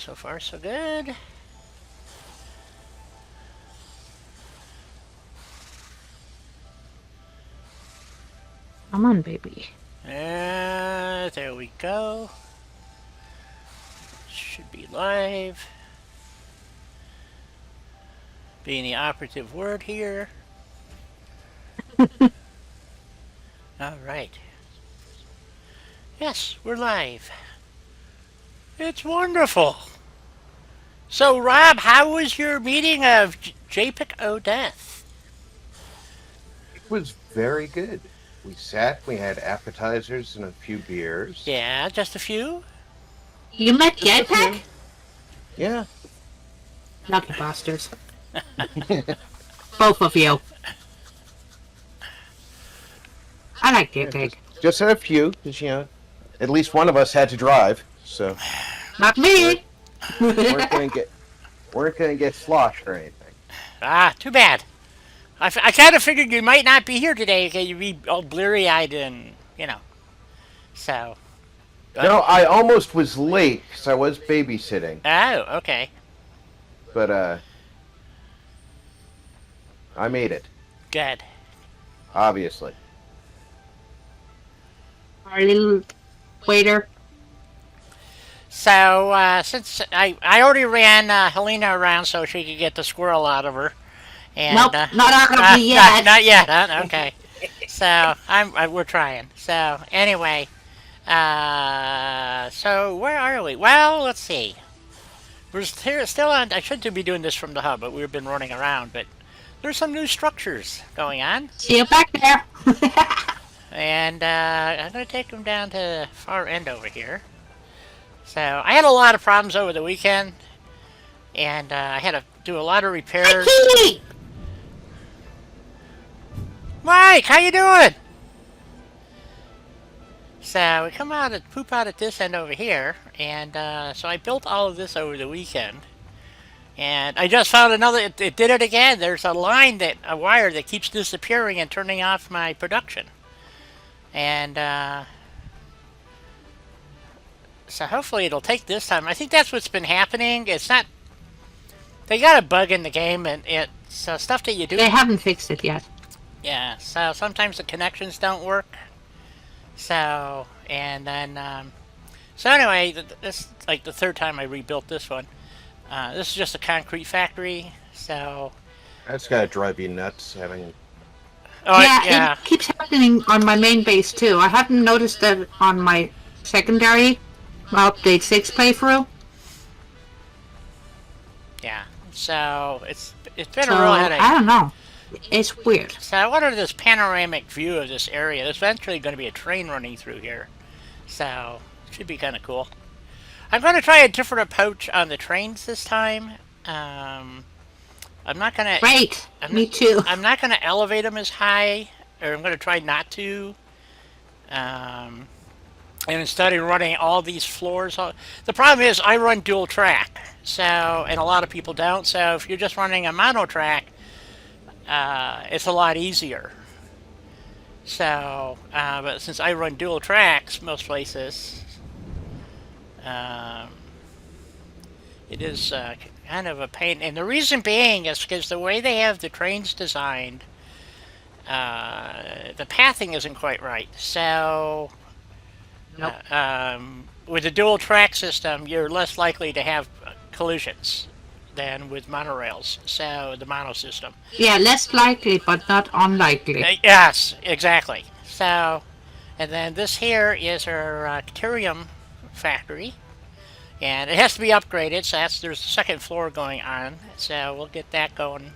So far, so good. Come on, baby. There we go. Should be live. Being the operative word here. All right. Yes, we're live. It's wonderful. So, Rob, how was your meeting of JPEG Odeth? It was very good. We sat, we had appetizers and a few beers. Yeah, just a few? You met Just a Jetpack? few. Yeah. Lucky bastards. Both of you. I like Jetpack. Just had a few, because, at least one of us had to drive, so Not me! weren't gonna get sloshed or anything. Ah, too bad. I kind of figured you might not be here today because you'd be all bleary-eyed and, so. No, I almost was late because I was babysitting, Oh, okay. but I made it, Good. obviously. Our little waiter. So, since I already ran Helena around so she could get the squirrel out of her. And, Nope, not out of me yet. Not yet, huh? Okay. So, we're trying. So, anyway. So where are we? Well, let's see. We're still on. I should be doing this from the hub, but we've been running around. But there's some new structures going on. See you back there. And I'm going to take them down to the far end over here. So I had a lot of problems over the weekend. And I had to do a lot of repairs. Mike, how you doing? So we come out and poop out at this end over here, and so I built all of this over the weekend, and I just found another. It did it again. There's a wire that keeps disappearing and turning off my production, and so hopefully it'll take this time. I think that's what's been happening. It's not. They got a bug in the game, and it's stuff that you do. They haven't fixed it yet. Yeah. So sometimes the connections don't work. So, and then, so anyway, this is like the third time I rebuilt this one. This is just a concrete factory, so. That's gotta drive you nuts having. Oh, Yeah, it keeps happening on my main base too. I haven't noticed that on my secondary update 6 playthrough. Yeah. So it's been So, a real headache. I don't know. It's weird. So I wanted this panoramic view of this area. There's eventually going to be a train running through here, so it should be kind of cool. I'm going to try a different approach on the trains this time. I'm not going to. Great. Me too. I'm not going to elevate them as high, or I'm going to try not to. And instead of running all these floors, the problem is I run dual track, so, and a lot of people don't. So if you're just running a mono track, it's a lot easier. So, but since I run dual tracks most places, it is kind of a pain. And the reason being is because the way they have the trains designed, the pathing isn't quite right. So, Nope. with the dual track system, you're less likely to have collisions than with monorails, so the mono system. Yeah, less likely, but not unlikely. Yes, exactly. So, and then this here is our Caterium factory, and it has to be upgraded, so there's a second floor going on, so we'll get that going.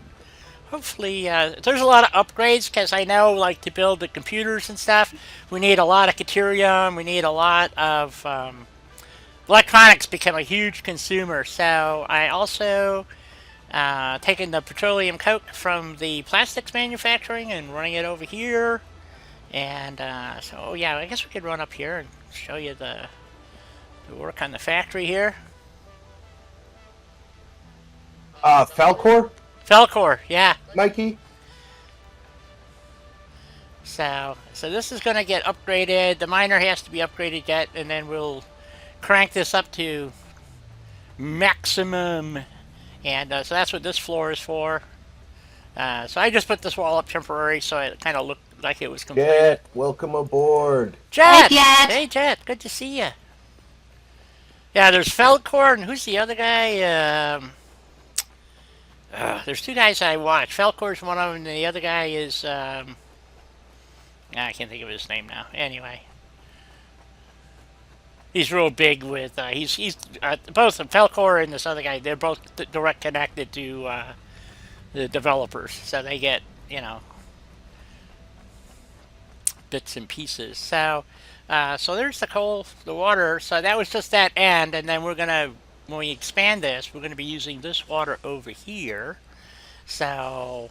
Hopefully, there's a lot of upgrades, because I know, like, to build the computers and stuff, we need a lot of Caterium, we need a lot of, electronics become a huge consumer, so I also taken the petroleum coke from the plastics manufacturing and running it over here. And so, yeah, I guess we could run up here and show you the work on the factory here. Falcor? Felcor, yeah. Mikey? So this is going to get upgraded. The miner has to be upgraded yet, and then we'll crank this up to maximum. And so that's what this floor is for. So I just put this wall up temporary so it kind of looked like it was complete. Jet, welcome aboard. Jet! Jet! Hey, Jet. Good to see you. Yeah, there's Felcor, and who's the other guy? There's two guys I watch. Felcor's one of them, and the other guy is... I can't think of his name now. Anyway. He's real big with... he's both Felcor and this other guy, they're both direct connected to the developers. So they get, bits and pieces. So there's the coal, the water. So that was just that end, and then we're gonna, when we expand this, we're gonna be using this water over here. So,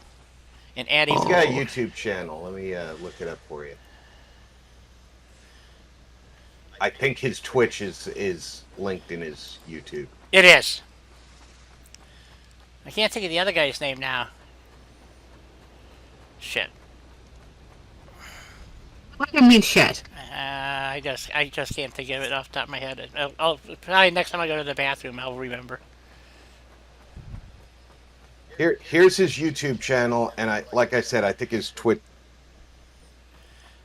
and adding. He's got a YouTube channel. Let me look it up for you. I think his Twitch is linked in his YouTube. It is. I can't think of the other guy's name now. Shit. What do you mean shit? I just can't think of it off the top of my head. I'll probably next time I go to the bathroom, I'll remember. Here's his YouTube channel, and like I said, I think his Twitch.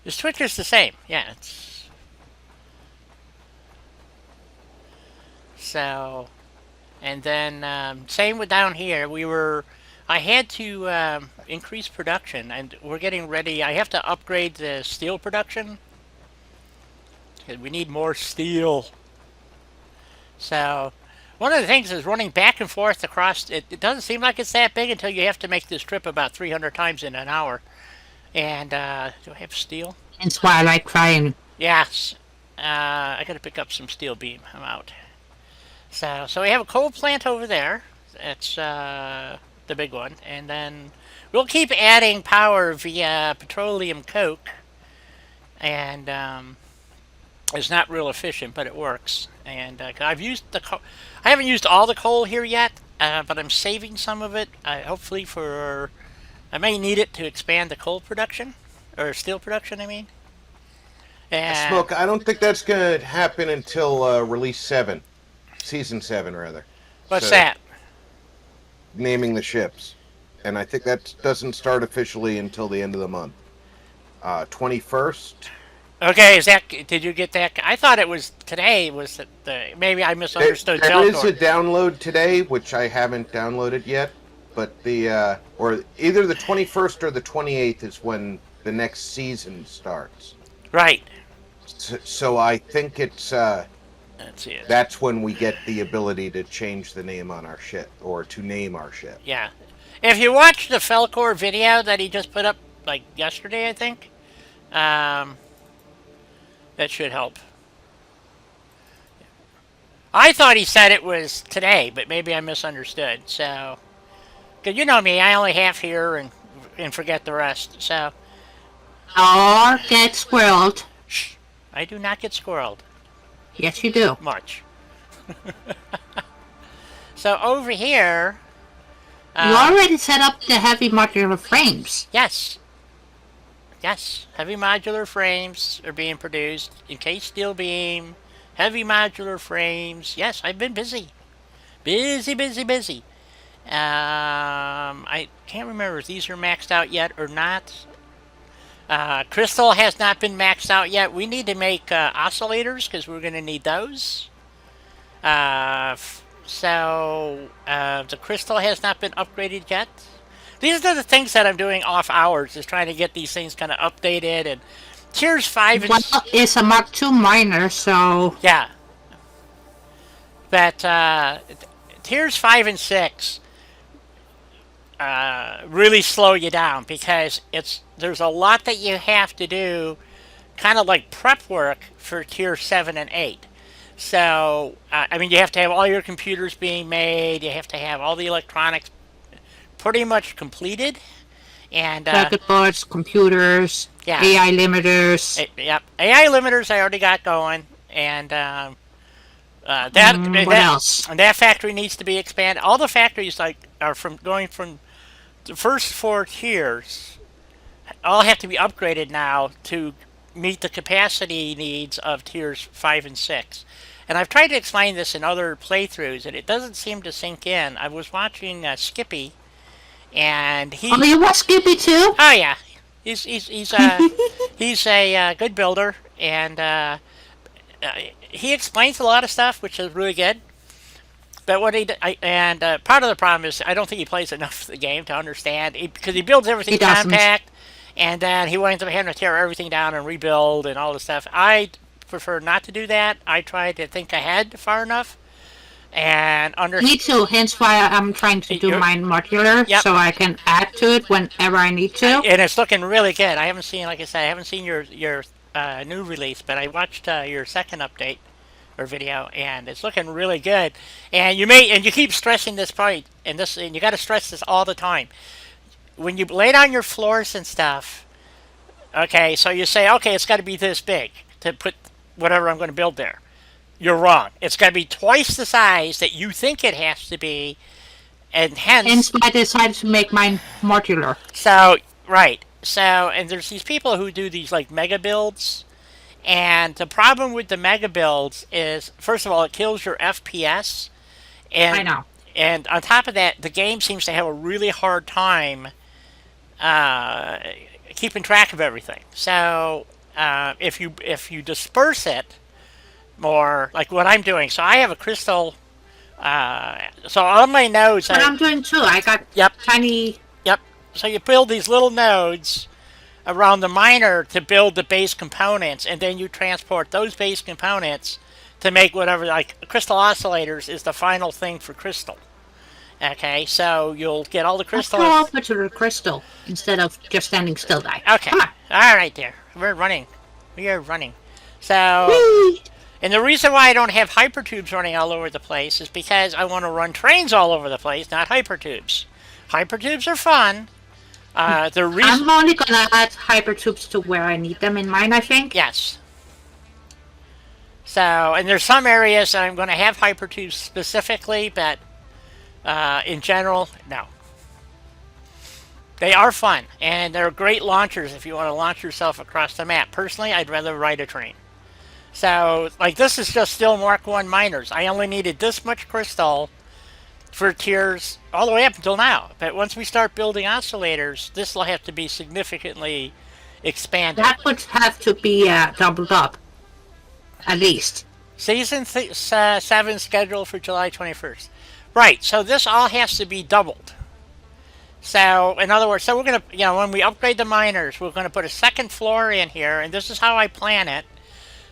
His Twitch is the same. Yeah, it's so, and then same with down here. I had to increase production, and we're getting ready. I have to upgrade the steel production because we need more steel. So, one of the things is running back and forth across. It doesn't seem like it's that big until you have to make this trip about 300 times in an hour. And do I have steel? That's why I like crying. Yes. I got to pick up some steel beam. I'm out. So we have a coal plant over there. That's the big one, and then we'll keep adding power via petroleum coke, and it's not real efficient, but it works. And I've used I haven't used all the coal here yet, but I'm saving some of it. Hopefully I may need it to expand the coal production or steel production. I mean, and Smoke. I don't think that's gonna happen until release 7, season 7 rather. What's that? Naming the ships, and I think that doesn't start officially until the end of the month. 21st. Okay, did you get that? I thought it was today. Was maybe I misunderstood. There is a download today, which I haven't downloaded yet, but or either the 21st or the 28th is when the next season starts. Right. So I think it's That's it. that's when we get the ability to change the name on our ship, or to name our ship. Yeah. If you watch the Felcor video that he just put up, like, yesterday, I think, that should help. I thought he said it was today, but maybe I misunderstood, so... Because you know me, I only half hear and forget the rest, so... Or get squirreled. Shh. I do not get squirreled. Yes, you do. Much. So over here... You already set up the heavy modular frames. Yes. Yes. Heavy modular frames are being produced. Encased steel beam. Heavy modular frames. Yes, I've been busy. Busy. I can't remember if these are maxed out yet or not. Crystal has not been maxed out yet. We need to make oscillators because we're going to need those. So the crystal has not been upgraded yet. These are the things that I'm doing off hours, is trying to get these things kind of updated. And tiers 5 and... Well, it's a Mark II miner, so... Yeah. But tiers 5 and 6 really slow you down because there's a lot that you have to do, kind of like prep work for tier 7 and 8. So, I mean, you have to have all your computers being made, you have to have all the electronics pretty much completed. And circuit boards, computers, yeah. AI limiters. Yep, AI limiters I already got going, and what else? And that factory needs to be expanded. All the factories are going from the first 4 tiers, all have to be upgraded now to meet the capacity needs of tiers 5 and 6. And I've tried to explain this in other playthroughs, and it doesn't seem to sink in. I was watching Skippy, and Oh, you watch Skippy too? oh yeah, he's a good builder, and he explains a lot of stuff, which is really good. But what part of the problem is I don't think he plays enough of the game to understand because he builds everything He doesn't. compact, and then he winds up having to tear everything down and rebuild and all this stuff. I prefer not to do that. I try to think ahead far enough and Me too. Hence why I'm trying to do mine modular, Yep. so I can add to it whenever I need to. And it's looking really good. I haven't seen, like I said, I haven't seen your new release, but I watched your second update or video, and it's looking really good. And you keep stressing this point, and you got to stress this all the time. When you lay down your floors and stuff, okay, so you say, okay, it's got to be this big to put whatever I'm going to build there. You're wrong. It's got to be twice the size that you think it has to be, and Hence why I decided to make mine modular. So, right. So, and there's these people who do these like mega builds, and the problem with the mega builds is, first of all, it kills your FPS, and I know. And on top of that, the game seems to have a really hard time keeping track of everything. So, if you disperse it more, like what I'm doing, so I have a crystal. So on my nodes, But I'm doing too. I got Yep. tiny. Yep. So you build these little nodes around the miner to build the base components, and then you transport those base components to make whatever, like crystal oscillators is the final thing for crystal. Okay, so you'll get all the Let's crystals. go over to the crystal instead of just standing still, guy. Okay. Come on. All right, there. We're running. We are running. So, Whee! and the reason why I don't have hypertubes running all over the place is because I want to run trains all over the place, not hypertubes. Hypertubes are fun. I'm only gonna add hypertubes to where I need them in mine, I think. Yes. So, and there's some areas that I'm going to have hypertubes specifically, but in general, no. They are fun, and they're great launchers if you want to launch yourself across the map. Personally, I'd rather ride a train. So, like, this is just still Mark 1 miners. I only needed this much crystal for tiers all the way up until now. But once we start building oscillators, this will have to be significantly expanded. That would have to be doubled up. At least. Season 7 scheduled for July 21st. Right, so this all has to be doubled. So, in other words, so we're going to, when we upgrade the miners, we're going to put a second floor in here, and this is how I plan it.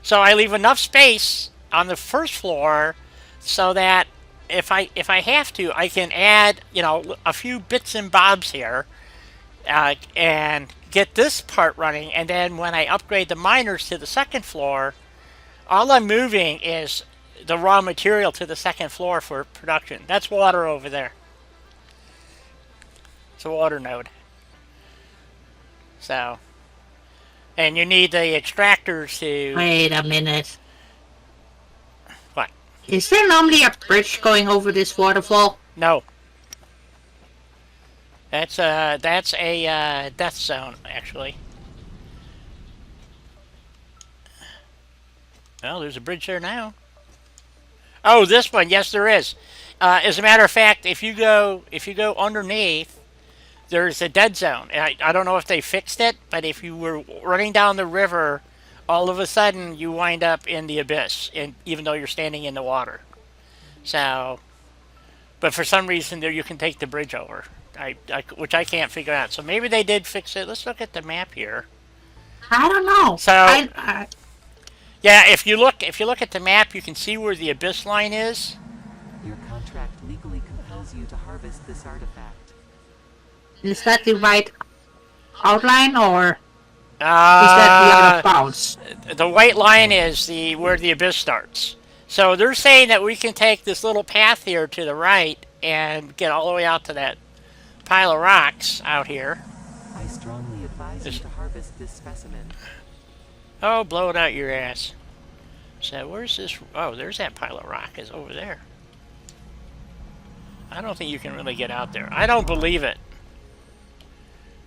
So I leave enough space on the first floor so that if I have to, I can add, a few bits and bobs here and get this part running. And then when I upgrade the miners to the second floor, all I'm moving is the raw material to the second floor for production. That's water over there. It's a water node. So, and you need the extractors to... Wait a minute. What? Is there normally a bridge going over this waterfall? No. That's a death zone, actually. Well, there's a bridge there now. Oh, this one, yes, there is. As a matter of fact, if you go underneath, there's a dead zone. I don't know if they fixed it, but if you were running down the river, all of a sudden you wind up in the abyss, even though you're standing in the water. So, but for some reason there you can take the bridge over, which I can't figure out. So maybe they did fix it. Let's look at the map here. I don't know. So, yeah, if you look at the map, you can see where the abyss line is. Your contract legally compels you to harvest this artifact. Is that the right outline, or is that the out of bounds? The white line is where the abyss starts. So they're saying that we can take this little path here to the right and get all the way out to that pile of rocks out here. I strongly advise you to harvest this specimen. Oh, blow it out your ass. So where's this? Oh, there's that pile of rock is over there. I don't think you can really get out there. I don't believe it.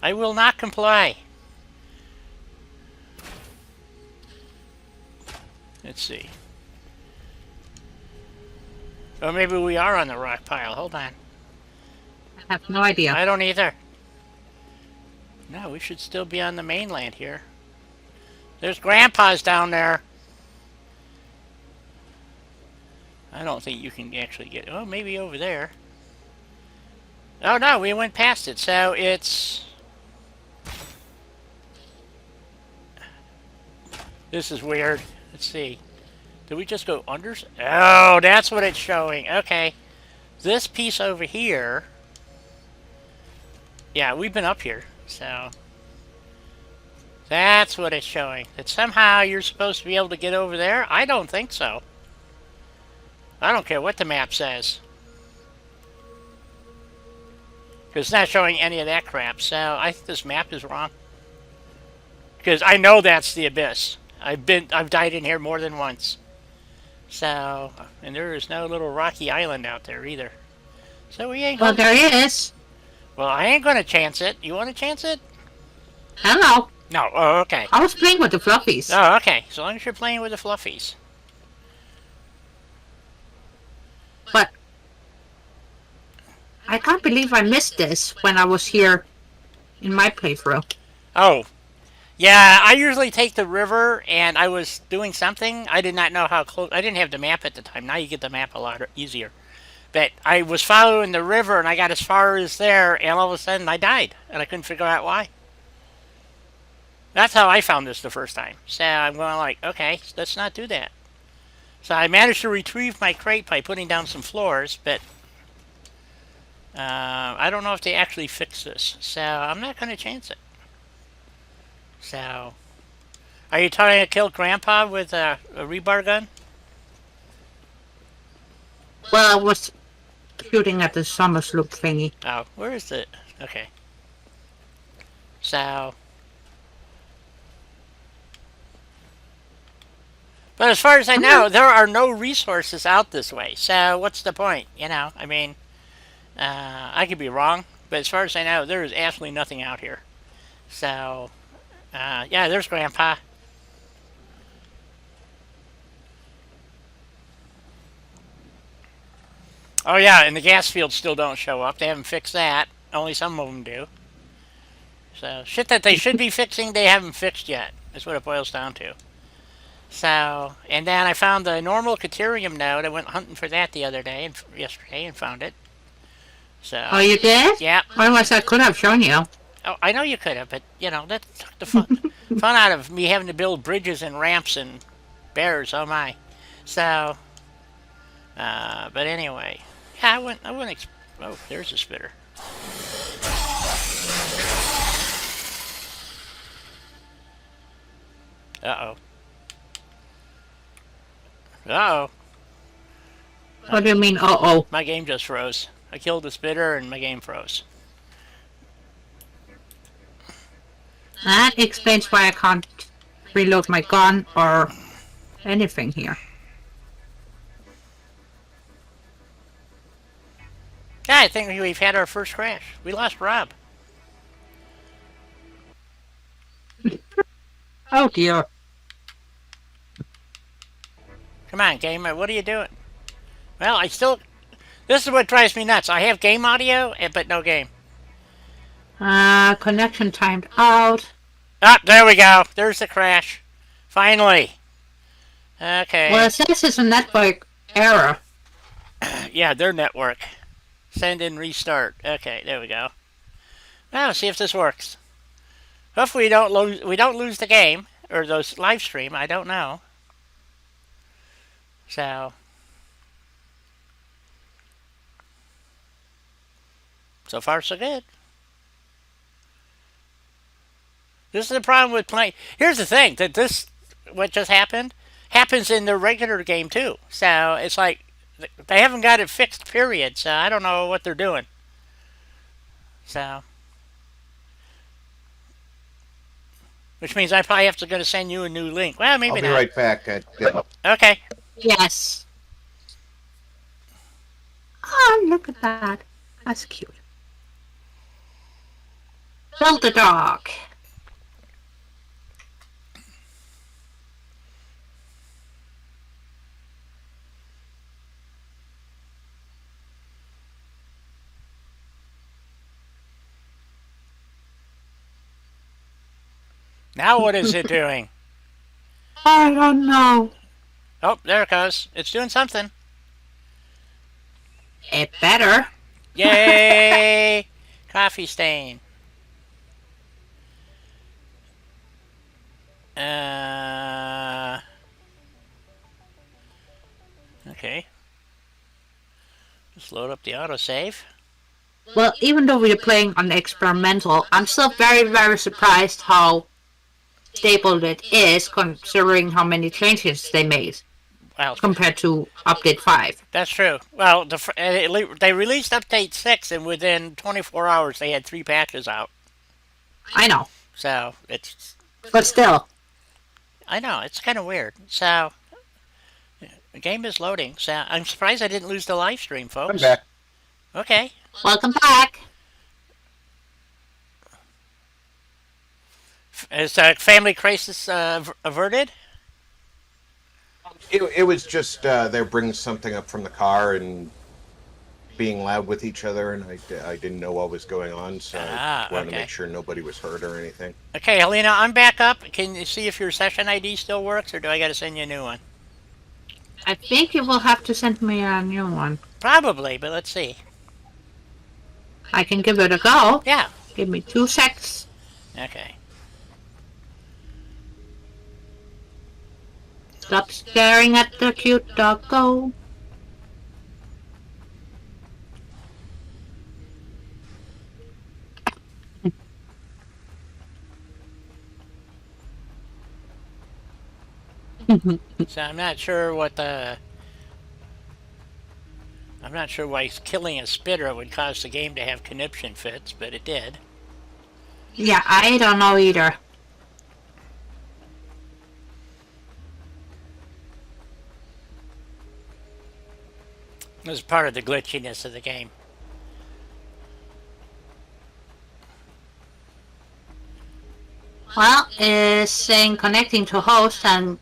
I will not comply. Let's see. Or maybe we are on the rock pile. Hold on. I have no idea. I don't either. No, we should still be on the mainland here. There's Grandpa's down there. I don't think you can actually get... Oh, maybe over there. Oh, no, we went past it. So it's... This is weird. Let's see. Did we just go under? Oh, that's what it's showing. Okay. This piece over here... Yeah, we've been up here. So... That's what it's showing. That somehow you're supposed to be able to get over there? I don't think so. I don't care what the map says. Because it's not showing any of that crap. So I think this map is wrong. Because I know that's the abyss. I've died in here more than once. So, and there is no little rocky island out there either. So we ain't Well, gonna... there is. Well, I ain't gonna chance it. You wanna chance it? Hello. No. Oh, okay. I was playing with the fluffies. Oh, okay. So long as you're playing with the fluffies. But I can't believe I missed this when I was here in my playthrough. Oh. Yeah, I usually take the river, and I was doing something. I did not know how close... I didn't have the map at the time. Now you get the map a lot easier. But I was following the river, and I got as far as there, and all of a sudden I died. And I couldn't figure out why. That's how I found this the first time. So I'm going like, okay, let's not do that. So I managed to retrieve my crate by putting down some floors, but... I don't know if they actually fixed this. So I'm not going to chance it. So, are you trying to kill Grandpa with a rebar gun? Well, I was shooting at the summer sloop thingy. Oh, where is it? Okay. So, but as far as I know, there are no resources out this way. So, what's the point? You know, I mean, I could be wrong, but as far as I know, there is absolutely nothing out here. So, yeah, there's Grandpa. Oh yeah, and the gas fields still don't show up. They haven't fixed that. Only some of them do. So, shit that they should be fixing, they haven't fixed yet. That's what it boils down to. So, and then I found the normal Caterium node. I went hunting for that the other day, yesterday, and found it. So. Oh, you did? Yeah. Otherwise, I could have shown you. Oh, I know you could have, but, you know, that took the fun out of me having to build bridges and ramps and bears, oh my. So, but anyway. Yeah, I wouldn't oh, there's a spitter. Uh-oh. Uh-oh. What do you mean, uh-oh? My game just froze. I killed the spitter and my game froze. That explains why I can't reload my gun or anything here. Yeah, I think we've had our first crash. We lost Rob. Oh dear. Come on, gamer, what are you doing? Well, I still... This is what drives me nuts. I have game audio, but no game. Connection timed out. Ah, there we go. There's the crash. Finally. Okay. Well, it says it's a network error. Yeah, their network. Send and restart. Okay, there we go. Now, see if this works. Hopefully we don't lose the game or those live stream. I don't know. So far so good. This is the problem with playing. Here's the thing, that this, what just happened, happens in the regular game too. So it's like, they haven't got it fixed, period. So I don't know what they're doing. So, which means I probably have to go to send you a new link. Well, maybe I'll not. be right back. Okay. Yes. Oh, look at that. That's cute. Build a dog. Now what is it doing? I don't know. Oh, there it goes. It's doing something. It better. Yay! Coffee stain. Okay. Just load up the autosave. Well, even though we're playing on experimental, I'm still very, very surprised how stable it is, considering how many changes they made Well, compared to update 5. that's true. Well, they released update 6, and within 24 hours they had 3 patches out. I know, So, it's... but still. I know, it's kind of weird. So, the game is loading. So, I'm surprised I didn't lose the live stream, folks. I'm back. Okay. Welcome back. Is family crisis averted? It was just they're bringing something up from the car and being loud with each other, and I didn't know what was going on, so I wanted to okay. make sure nobody was hurt or anything. Okay, Helena, I'm back up. Can you see if your session ID still works, or do I got to send you a new one? I think you will have to send me a new one. Probably, but let's see. I can give it a go. Yeah. Give me 2 secs. Okay. Stop staring at the cute doggo. So I'm not sure what the... I'm not sure why killing a spitter would cause the game to have conniption fits, but it did. Yeah, I don't know either. It was part of the glitchiness of the game. Well, it's saying connecting to host and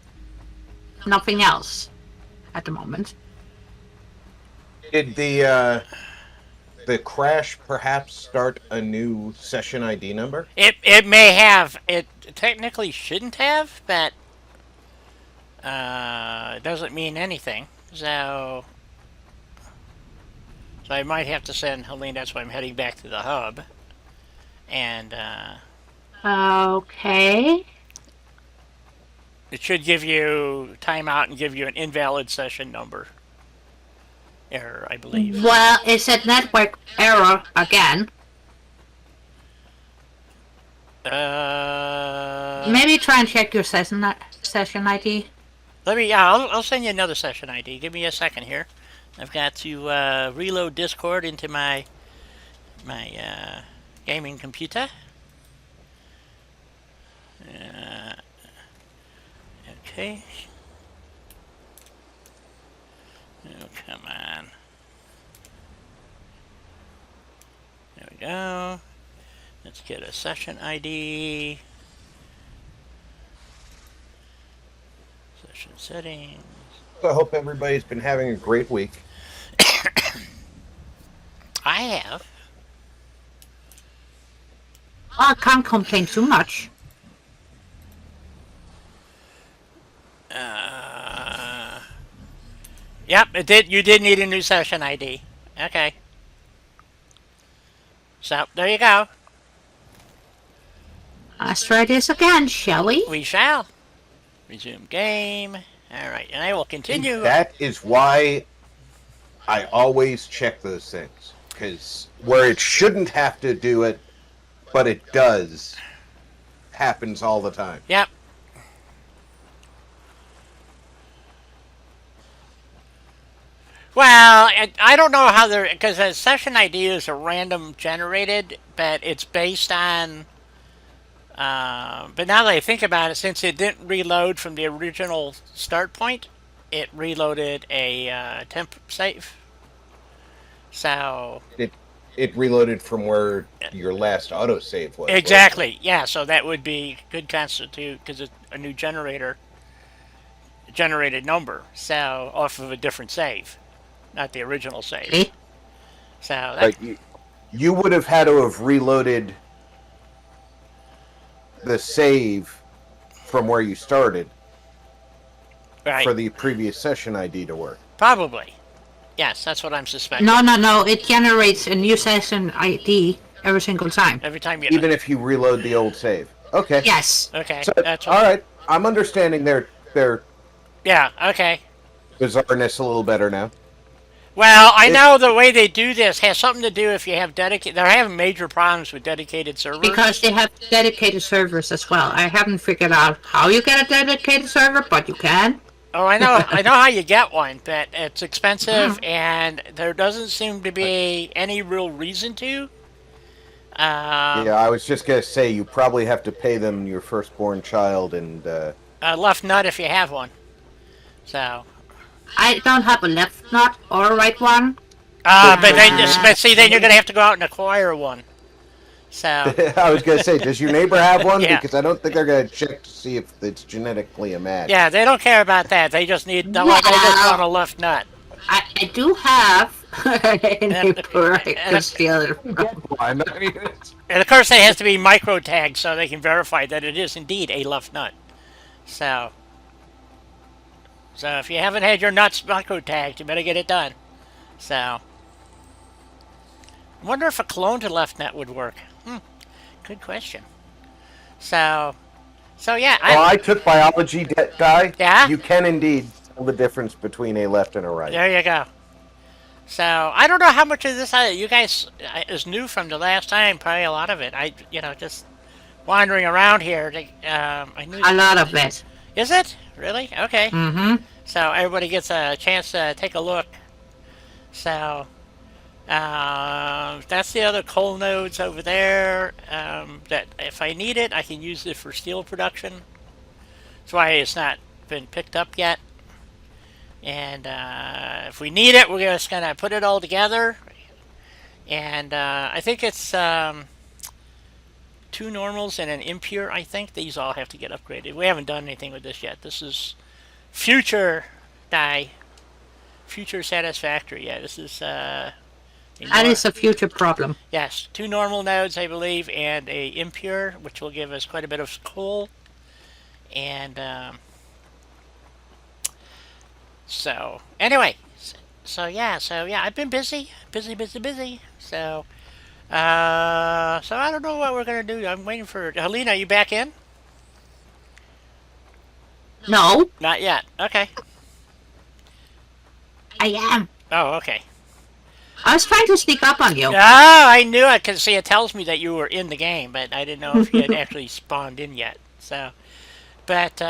nothing else at the moment. Did the crash perhaps start a new session ID number? It may have. It technically shouldn't have, but it doesn't mean anything. So I might have to send Helene. That's why I'm heading back to the hub. And Okay. it should give you timeout and give you an invalid session number error, I believe. Well, it said network error again. Maybe try and check your session ID. Let me. Yeah, I'll send you another session ID. Give me a second here. I've got to reload Discord into my gaming computer. Okay. Oh, come on. There we go. Let's get a session ID. Session settings. I hope everybody's been having a great week. I have. I can't complain too much. Yep, it did. You did need a new session ID. Okay. So there you go. Let's try this again, shall we? We shall resume game. All right, and I will continue. That is why I always check those things, because where it shouldn't have to do it, but it does, happens all the time. Yep. Well, I don't know how they're, because a session ID is a random generated, but it's based on. But now that I think about it, since it didn't reload from the original start point, it reloaded a temp save. So It reloaded from where your last autosave was. exactly, yeah. So that would be could constitute because it's a new generated number, so off of a different save, not the original save. Okay. So that, Like you would have had to have reloaded the save from where you started Right. for the previous session ID to work. Probably. Yes, that's what I'm suspecting. No. It generates a new session ID every single time. Every time you... Even if you reload the old save. Okay. Yes. Okay, So, that's what... all right. I'm understanding their Yeah, okay. bizarreness a little better now. Well, I know the way they do this has something to do if you have dedicated... They're having major problems with dedicated servers. Because they have dedicated servers as well. I haven't figured out how you get a dedicated server, but you can. Oh, I know how you get one, but it's expensive, and there doesn't seem to be any real reason to. Yeah, I was just gonna say you probably have to pay them your firstborn child and Left nut if you have one. So... I don't have a left nut or a right one. but see, then you're going to have to go out and acquire one. So... I was gonna say, does your neighbor have one? Yeah. Because I don't think they're gonna check to see if it's genetically a match. Yeah, they don't care about that. They just need... They just want a left nut. I do have a neighbor I can steal it from. One. I mean, And of course, it has to be micro-tagged so they can verify that it is indeed a left nut. So if you haven't had your nuts micro-tagged, you better get it done. So, I wonder if a clone to left nut would work. Good question. So yeah. I took biology, Guy. Yeah? You can indeed tell the difference between a left and a right. There you go. So, I don't know how much of this you guys is new from the last time. Probably a lot of it. Just wandering around here. I knew A lot of it. Is it? Really? Okay. Mm-hmm. So, everybody gets a chance to take a look. So, that's the other coal nodes over there. That if I need it, I can use it for steel production. That's why it's not been picked up yet. And if we need it, we're just going to put it all together. And I think it's 2 normals and an impure, I think. These all have to get upgraded. We haven't done anything with this yet. This is future future satisfactory. Yeah, this is... That is a future problem. Yes, 2 normal nodes, I believe, and a impure, which will give us quite a bit of coal. And... So, anyway, so yeah, I've been busy. So, I don't know what we're gonna do. I'm waiting for Helena. Are you back in? No, Not yet. Okay. I am. Oh, okay. I was trying to sneak up on you. Oh, I knew it because see, it tells me that you were in the game, but I didn't know if you had actually spawned in yet. So, but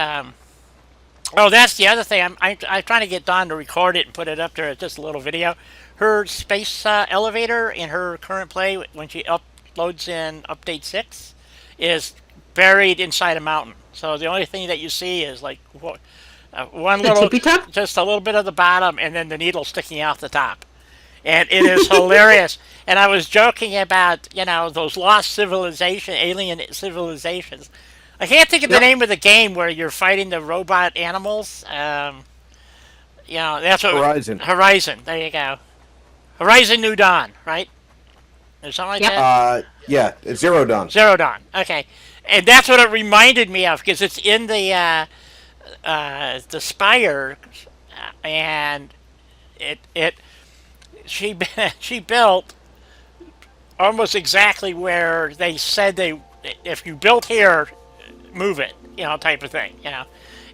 oh, that's the other thing. I'm trying to get Dawn to record it and put it up there as just a little video. Her space elevator in her current play, when she uploads in Update 6, is buried inside a mountain. So the only thing that you see is like one The little, tippy top? just a little bit of the bottom, and then the needle sticking out the top. And it is hilarious. And I was joking about, those lost civilization, alien civilizations. I can't think of the name of the game where you're fighting the robot animals. That's what Horizon. Horizon. There you go. Horizon New Dawn, right? Or something like that. Yeah, Zero Dawn. Zero Dawn. Okay, and that's what it reminded me of because it's in the spire, and she built almost exactly where they said if you built here, move it, type of thing,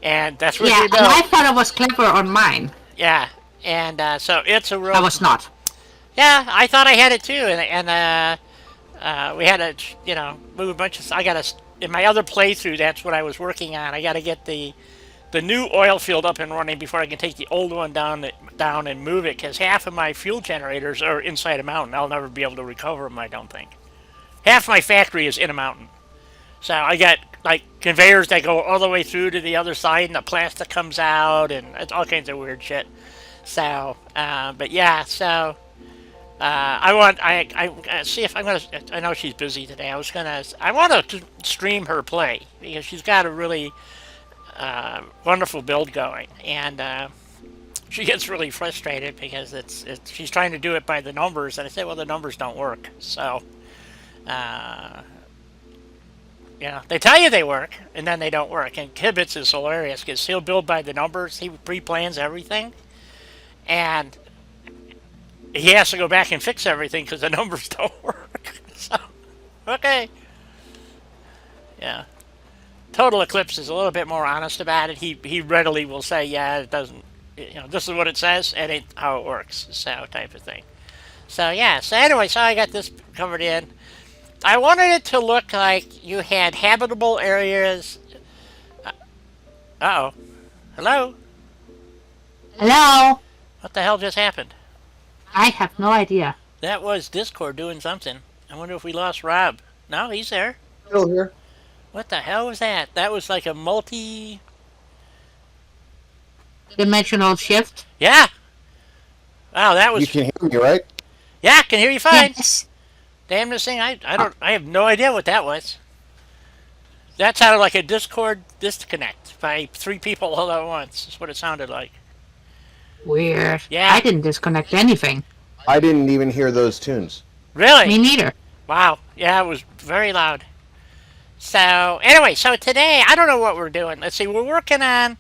and that's what Yeah, she built. and I thought it was clever on mine. Yeah, and so it's a real. I was not. Yeah, I thought I had it too, and we had to, move a bunch of. In my other playthrough, that's what I was working on. I got to get the new oil field up and running before I can take the old one down and move it, because half of my fuel generators are inside a mountain. I'll never be able to recover them, I don't think. Half my factory is in a mountain. So I got like conveyors that go all the way through to the other side, and the plastic comes out, and it's all kinds of weird shit. So, but yeah, so I see if I'm gonna. I know she's busy today. I want to stream her play because she's got a really wonderful build going, and she gets really frustrated because she's trying to do it by the numbers, and I say, well, the numbers don't work. So, Yeah, they tell you they work, and then they don't work. And Kibitz is hilarious because he'll build by the numbers. He pre-plans everything, and he has to go back and fix everything because the numbers don't work. So, okay, yeah. Total Eclipse is a little bit more honest about it. He readily will say, yeah, it doesn't. This is what it says, and it how it works. So type of thing. So yeah. So anyway, so I got this covered in. I wanted it to look like you had habitable areas. Uh oh. Hello? Hello? What the hell just happened? I have no idea. That was Discord doing something. I wonder if we lost Rob. No, he's there. Still here. What the hell was that? That was like a multi. Dimensional shift? Yeah! Wow, that You was. can hear me, right? Yeah, I can hear you fine. Yes. Damn this thing, I have no idea what that was. That sounded like a Discord disconnect by 3 people all at once. That's what it sounded like. Weird. Yeah. I didn't disconnect anything. I didn't even hear those tunes. Really? Me neither. Wow. Yeah, it was very loud. So, anyway, so today, I don't know what we're doing. Let's see, we're working on,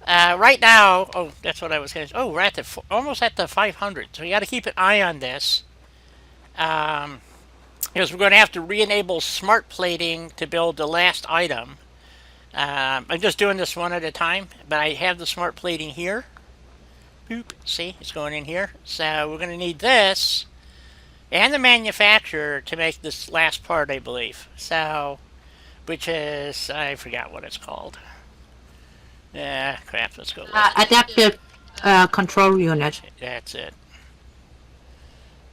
right now, oh, that's what I was going to say. Oh, we're at the, almost at the 500. So you got to keep an eye on this. Because we're going to have to re-enable smart plating to build the last item. I'm just doing this one at a time, but I have the smart plating here. Boop. See, it's going in here. So we're going to need this and the manufacturer to make this last part, I believe. So, which is, I forgot what it's called. Crap, let's go look. Adaptive control unit. That's it.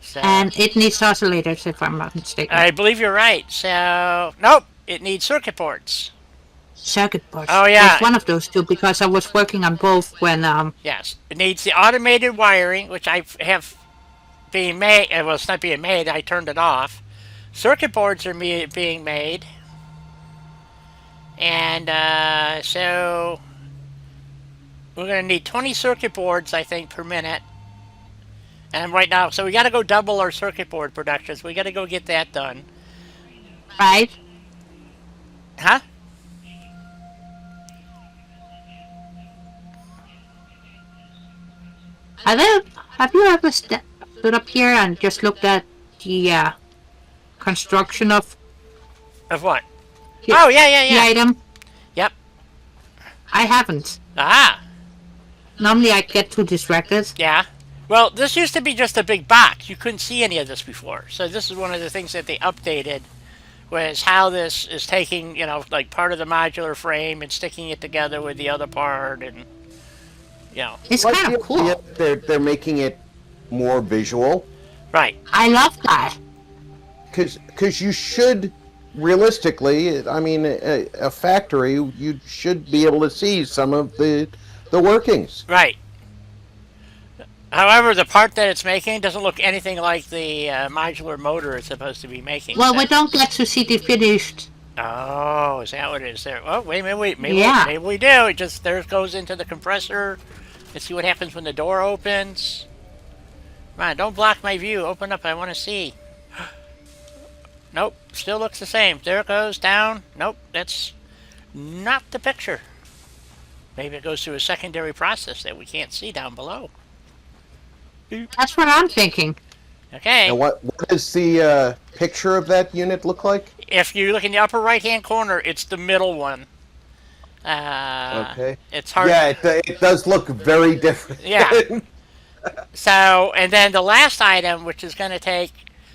So, And it needs oscillators, if I'm not mistaken. I believe you're right. So, nope, it needs circuit boards. Circuit boards. Oh, yeah. It's one of those two, because I was working on both when, Yes, it needs the automated wiring, which I have being made. Well, it's not being made. I turned it off. Circuit boards are being made, and so we're going to need 20 circuit boards, I think, per minute. And right now, so we got to go double our circuit board production. So we got to go get that done. right? Huh? Have you ever stood up here and just looked at the construction of Of what? the, Oh, yeah. the item? Yep. I haven't. Ah, Normally I get too distracted. yeah. Well, this used to be just a big box. You couldn't see any of this before. So this is one of the things that they updated, was how this is taking, like part of the modular frame and sticking it together with the other part, and, It's Like kind the of cool. idea that they're making it more visual. Right. I love that. Because you should, realistically, I mean, a factory, you should be able to see some of the workings. Right. However, the part that it's making doesn't look anything like the modular motor it's supposed to be making. Well, so- we don't get to see the finished. Oh, is that what it is there? Oh, wait a minute, maybe Yeah. we do. It just, there it goes into the compressor. Let's see what happens when the door opens. Come on, don't block my view. Open up, I want to see. Nope, still looks the same. There it goes, down. Nope, that's not the picture. Maybe it goes through a secondary process that we can't see down below. That's what I'm thinking. Okay. And what does the picture of that unit look like? If you look in the upper right-hand corner, it's the middle one. Okay. It's hard. Yeah, it does look very different. Yeah. So, and then the last item, which is going to take...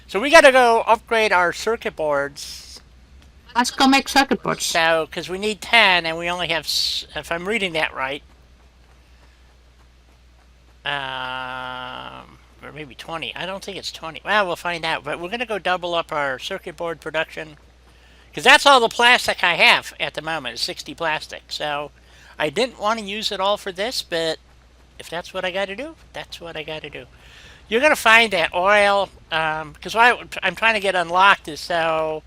So we got to go upgrade our circuit boards. Let's go make circuit boards. So, because we need 10, and we only have... If I'm reading that right... or maybe 20. I don't think it's 20. Well, we'll find out. But we're going to go double up our circuit board production. Because that's all the plastic I have at the moment, is 60 plastic. So I didn't want to use it all for this, but if that's what I got to do, that's what I got to do. You're going to find that oil, because what I'm trying to get unlocked is so...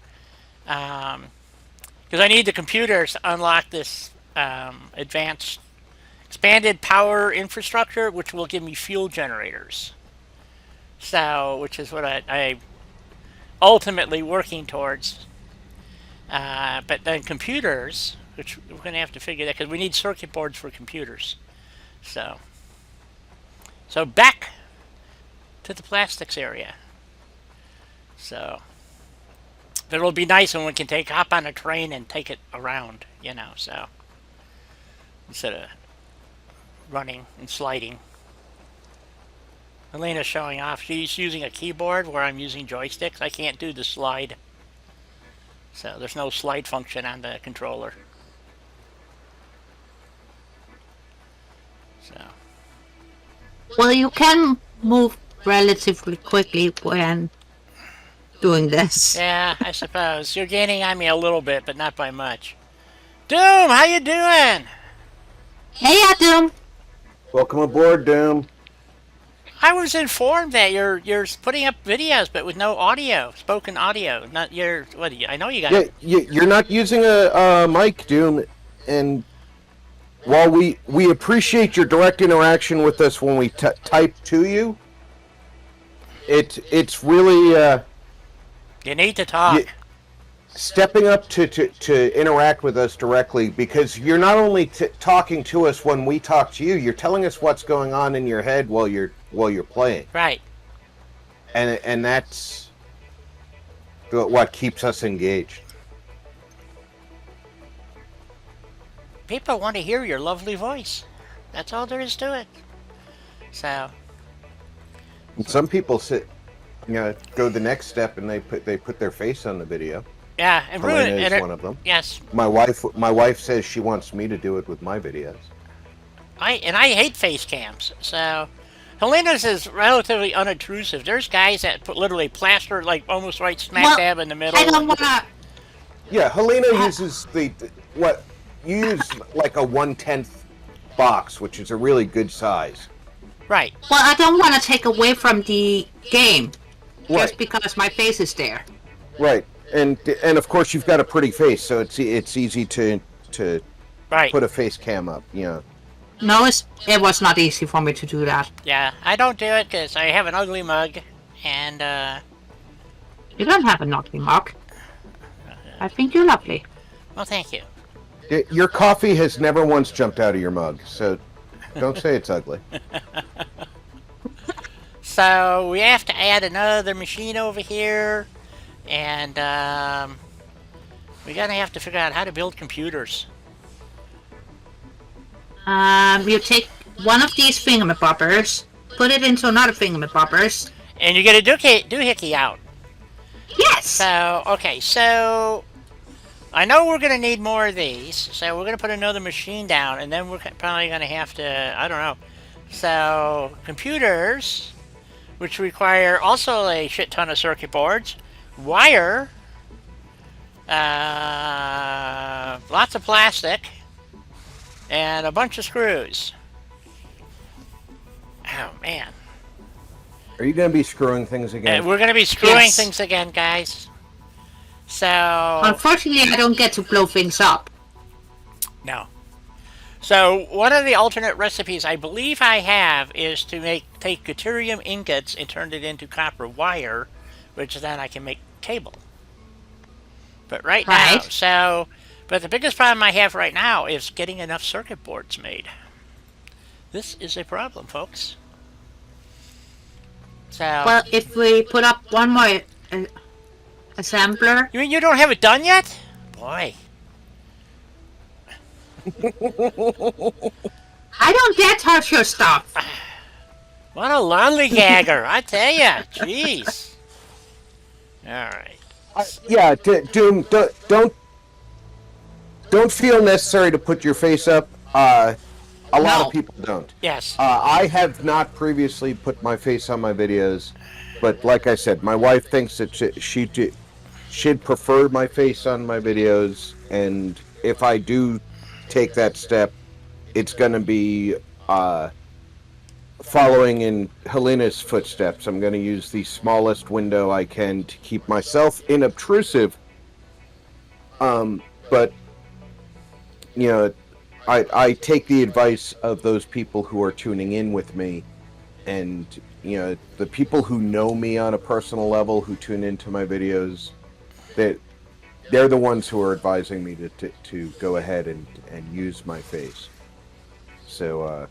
Because I need the computers to unlock this advanced expanded power infrastructure, which will give me fuel generators. So, which is what I ultimately working towards. But then computers, which we're going to have to figure that because we need circuit boards for computers. So back to the plastics area. So, but it'll be nice when we can hop on a train and take it around, so instead of running and sliding. Elena's showing off. She's using a keyboard where I'm using joysticks. I can't do the slide. So there's no slide function on the controller. So. Well, you can move relatively quickly when doing this. Yeah, I suppose. You're gaining on me a little bit, but not by much. Doom, how you doing? Hey, Adam. Welcome aboard, Doom. I was informed that you're putting up videos, but with no audio, spoken audio. Not your what? I know you got. Yeah, you're not using a mic, Doom, and while we appreciate your direct interaction with us when we type to you, it's really You need to talk. stepping up to interact with us directly, because you're not only talking to us when we talk to you, you're telling us what's going on in your head while you're playing. Right. And that's what keeps us engaged. People want to hear your lovely voice. That's all there is to it. So. And some people go the next step and they put their face on the video. Yeah, and ruin Helena it. is one of them. Yes. My wife says she wants me to do it with my videos. I hate face cams. So. Helena's is relatively unobtrusive. There's guys that literally plaster like almost right smack dab in the middle. I don't wanna. Yeah, Helena uses what you use like a 1/10 box, which is a really good size. Right. Well, I don't want to take away from the game Right. just because my face is there. Right, and of course you've got a pretty face, so it's easy to Right. put a face cam up. No, it was not easy for me to do that. Yeah, I don't do it because I have an ugly mug, and You don't have an ugly mug. I think you're lovely. well, thank you. Your coffee has never once jumped out of your mug, so don't say it's ugly. So we have to add another machine over here, and we're gonna have to figure out how to build computers. You take one of these thingamabobbers, put it into another thingamabobbers. And you get a doohickey out. Yes! So, okay, so I know we're going to need more of these, so we're going to put another machine down, and then we're probably going to have to, I don't know. So, computers, which require also a shit ton of circuit boards, wire, lots of plastic, and a bunch of screws. Oh, man. Are you going to be screwing things again? We're going to be screwing Yes. things again, guys. So... Unfortunately, I don't get to blow things up. No. So, one of the alternate recipes I believe I have is to take deuterium ingots and turn it into copper wire, which then I can make cable. But right now, but the biggest problem I have right now is getting enough circuit boards made. This is a problem, folks. So, Well, if we put up one more assembler, you mean you don't have it done yet? Boy. I don't dare touch your stuff. What a lollygagger, I tell ya. Jeez. Alright. Yeah, Doom, don't feel necessary to put your face up. A lot of people don't. Yes. I have not previously put my face on my videos, but like I said, my wife thinks that she'd prefer my face on my videos, and if I do take that step, it's going to be following in Helena's footsteps. I'm going to use the smallest window I can to keep myself inobtrusive. But, you know, I take the advice of those people who are tuning in with me, and, you know, the people who know me on a personal level, who tune into my videos, that they're the ones who are advising me to go ahead and use my face. So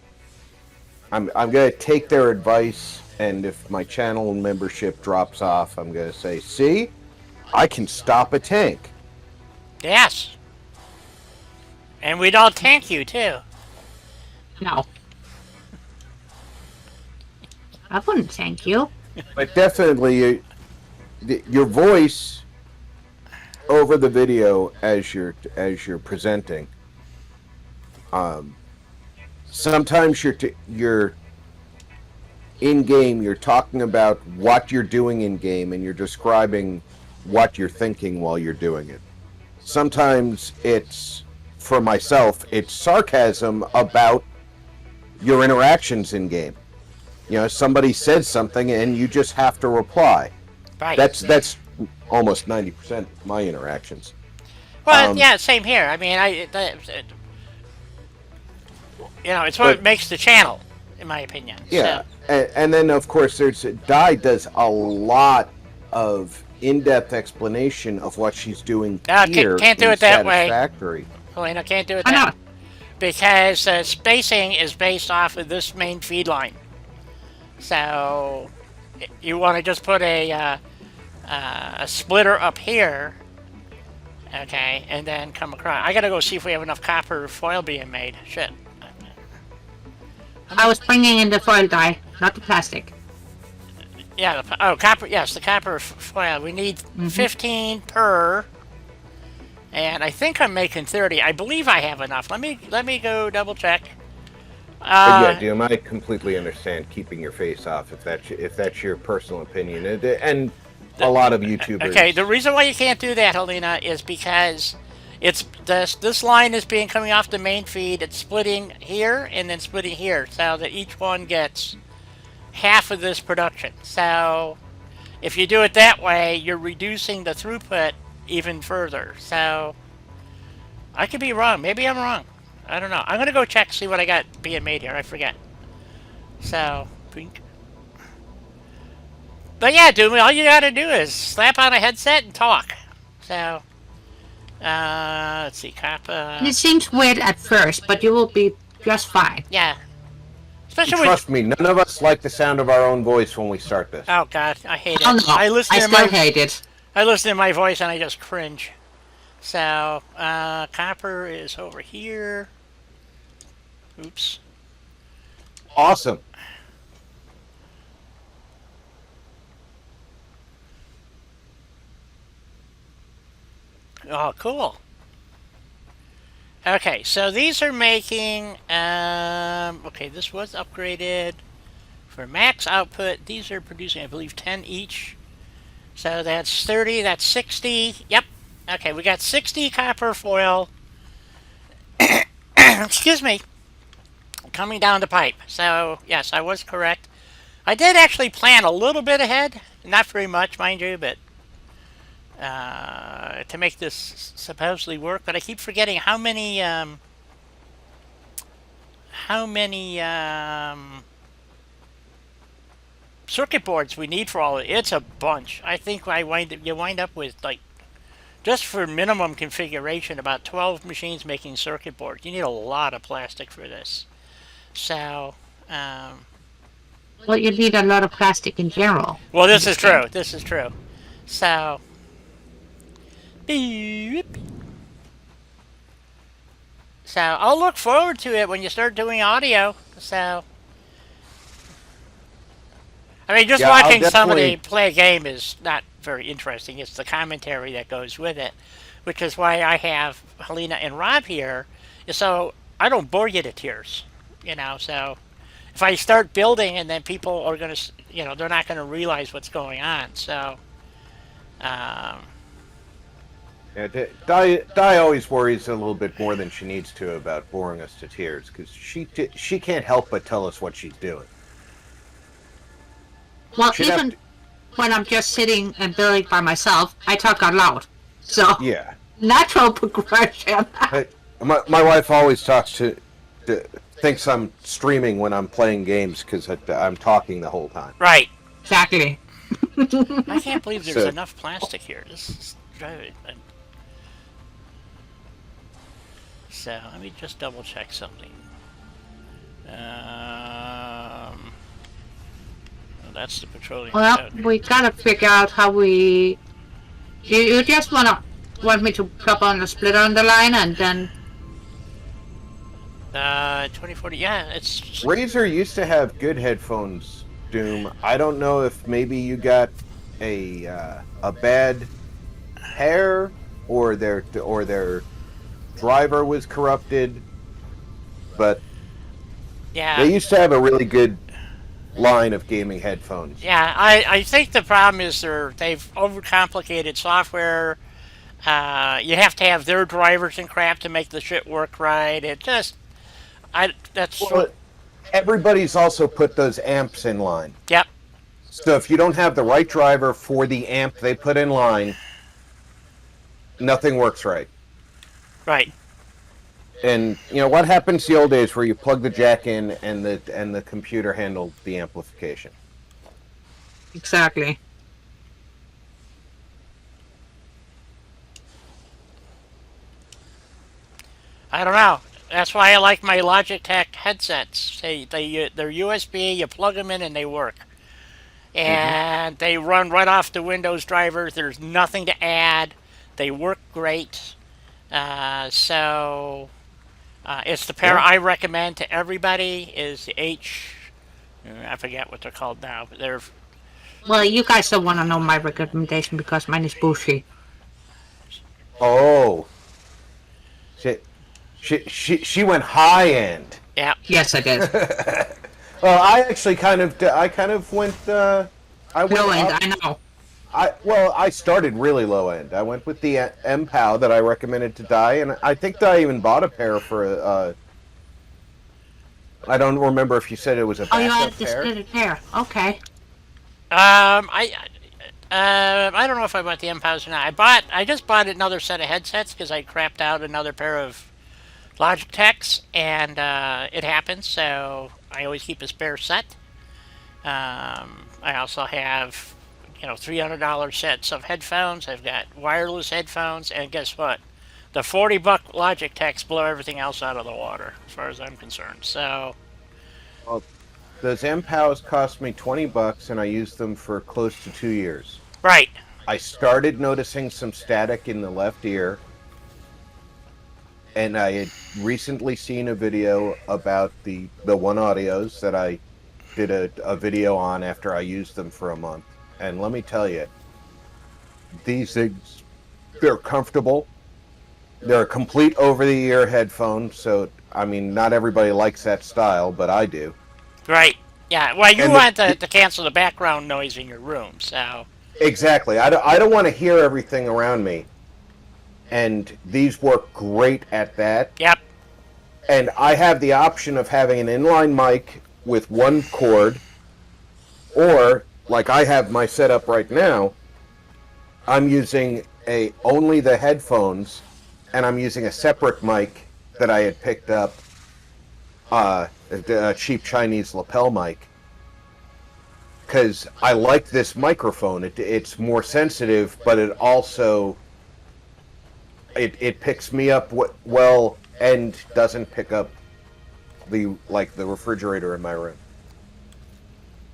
I'm gonna take their advice, and if my channel membership drops off, I'm gonna say, see, I can stop a tank. Yes. And we'd all tank you, too. No. I wouldn't thank you. But definitely, your voice over the video as you're presenting. Sometimes you're in game. You're talking about what you're doing in game, and you're describing what you're thinking while you're doing it. Sometimes it's, for myself, it's sarcasm about your interactions in game. You know, somebody says something and you just have to reply. Right. That's almost 90% of my interactions. Well, yeah, same here. I mean, it's what makes the channel, in my opinion. Yeah, So. and then of course Di does a lot of in-depth explanation of what she's doing here. Can't do in it that way. Satisfactory. Helena, can't do it Why that not? because spacing is based off of this main feed line. So you want to just put a splitter up here, okay, and then come across. I gotta go see if we have enough copper foil being made. Shit. I was bringing in the foil dye, not the plastic. Yeah. Copper. Yes, the copper foil. We need 15 per. And I think I'm making 30. I believe I have enough. Let me go double check. But yeah, Doom, I completely understand keeping your face off if that's your personal opinion, and a lot of YouTubers. Okay, the reason why you can't do that, Helena, is because it's this line is being coming off the main feed. It's splitting here and then splitting here, so that each one gets half of this production. So if you do it that way, you're reducing the throughput even further. So I could be wrong. Maybe I'm wrong. I don't know. I'm gonna go check, see what I got being made here. I forget. So, but yeah, dude, all you gotta do is slap on a headset and talk. So, let's see, Kappa. It seems weird at first, but you will be just fine. Yeah. Especially Trust me, none of us like the sound of our own voice when we start this. Oh God, I hate it. Oh no, I still hate it. I listen to my voice and I just cringe. So, copper is over here. Oops. Awesome. Oh, cool. Okay, so these are making, okay, this was upgraded for max output. These are producing, I believe, 10 each. So that's 30, that's 60. Yep. Okay, we got 60 copper foil. Excuse me. Coming down the pipe. So, yes, I was correct. I did actually plan a little bit ahead. Not very much, mind you, but to make this supposedly work. But I keep forgetting how many circuit boards we need for all of it. It's a bunch. I think you wind up with, like, just for minimum configuration, about 12 machines making circuit boards. You need a lot of plastic for this. So, well, you need a lot of plastic in general. well, this is true. This is true. So, I'll look forward to it when you start doing audio. So, I mean, just watching somebody play a game is not very interesting. It's the commentary that goes with it, which is why I have Helena and Rob here, so I don't bore you to tears. So if I start building and then people are going to, they're not going to realize what's going on. So, Yeah, Di always worries a little bit more than she needs to about boring us to tears, because she can't help but tell us what she's doing. Well, even when I'm just sitting and building by myself, I talk out loud. So, yeah, natural progression. my wife always thinks I'm streaming when I'm playing games because I'm talking the whole time. right. Exactly. I can't believe there's enough plastic here. This is driving. So let me just double check something. Well, that's the petroleum Well, coating. we gotta figure out how we. You just want me to plug on the splitter on the line and then. 2040. Yeah, it's Razer used to have good headphones, Doom. I don't know if maybe you got a bad pair or their driver was corrupted, but yeah. they used to have a really good line of gaming headphones. Yeah, I think the problem is they've overcomplicated software. You have to have their drivers and crap to make the shit work right. It just, that's Well, everybody's also put those amps in line. yep, So if you don't have the right driver for the amp they put in line, nothing works right. right. And what happens the old days where you plug the jack in and the computer handled the amplification. Exactly. I don't know. That's why I like my Logitech headsets. They're USB. You plug them in and they work, and they run right off the Windows drivers. There's nothing to add. They work great. So it's the pair Yeah. I recommend to everybody. Is the I forget what they're called now, but they're Well, you guys don't want to know my recommendation because mine is bushy. Oh, she went high end. yeah. Yes, I did. Well, I actually kind of went. I went Low end, up. I know. I started really low end. I went with the M-POW that I recommended to Dai, and I think Dai even bought a pair for. I don't remember if you said it was a Oh, you backup had the pair. splitter there. Okay. I don't know if I bought the M-Pows or not. I just bought another set of headsets because I crapped out another pair of Logitechs, and it happens. So I always keep a spare set. I also have, $300 sets of headphones. I've got wireless headphones, and guess what? The $40 Logitechs blow everything else out of the water, as far as I'm concerned. So, Well, those M-POWs cost me $20, and I used them for close to 2 years. right, I started noticing some static in the left ear, and I had recently seen a video about the One Audios that I did a video on after I used them for a month. And let me tell you, these things, they're comfortable. They're a complete over-the-ear headphone, so, I mean, not everybody likes that style, but I do. right. Yeah, well, you And want to cancel the background noise in your room, so. Exactly. I don't want to hear everything around me. And these work great at that. Yep, And I have the option of having an inline mic with one cord, or like I have my setup right now, I'm using only the headphones, and I'm using a separate mic that I had picked up, a cheap Chinese lapel mic, because I like this microphone. It's more sensitive, but it also it picks me up well and doesn't pick up the refrigerator in my room.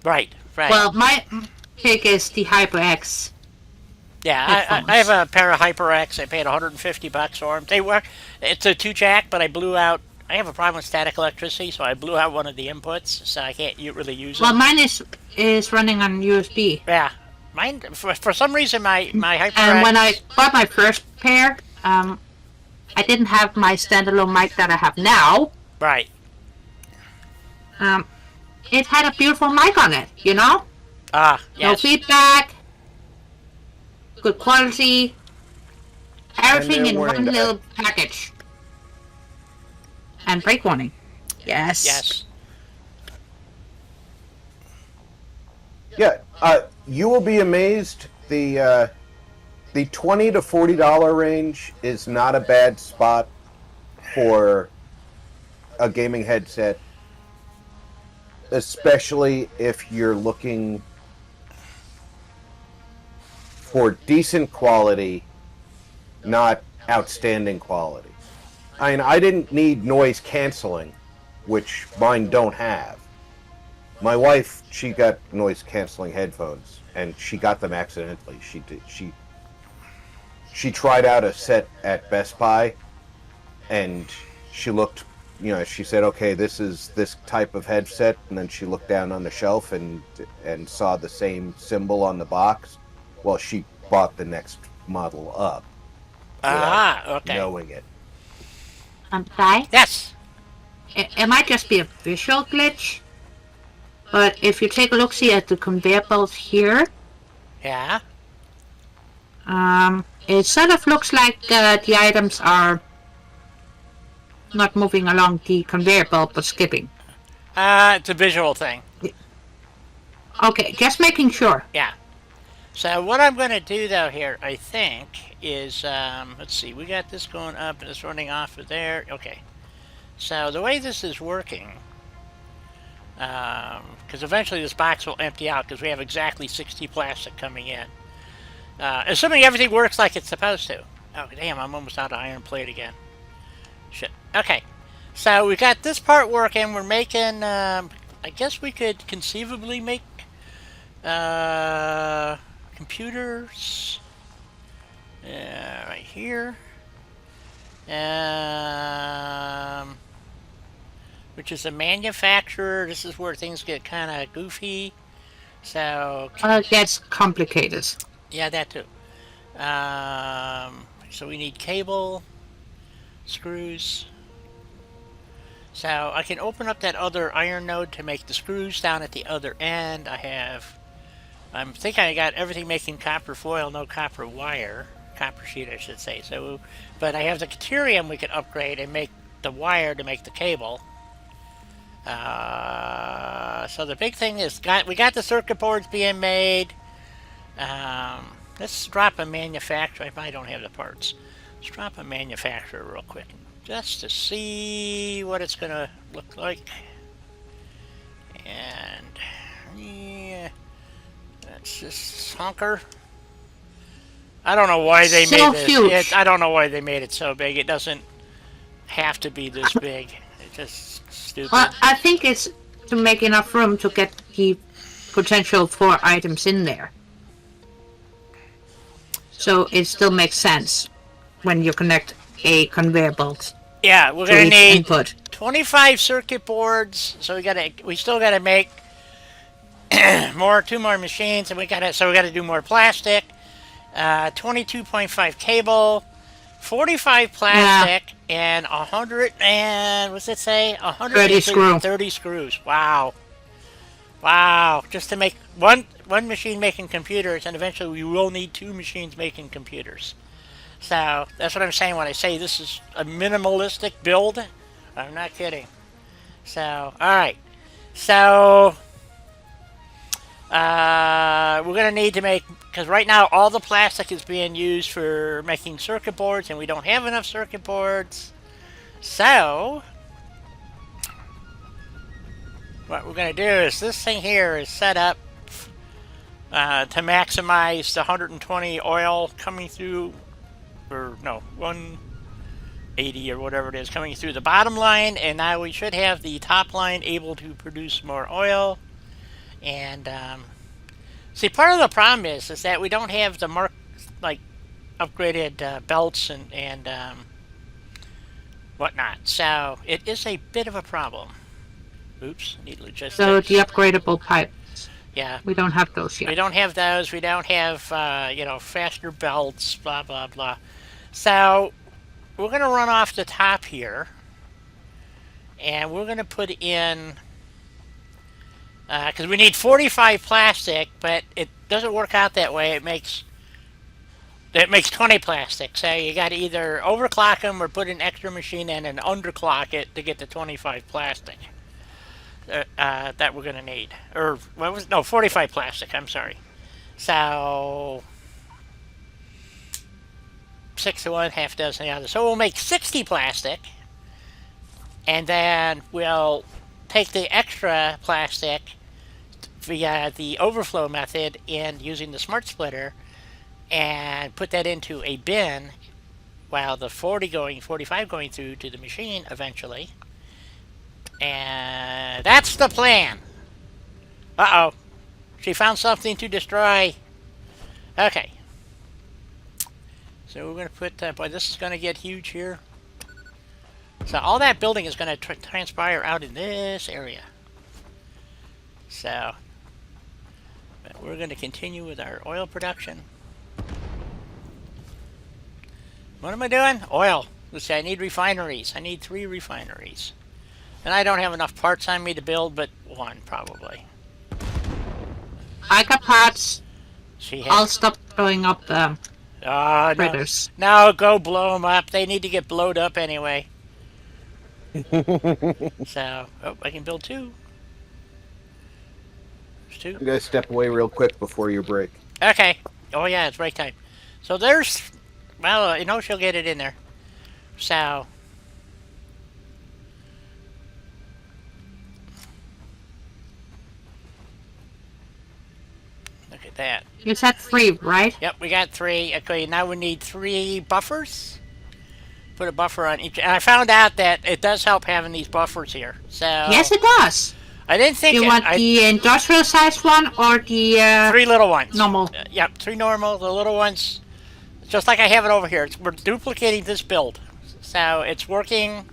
right, right. Well, my pick is the HyperX. Yeah, I have a pair of HyperX. I paid $150 for them. They work. It's a 2-jack, but I have a problem with static electricity, so I blew out one of the inputs, so I can't really use Well, it. mine is running on USB. Yeah, mine for some reason my HyperX. And when I bought my first pair, I didn't have my standalone mic that I have now. Right. It had a beautiful mic on it, Yes. No feedback, good quality, everything they're in one warning to- little package. And break warning. Yes. Yes. Yeah, you will be amazed. The $20 to $40 range is not a bad spot for a gaming headset, especially if you're looking for decent quality, not outstanding quality. I mean, I didn't need noise canceling, which mine don't have. My wife, she got noise canceling headphones, and she got them accidentally. She tried out a set at Best Buy, and she looked, she said, "Okay, this is this type of headset," and then she looked down on the shelf and saw the same symbol on the box. Well, she bought the next model up without Okay. knowing it. Ty? Yes. It might just be a visual glitch, but if you take a look-see at the conveyor belt here, Yeah. it sort of looks like the items are not moving along the conveyor belt, but skipping. It's a visual thing. Okay, just making sure. Yeah. So what I'm going to do though here, I think, is let's see. We got this going up and it's running off of there. Okay. So the way this is working, because eventually this box will empty out because we have exactly 60 plastic coming in. Assuming everything works like it's supposed to. Oh damn! I'm almost out of iron plate again. Shit. Okay. So we got this part working. We're making. I guess we could conceivably make computers right here, which is a manufacturer. This is where things get kind of goofy. So It gets complicated. yeah, that too. So we need cable, screws. So I can open up that other iron node to make the screws down at the other end. I think I got everything making copper foil, no copper wire. Copper sheet, I should say. So, but I have the deuterium we can upgrade and make the wire to make the cable. So the big thing is, we got the circuit boards being made. Let's drop a manufacturer. I probably don't have the parts. Let's drop a manufacturer real quick, just to see what it's gonna look like. And yeah, that's this honker. I don't know why they So made huge. this. I don't know why they made it so big. It doesn't have to be this big. It's just stupid. Well, I think it's to make enough room to get the potential 4 items in there. So it still makes sense when you connect a conveyor belt Yeah, we're to gonna each need input. 25 circuit boards. So we still gotta make 2 more machines, and we gotta do more plastic. 22.5 cable, 45 plastic, and 100 and what's it say? 130 screws. Wow. Wow. Just to make one machine making computers, and eventually we will need 2 machines making computers. So that's what I'm saying when I say this is a minimalistic build. I'm not kidding. So, alright. So we're going to need to make, because right now all the plastic is being used for making circuit boards, and we don't have enough circuit boards. So what we're going to do is, this thing here is set up to maximize the 120 oil coming through, or no, 180 or whatever it is coming through the bottom line, and now we should have the top line able to produce more oil. And see, part of the problem is that we don't have the upgraded belts and whatnot. So it is a bit of a problem. Oops, need logistics. So the upgradable pipes. Yeah. We don't have those yet. We don't have those. We don't have, faster belts, blah, blah, blah. So we're going to run off the top here. And we're going to put in, because we need 45 plastic, but it doesn't work out that way. It makes 20 plastic. So you got to either overclock them or put an extra machine in and underclock it to get the 25 plastic that we're going to need. Or, 45 plastic, I'm sorry. So 6 to 1, half dozen the other. So we'll make 60 plastic, and then we'll take the extra plastic via the overflow method and using the smart splitter and put that into a bin while the 45 going through to the machine eventually. And that's the plan. Uh-oh. She found something to destroy. Okay. So we're going to put... boy, this is going to get huge here. So all that building is going to transpire out in this area. So... but we're going to continue with our oil production. What am I doing? Oil. Let's see, I need refineries. I need 3 refineries. And I don't have enough parts on me to build, but 1 probably. I got parts. She has... I'll stop throwing up the no. critters. No, go blow them up. They need to get blowed up anyway. So, oh, I can build 2. There's 2. You guys step away real quick before your break. Okay. Oh yeah, it's break time. So there's... well, you know she'll get it in there. So... look at that. You said 3, right? Yep, we got 3. Okay, now we need 3 buffers. Put a buffer on each. And I found out that it does help having these buffers here. So Yes, it does. I didn't think You want the industrial sized one or the 3 little ones. normal? Yep, 3 normal. The little ones, just like I have it over here. We're duplicating this build, so it's working.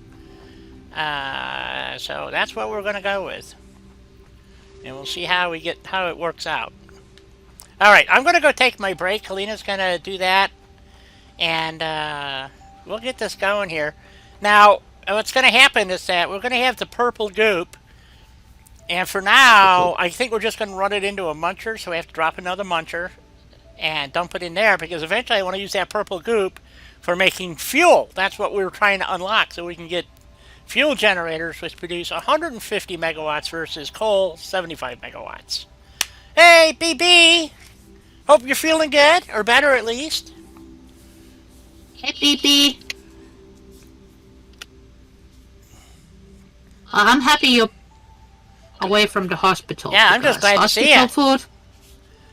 So that's what we're going to go with, and we'll see how it works out. All right, I'm going to go take my break. Kalina's going to do that, and we'll get this going here. Now, what's going to happen is that we're going to have the purple goop, and for now, I think we're just going to run it into a muncher, so we have to drop another muncher and dump it in there, because eventually I want to use that purple goop for making fuel. That's what we were trying to unlock, so we can get fuel generators which produce 150 megawatts versus coal 75 megawatts. Hey, BB! Hope you're feeling good, or better at least. Hey, BB. I'm happy you're away from the hospital. Yeah, I'm just glad to see you. Hospital food.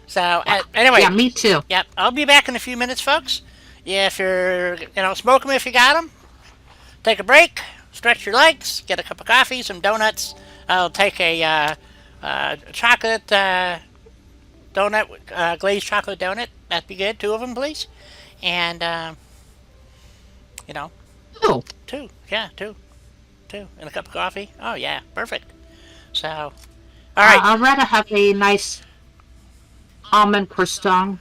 So, anyway. Yeah, me too. Yep, I'll be back in a few minutes, folks. Yeah, if you're, smoke them if you got them. Take a break, stretch your legs, get a cup of coffee, some donuts. I'll take a chocolate donut, glazed chocolate donut. That'd be good. 2 of them, please. And, Oh, 2. Yeah, 2. 2. And a cup of coffee. Oh, yeah, perfect. So, all right. I'd rather have a nice almond croissant.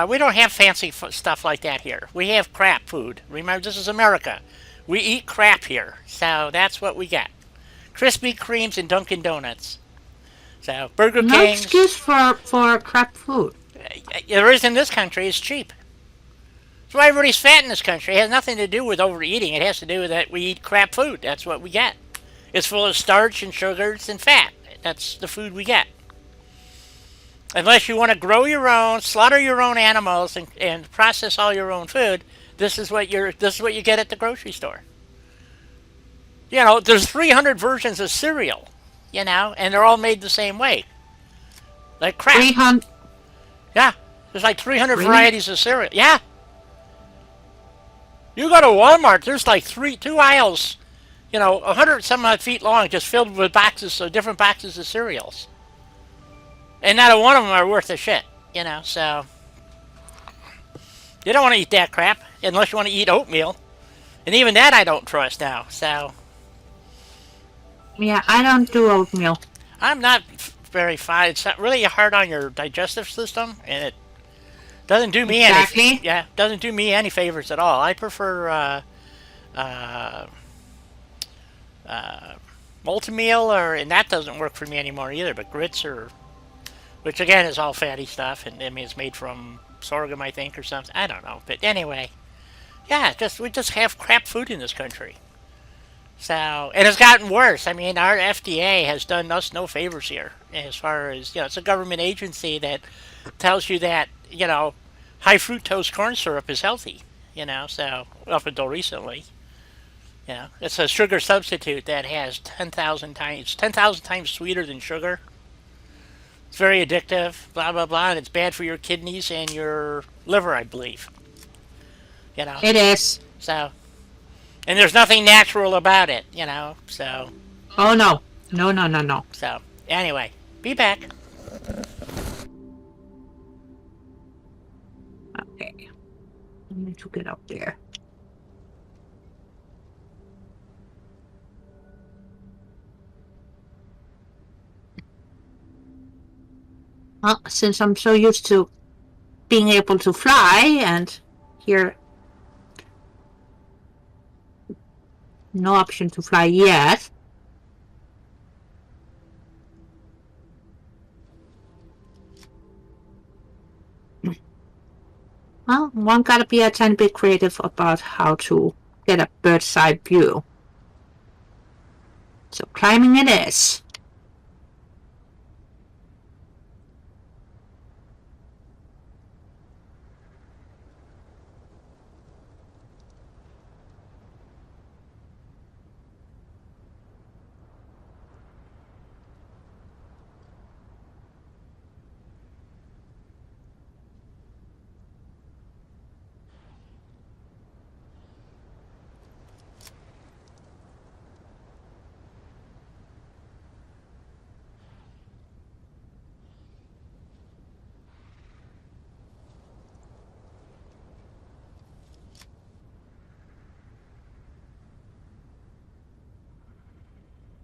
We don't have fancy stuff like that here. We have crap food. Remember, this is America. We eat crap here. So that's what we got. Krispy Kremes and Dunkin' Donuts. So Burger No King. excuse for crap food. There is in this country. It's cheap. That's why everybody's fat in this country. It has nothing to do with overeating. It has to do with that we eat crap food. That's what we get. It's full of starch and sugars and fat. That's the food we get. Unless you want to grow your own, slaughter your own animals, and process all your own food, this is what you get at the grocery store. There's 300 versions of cereal, and they're all made the same way. Like crap. 300. Yeah, there's like 300 Really? varieties of cereal. Yeah. You go to Walmart, there's like 2 aisles, 100 some odd feet long, just filled with different boxes of cereals. And not one of them are worth a shit, so. You don't want to eat that crap, unless you want to eat oatmeal. And even that I don't trust now, so. Yeah, I don't do oatmeal. I'm not very fine. It's not really hard on your digestive system, and it doesn't do me Exactly. doesn't do me any favors at all. I prefer multimeal, and that doesn't work for me anymore either. But grits which again is all fatty stuff, and I mean it's made from sorghum, I think, or something. I don't know, but anyway, yeah, we just have crap food in this country. So, and it's gotten worse. I mean, our FDA has done us no favors here, as far as it's a government agency that tells you that high fructose corn syrup is healthy. So up until recently, it's a sugar substitute that has 10,000 times sweeter than sugar. It's very addictive, blah, blah, blah, and it's bad for your kidneys and your liver, I believe. It is. So, and there's nothing natural about it, So, Oh no. No, no, no, no. so anyway, be back. Okay. I need to get up there. Well, since I'm so used to being able to fly and here no option to fly yet. Well, one gotta be a tiny bit creative about how to get a bird's eye view. So climbing it is.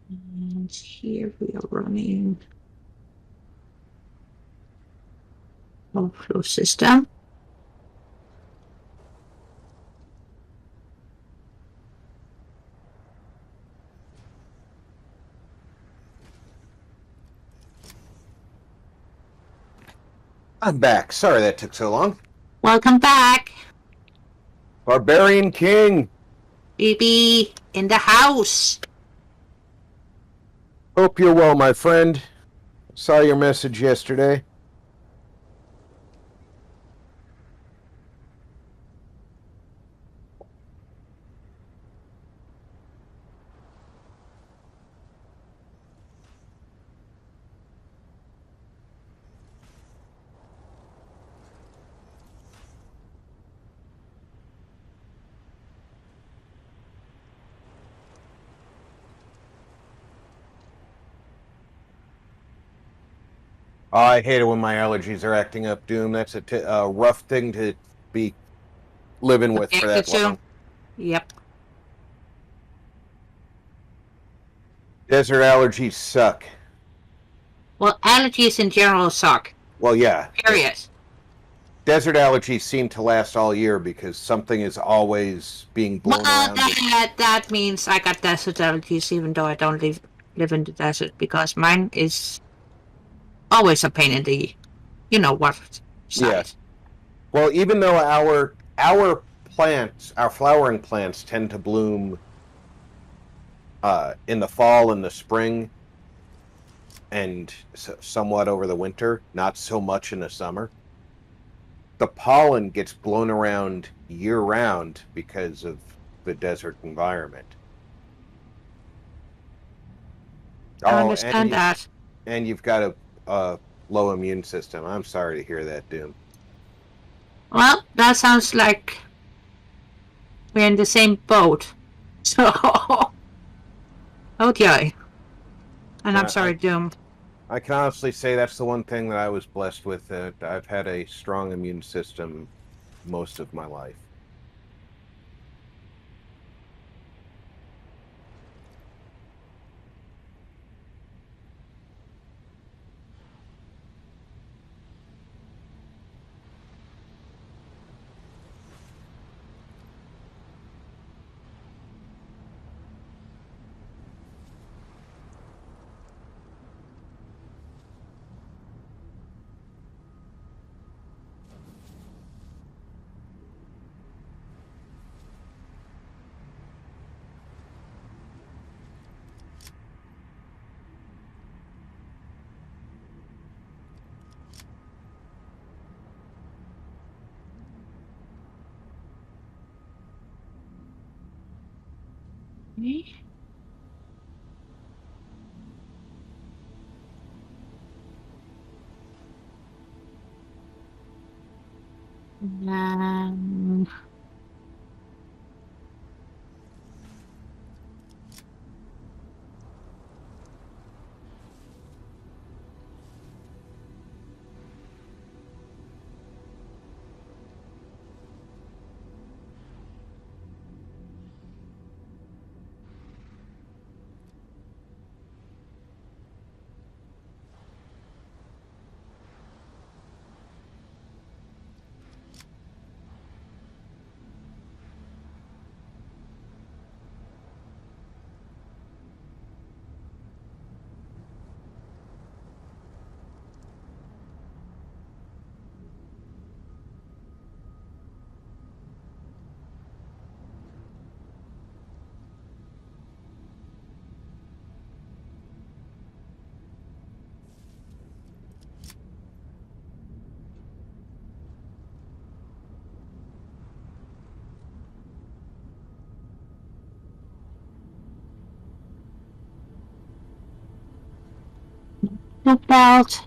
And here we are running flow system. I'm back. Sorry that took so long. Welcome back, Barbarian King. BB in the house. Hope you're well, my friend. Saw your message yesterday. I hate it when my allergies are acting up, Doom. That's a rough thing to be living with for that long. Yep. Desert allergies suck. Well, allergies in general suck. Well, yeah. Period. Desert allergies seem to last all year because something is always being blown around. That means I got desert allergies even though I don't live in the desert because mine is always a pain in the you know what side. Yeah. Well, even though our plants, our flowering plants tend to bloom in the fall and the spring and somewhat over the winter, not so much in the summer. The pollen gets blown around year round because of the desert environment. I understand that. And you've got a low immune system. I'm sorry to hear that, Doom. Well, that sounds like we're in the same boat. So, okay. And I'm sorry, Doom. I can honestly say that's the one thing that I was blessed with. That I've had a strong immune system most of my life. Um, No belt.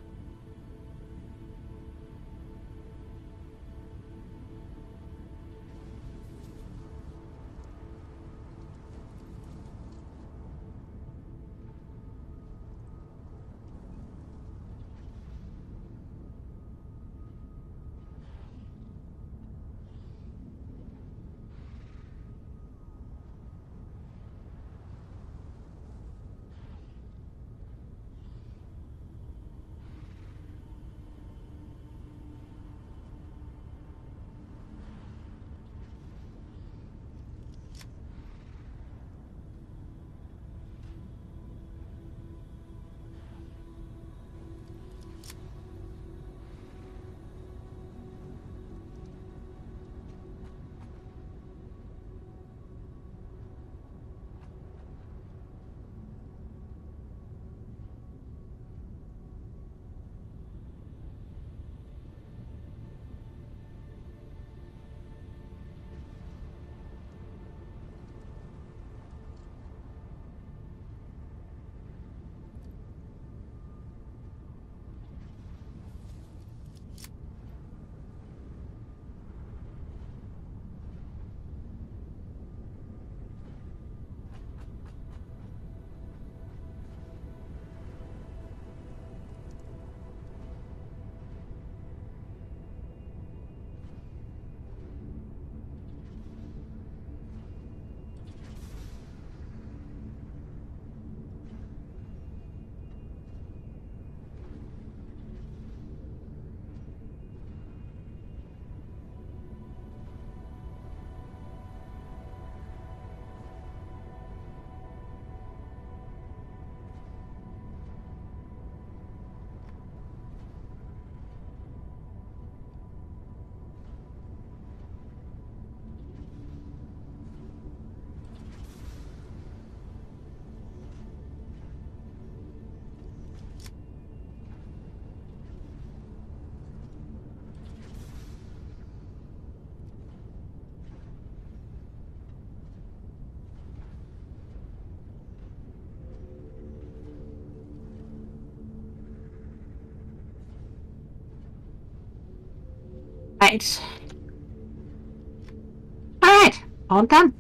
Right. Alright, all done.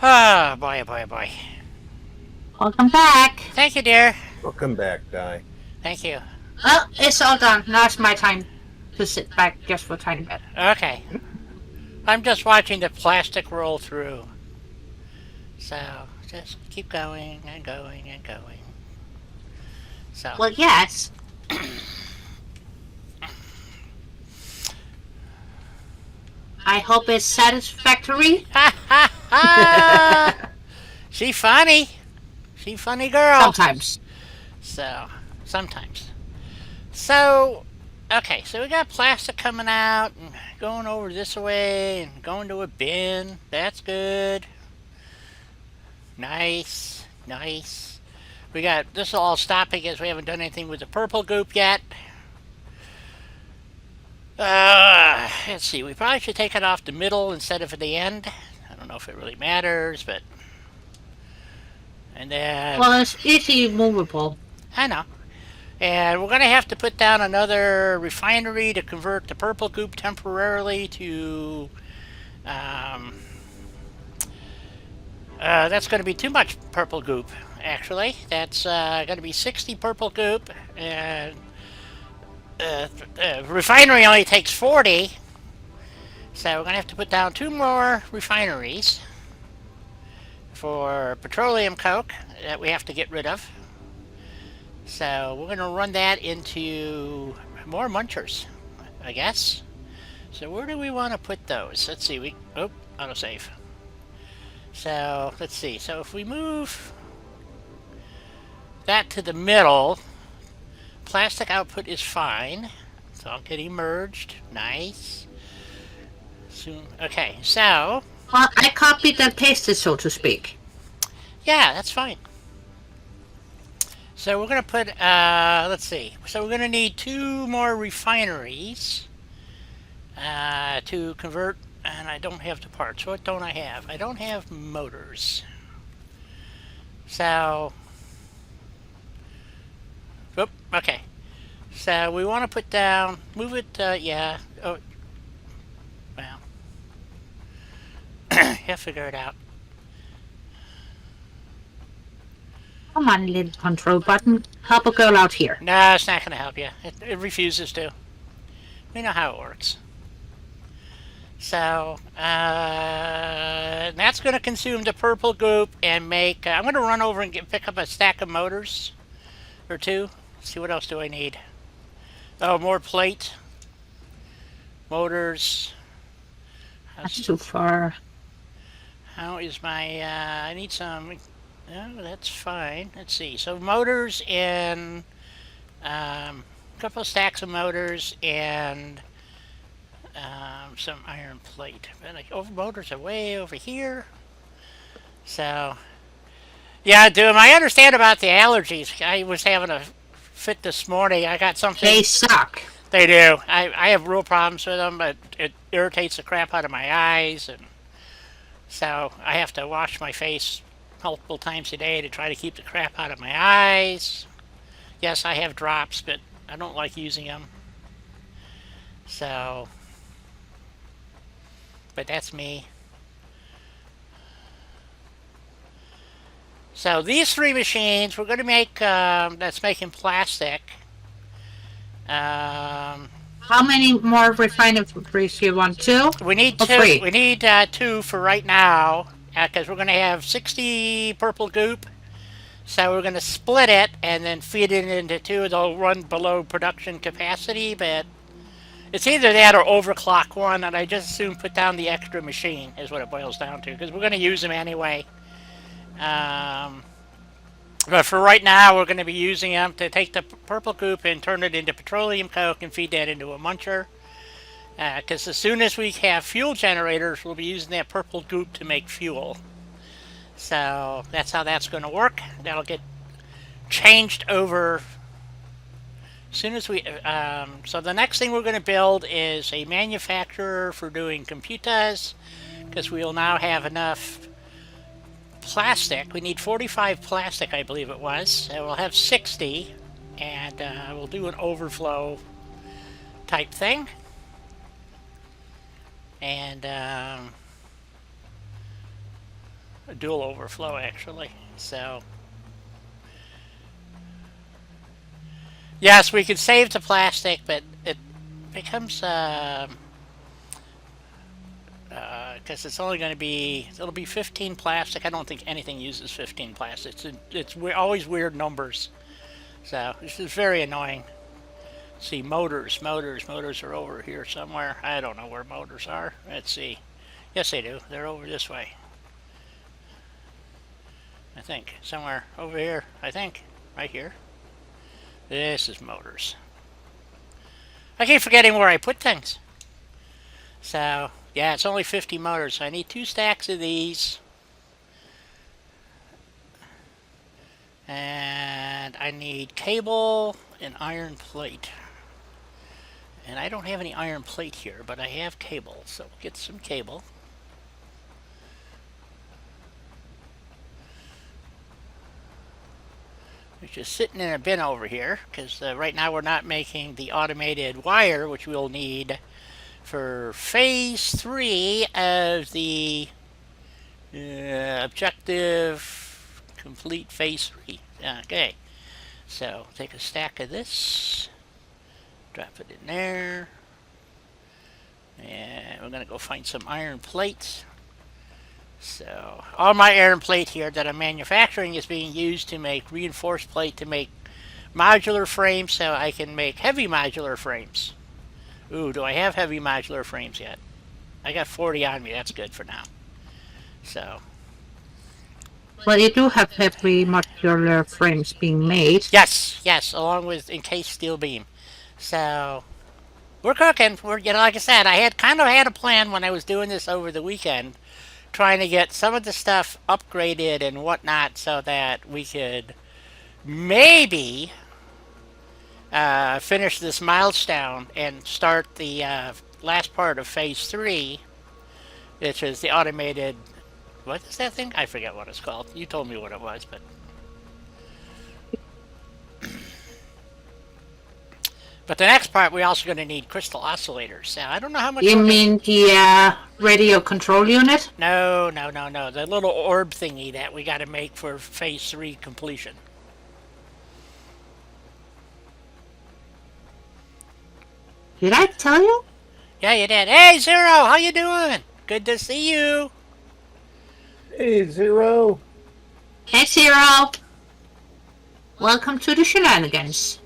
Oh, boy, oh, boy, oh, boy. Welcome back. Thank you, dear. Welcome back, Di. Thank you. Well, it's all done. Now it's my time to sit back just for a tiny bit. Okay. I'm just watching the plastic roll through. So, just keep going and going and going. So. Well, yes. I hope it's satisfactory. Ha ha ha! She funny. She funny girl. Sometimes. So, sometimes. So, okay, so we got plastic coming out and going over this way and going to a bin. That's good. Nice, nice. We got this all stopping as we haven't done anything with the purple goop yet. Let's see, we probably should take it off the middle instead of at the end. I don't know if it really matters, but... And then... Well, it's easily movable. I know. And we're going to have to put down another refinery to convert the purple goop temporarily to... that's going to be too much purple goop, actually. That's going to be 60 purple goop, and refinery only takes 40. So we're going to have to put down 2 more refineries for petroleum coke that we have to get rid of. So we're going to run that into more munchers, I guess. So where do we want to put those? Let's see. Autosave. So let's see. So if we move that to the middle, plastic output is fine. It's all getting merged. Nice. Soon. Okay. So Well, I copied and pasted, so to speak. yeah, that's fine. So we're gonna put. Let's see. So we're gonna need 2 more refineries to convert. And I don't have the parts. What don't I have? I don't have motors. So, okay. So we want to put down, move it, yeah. Oh, well. Yeah, figure it out. Come on, little control button. Help a girl out here. No, it's not going to help you. It refuses to. We know how it works. So, that's going to consume the purple goop and make... I'm going to run over and pick up a stack of motors or 2. See, what else do I need? Oh, more plate. Motors. That's too far. How is my... I need some... Oh, that's fine. Let's see. So, motors and... a couple of stacks of motors and... some iron plate. But motors are way over here. So, yeah, I understand about the allergies. I was having a fit this morning. I got something. They suck. They do. I have real problems with them, but it irritates the crap out of my eyes, and so I have to wash my face multiple times a day to try to keep the crap out of my eyes. Yes, I have drops, but I don't like using them. So, but that's me. So these 3 machines, we're going to make, that's making plastic. How many more refineries do you want? 2? We need Or 2. 3? We need 2 for right now, because we're going to have 60 purple goop. So we're going to split it and then feed it into 2. They'll run below production capacity, but it's either that or overclock one, and I just assume put down the extra machine is what it boils down to, because we're going to use them anyway. But for right now, we're going to be using them to take the purple goop and turn it into petroleum coke and feed that into a muncher. Because as soon as we have fuel generators, we'll be using that purple goop to make fuel. So that's how that's going to work. That'll get changed over as soon as we... so the next thing we're going to build is a manufacturer for doing computers, because we'll now have enough plastic. We need 45 plastic, I believe it was. So we'll have 60, and we'll do an overflow type thing. And a dual overflow, actually. So yes, we could save the plastic, but it becomes because it's only going to be, it'll be 15 plastic. I don't think anything uses 15 plastic. It's always weird numbers. So this is very annoying. See, motors are over here somewhere. I don't know where motors are. Let's see. Yes, they do. They're over this way. I think. Somewhere over here. I think. Right here. This is motors. I keep forgetting where I put things. So, yeah, it's only 50 motors. So I need 2 stacks of these. And I need cable and iron plate. And I don't have any iron plate here, but I have cable. So we'll get some cable. It's just sitting in a bin over here, because right now we're not making the automated wire, which we'll need for phase 3 of the objective complete phase 3. Okay, so take a stack of this, drop it in there, and we're going to go find some iron plates. So all my iron plate here that I'm manufacturing is being used to make reinforced plate to make modular frames, so I can make heavy modular frames. Ooh, do I have heavy modular frames yet? I got 40 on me. That's good for now. So, Well, you do have heavy modular frames being made. yes, along with encased steel beam. So, we're cooking. Like I said, I had kind of had a plan when I was doing this over the weekend, trying to get some of the stuff upgraded and whatnot so that we could maybe finish this milestone and start the last part of phase 3, which is the automated. What is that thing? I forget what it's called. You told me what it was, but the next part, we're also going to need crystal oscillators. So I don't know how much. You mean the radio control unit? No. The little orb thingy that we got to make for phase 3 completion. Did I tell you? Yeah, you did. Hey, Zero, how you doing? Good to see you. Hey, Zero. Hey, Zero. Welcome to the shenanigans.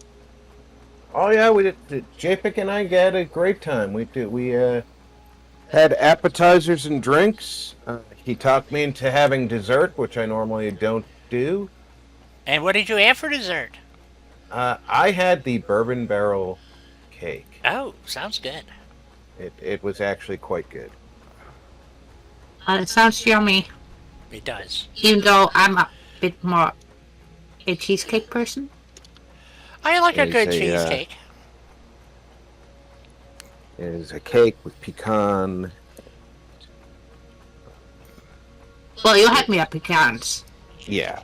Oh yeah, we did. JPEG and I had a great time. We had appetizers and drinks. He talked me into having dessert, which I normally don't do. And what did you have for dessert? I had the bourbon barrel cake. Oh, sounds good. It was actually quite good. It sounds yummy. It does. Even though I'm a bit more a cheesecake person. I like a It's good a, cheesecake. It is a cake with pecan. Well, you had me at pecans. Yeah.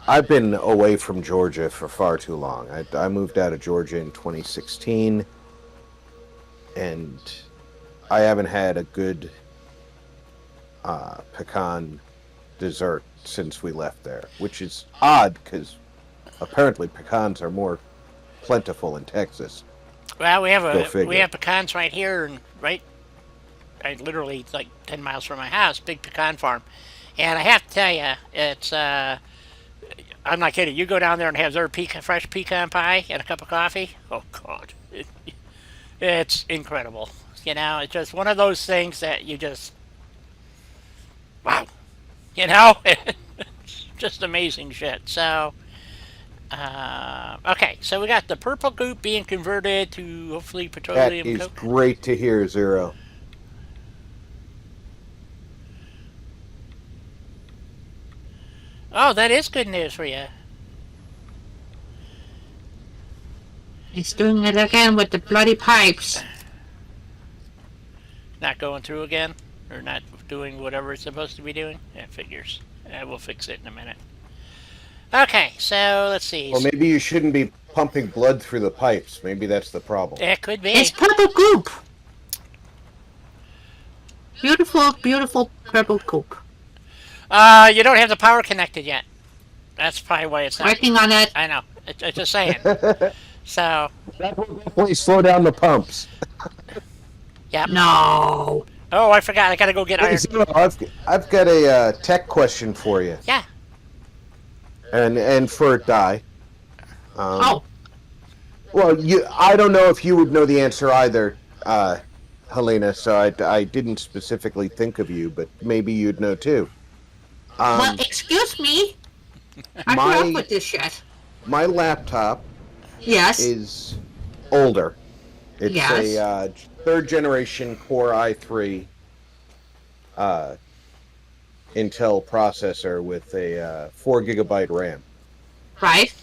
I've been away from Georgia for far too long. I moved out of Georgia in 2016, and I haven't had a good pecan dessert since we left there, which is odd because apparently pecans are more plentiful in Texas. Well, we Go figure. have pecans right here, and literally like 10 miles from my house, big pecan farm. And I have to tell you, it's I'm not kidding. You go down there and have their fresh pecan pie and a cup of coffee. Oh God, it's incredible. It's just one of those things that you just wow. It's just amazing shit. So, okay, so we got the purple goop being converted to hopefully That petroleum is coke. great to hear, Zero. Oh, that is good news for you. He's doing it again with the bloody pipes. Not going through again, or not doing whatever it's supposed to be doing. Yeah, figures. We'll fix it in a minute. Okay, so let's see. Well, maybe you shouldn't be pumping blood through the pipes. Maybe that's the problem. It could be. It's purple goop. Beautiful, beautiful purple goop. You don't have the power connected yet. That's probably why it's not. Working on it. I know. It's just saying. So, That will definitely slow down the pumps. yep. No. Oh, I forgot. I gotta go get Hey, iron. Zero, I've got a tech question for you, Yeah. and for Di. Oh. Well, I don't know if you would know the answer either, Helena. So I didn't specifically think of you, but maybe you'd know too. Well, excuse me. I grew up with this shit. My laptop Yes. is older. It's Yes. a third generation Core i3 Intel processor with a 4 gigabyte RAM. Right.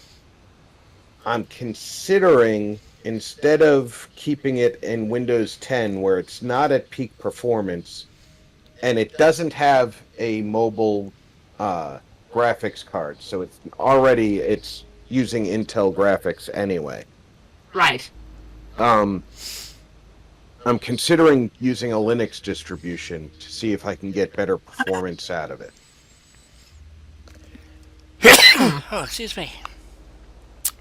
I'm considering, instead of keeping it in Windows 10 where it's not at peak performance and it doesn't have a mobile graphics card, so it's using Intel graphics anyway. Right. I'm considering using a Linux distribution to see if I can get better performance out of it. Oh, excuse me.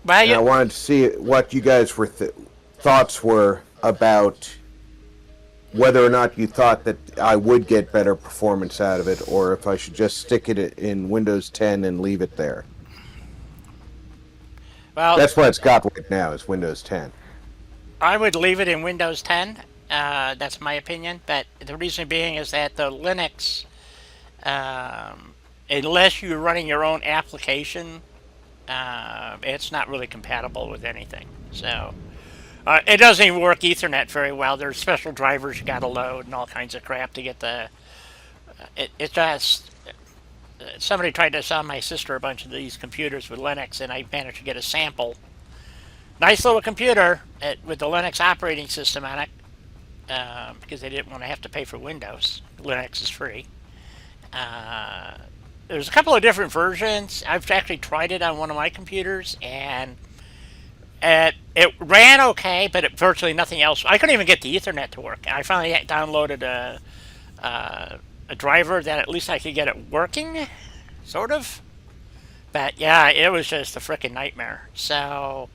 Well, And I wanted to see what you guys were thoughts were about whether or not you thought that I would get better performance out of it, or if I should just stick it in Windows 10 and leave it there. well, That's what it's got right now, is Windows 10. I would leave it in Windows 10. That's my opinion. But the reason being is that the Linux, unless you're running your own application, it's not really compatible with anything. So it doesn't even work Ethernet very well. There's special drivers you got to load and all kinds of crap to get the. It just somebody tried to sell my sister a bunch of these computers with Linux, and I managed to get a sample. Nice little computer with the Linux operating system on it, because they didn't want to have to pay for Windows. Linux is free. There's a couple of different versions. I've actually tried it on one of my computers, and it ran okay, but virtually nothing else. I couldn't even get the Ethernet to work. I finally downloaded a driver that at least I could get it working, sort of. But yeah, it was just a freaking nightmare. So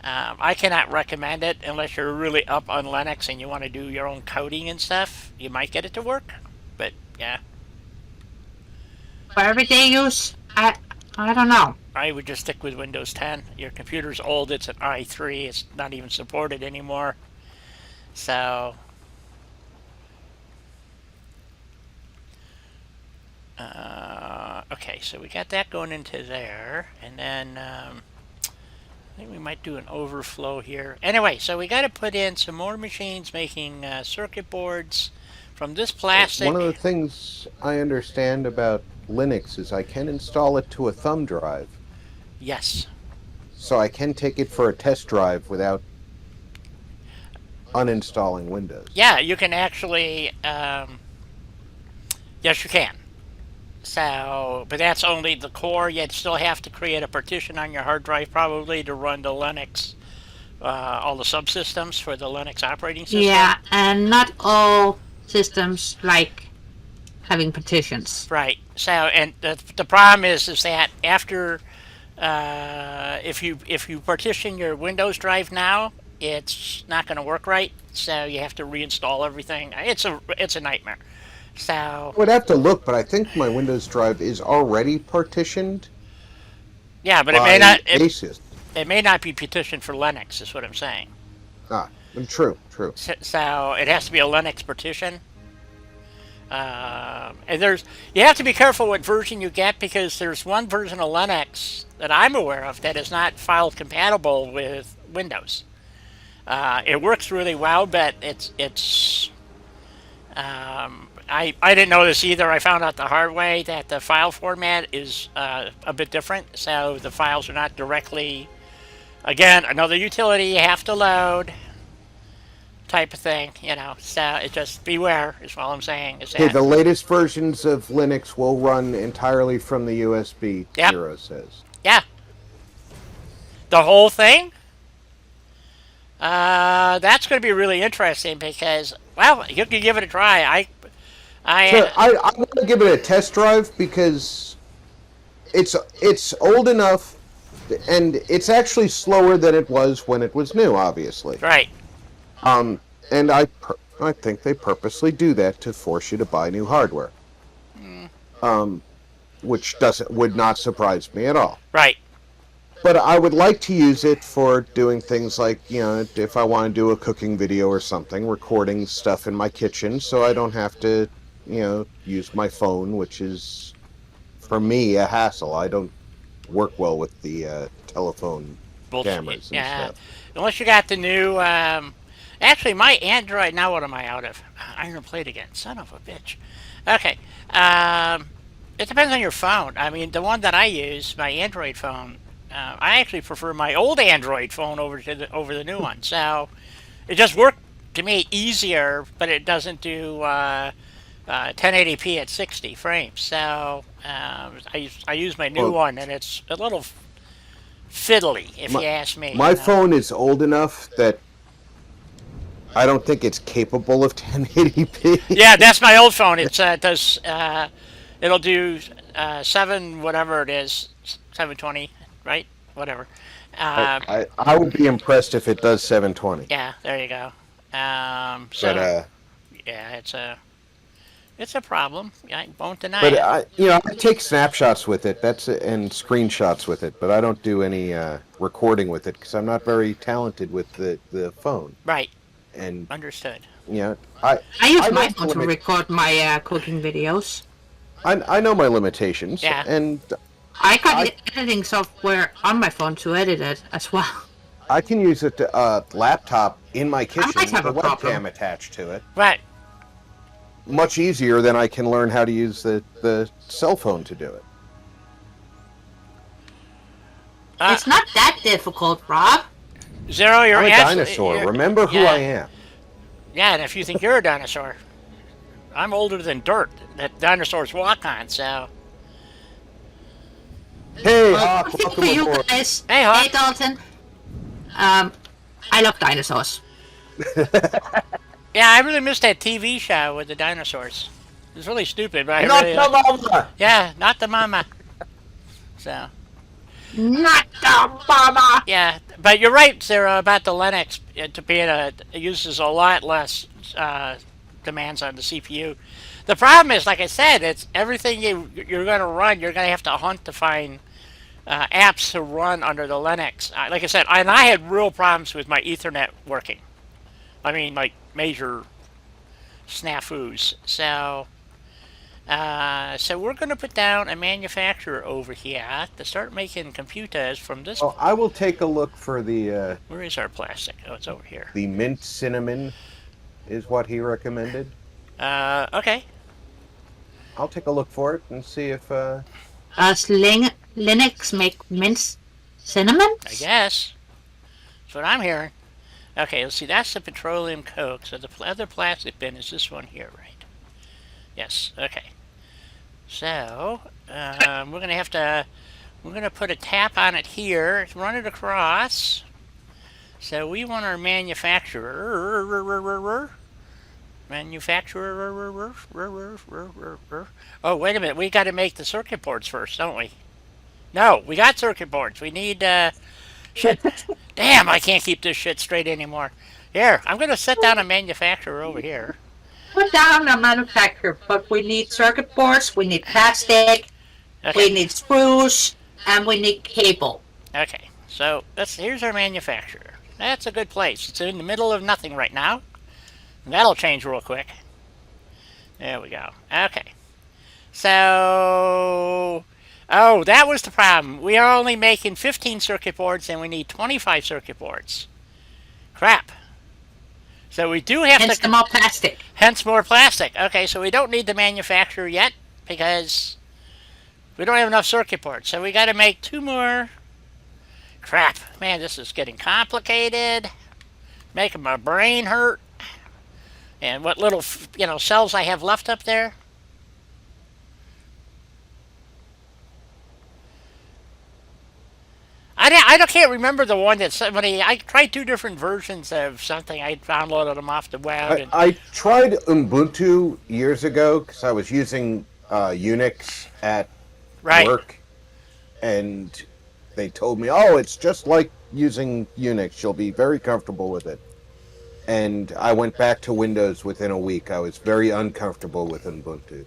I cannot recommend it unless you're really up on Linux and you want to do your own coding and stuff. You might get it to work, but yeah. For everyday use, I don't know. I would just stick with Windows 10. Your computer's old. It's an i3. It's not even supported anymore. So okay, so we got that going into there, and then I think we might do an overflow here. Anyway, so we got to put in some more machines making circuit boards from this plastic. One of the things I understand about Linux is I can install it to a thumb drive. Yes. So I can take it for a test drive without uninstalling Windows. Yeah, you can actually. Yes, you can. So, but that's only the core. You'd still have to create a partition on your hard drive probably to run the Linux, all the subsystems for the Linux operating system. Yeah, and not all systems like having partitions. Right. So, and the problem is that after, if you partition your Windows drive now, it's not going to work right. So you have to reinstall everything. It's a nightmare. So I would have to look, but I think my Windows drive is already partitioned. Yeah, but it may not. Basis. It may not be partitioned for Linux. Is what I'm saying. True. So it has to be a Linux partition. And you have to be careful what version you get, because there's one version of Linux that I'm aware of that is not file compatible with Windows. It works really well, but it's I didn't know this either. I found out the hard way that the file format is a bit different, so the files are not directly, again, another utility you have to load type of thing, so it just beware is all I'm saying. Is that, Okay, the latest versions of Linux will run entirely from the USB, Yep. Zero says. Yeah. The whole thing? That's going to be really interesting because, well, you can give it a try. So I want to give it a test drive because it's old enough, and it's actually slower than it was when it was new, obviously. Right. And I think they purposely do that to force you to buy new hardware. Which would not surprise me at all. Right. But I would like to use it for doing things like, if I want to do a cooking video or something, recording stuff in my kitchen, so I don't have to, use my phone, which is, for me, a hassle. I don't work well with the telephone cameras and stuff. Unless you got the new, actually, my Android, now what am I out of? Iron Plate again. Son of a bitch. Okay. It depends on your phone. I mean, the one that I use, my Android phone, I actually prefer my old Android phone over the new one. So it just worked to me easier, but it doesn't do 1080p at 60 frames. So I use my new one, and it's a little fiddly, if you ask me. My phone is old enough that I don't think it's capable of 1080p. Yeah, that's my old phone. It does. It'll do 7 whatever it is, 720. Right? Whatever. I would be impressed if it does 720. Yeah, there you go. But, yeah, it's a It's a problem. I won't deny But it. I take snapshots with it. And screenshots with it. But I don't do any recording with it because I'm not very talented with the phone. Right. And Understood. I use I know my phone to record my cooking videos. I know my limitations. Yeah. And I got editing software on my phone to edit it as well. I can use a laptop in my kitchen might have with a a problem. webcam attached to it. Right. Much easier than I can learn how to use the cell phone to do it. It's not that difficult, Rob. Zero, you're I'm a absolutely... dinosaur. Remember who yeah. I am. Yeah, and if you think you're a dinosaur, I'm older than dirt that dinosaurs walk on, so... Hey, Well, Hawk, I think welcome for you aboard. guys, Hey, Hawk. hey Dalton, I love dinosaurs. Yeah, I really missed that TV show with the dinosaurs. It was really stupid, but I Not really... the mama. Yeah, not the mama. So... Not the mama. Yeah, but you're right, Sarah, about the Linux. It uses a lot less demands on the CPU. The problem is, like I said, it's everything you're going to run. You're going to have to hunt to find apps to run under the Linux. Like I said, and I had real problems with my Ethernet working. I mean, like major snafus. So we're going to put down a manufacturer over here to start making computers from this. Oh, I will take a look for the Where is our plastic? Oh, it's over here. the mint cinnamon, is what he recommended. Okay. I'll take a look for it and see if. Does Linux make mint cinnamon? I guess. That's what I'm hearing. Okay, let's see. That's the petroleum coke. So the other plastic bin is this one here, right? Yes. Okay. So we're gonna have to. We're gonna put a tap on it here. Run it across. So we want our manufacturer. Oh, wait a minute. We got to make the circuit boards first, don't we? No, we got circuit boards. We need shit. Damn, I can't keep this shit straight anymore. Here, I'm going to set down a manufacturer over here. Put down a manufacturer, but we need circuit boards, we need plastic, Okay. we need screws, and we need cable. Okay, so here's our manufacturer. That's a good place. It's in the middle of nothing right now. And that'll change real quick. There we go. Okay. So... Oh, that was the problem. We are only making 15 circuit boards and we need 25 circuit boards. Crap. So we do have Hence to... the more plastic. Hence more plastic. Okay, so we don't need the manufacturer yet because we don't have enough circuit boards. So we got to make 2 more. Crap. Man, this is getting complicated. Making my brain hurt. And what little, cells I have left up there. I can't remember the one that somebody... I tried 2 different versions of something. I downloaded them off the web. I tried Ubuntu years ago because I was using Unix at work, and they told me, "Oh, it's just like using Unix. You'll be very comfortable with it." And I went back to Windows within a week. I was very uncomfortable with Ubuntu.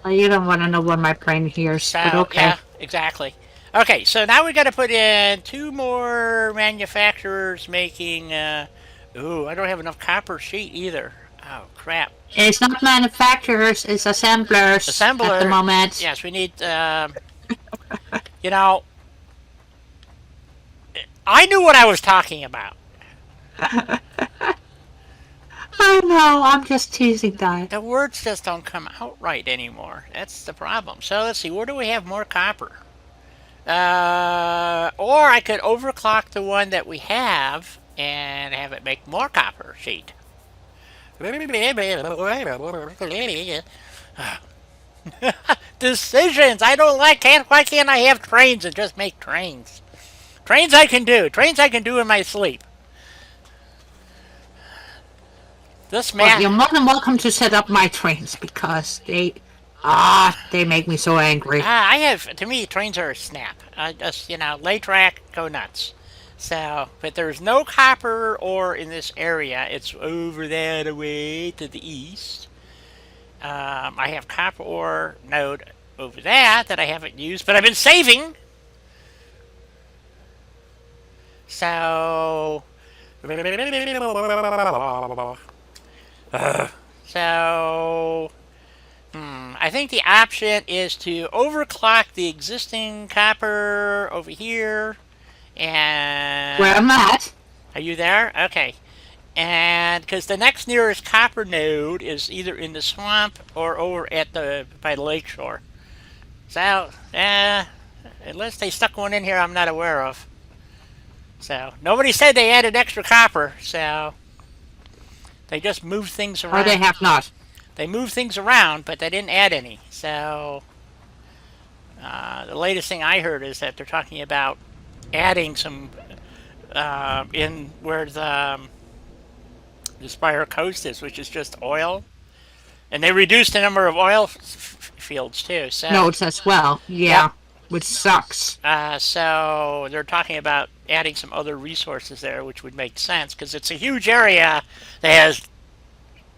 You don't want to know what my brain hears, So, but okay. yeah, exactly. Okay, so now we got to put in 2 more manufacturers making... ooh, I don't have enough copper sheet either. Oh, crap. It's not manufacturers, it's assemblers at the moment. Yes, we need... I knew what I was talking about. I know, I'm just teasing that. The words just don't come out right anymore. That's the problem. So let's see, where do we have more copper? Or I could overclock the one that we have and have it make more copper sheet. Decisions! I don't like... Why can't I have trains and just make trains? Trains I can do. Trains I can do in my sleep. This man... Well, you're more than welcome to set up my trains because they make me so angry. To me, trains are a snap. Just, lay track, go nuts. So, but there's no copper ore in this area. It's over that away to the east. I have copper ore node over that I haven't used, but I've been saving. So, so I think the option is to overclock the existing copper over here. And Where I'm at. are you there? Okay. And because the next nearest copper node is either in the swamp or over at the by the lakeshore. So, unless they stuck one in here I'm not aware of. So, nobody said they added extra copper, so they just moved things around. Or they have not. They moved things around, but they didn't add any. So, the latest thing I heard is that they're talking about adding some in where the Spire Coast is, which is just oil. And they reduced the number of oil fields, too. So, Nodes as well. Yeah. Yep. Which sucks. So they're talking about adding some other resources there, which would make sense because it's a huge area that has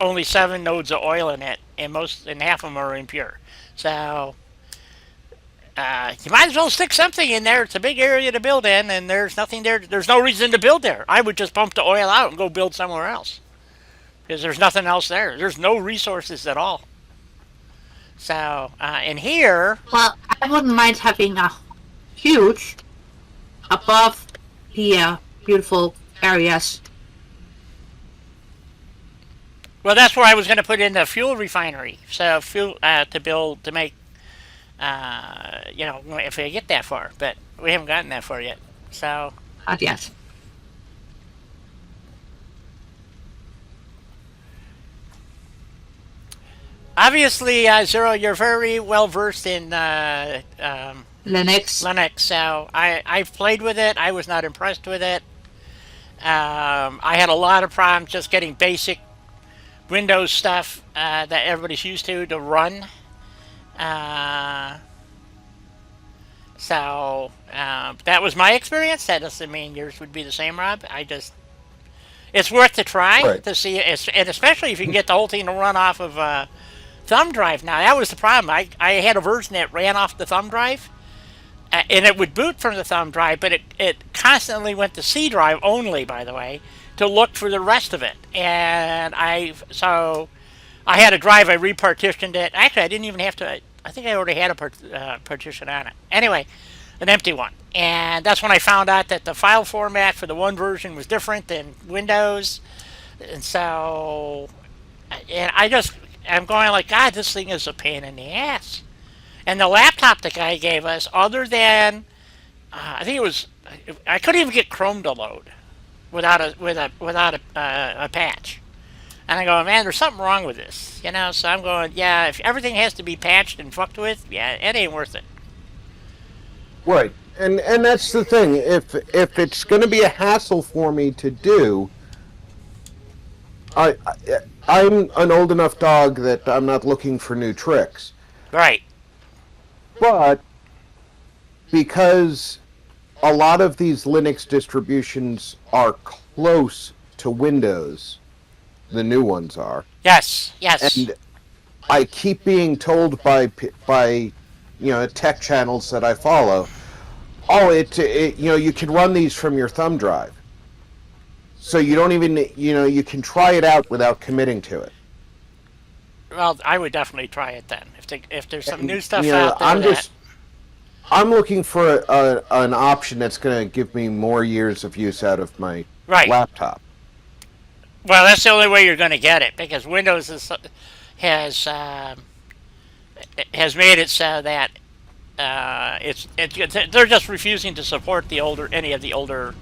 only 7 nodes of oil in it, and half of them are impure. So you might as well stick something in there. It's a big area to build in, and there's nothing there. There's no reason to build there. I would just pump the oil out and go build somewhere else because there's nothing else there. There's no resources at all. So, in here... Well, I wouldn't mind having a huge above the beautiful areas. Well, that's where I was going to put in the fuel refinery. So, fuel to make, if we get that far. But we haven't gotten that far yet. So... Not yet. Obviously, Zero, you're very well versed in Linux. So I've played with it. I was not impressed with it. I had a lot of problems just getting basic Windows stuff that everybody's used to run. So that was my experience. That doesn't mean yours would be the same, Rob. It's worth to try to see, and especially if you can get the whole thing to run off of thumb drive. Now that was the problem. I had a version that ran off the thumb drive, and it would boot from the thumb drive, but it constantly went to C drive only, by the way, to look for the rest of it. And I had a drive. I repartitioned it. Actually, I didn't even have to. I think I already had a partition on it. Anyway, an empty one. And that's when I found out that the file format for the one version was different than Windows. And so, I'm going like, God, this thing is a pain in the ass. And the laptop the guy gave us, other than, I think it was, I couldn't even get Chrome to load without a patch. And I go, man, there's something wrong with this, So I'm going, yeah, if everything has to be patched and fucked with, yeah, it ain't worth it. Right, and that's the thing. If it's going to be a hassle for me to do, I'm an old enough dog that I'm not looking for new tricks. Right. But because a lot of these Linux distributions are close to Windows, the new ones are. Yes. And I keep being told by tech channels that I follow, you can run these from your thumb drive. So you don't even, you can try it out without committing to it. Well, I would definitely try it then. If there's some new stuff out there I'm looking for an option that's going to give me more years of use out of my laptop. Well, that's the only way you're going to get it, because Windows has made it so that they're just refusing to support any of the older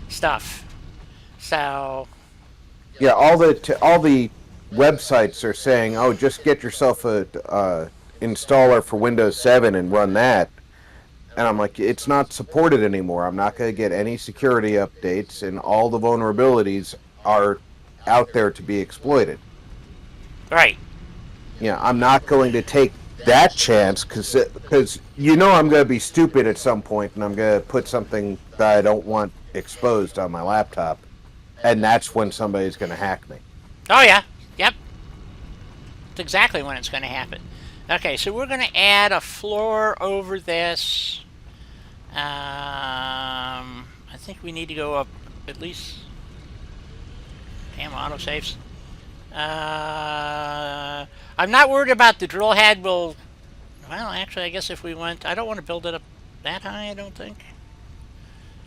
stuff. So yeah, all the websites are saying, "Oh, just get yourself a installer for Windows 7 and run that." And I'm like, it's not supported anymore. I'm not going to get any security updates, and all the vulnerabilities are out there to be exploited. Right. Yeah, I'm not going to take that chance because I'm going to be stupid at some point, and I'm going to put something that I don't want exposed on my laptop, and that's when somebody's going to hack me. Oh, yeah. Yep. That's exactly when it's going to happen. Okay, so we're going to add a floor over this. I think we need to go up at least... Damn, autosaves. I'm not worried about the drill head. Well, actually, I guess if we went... I don't want to build it up that high, I don't think.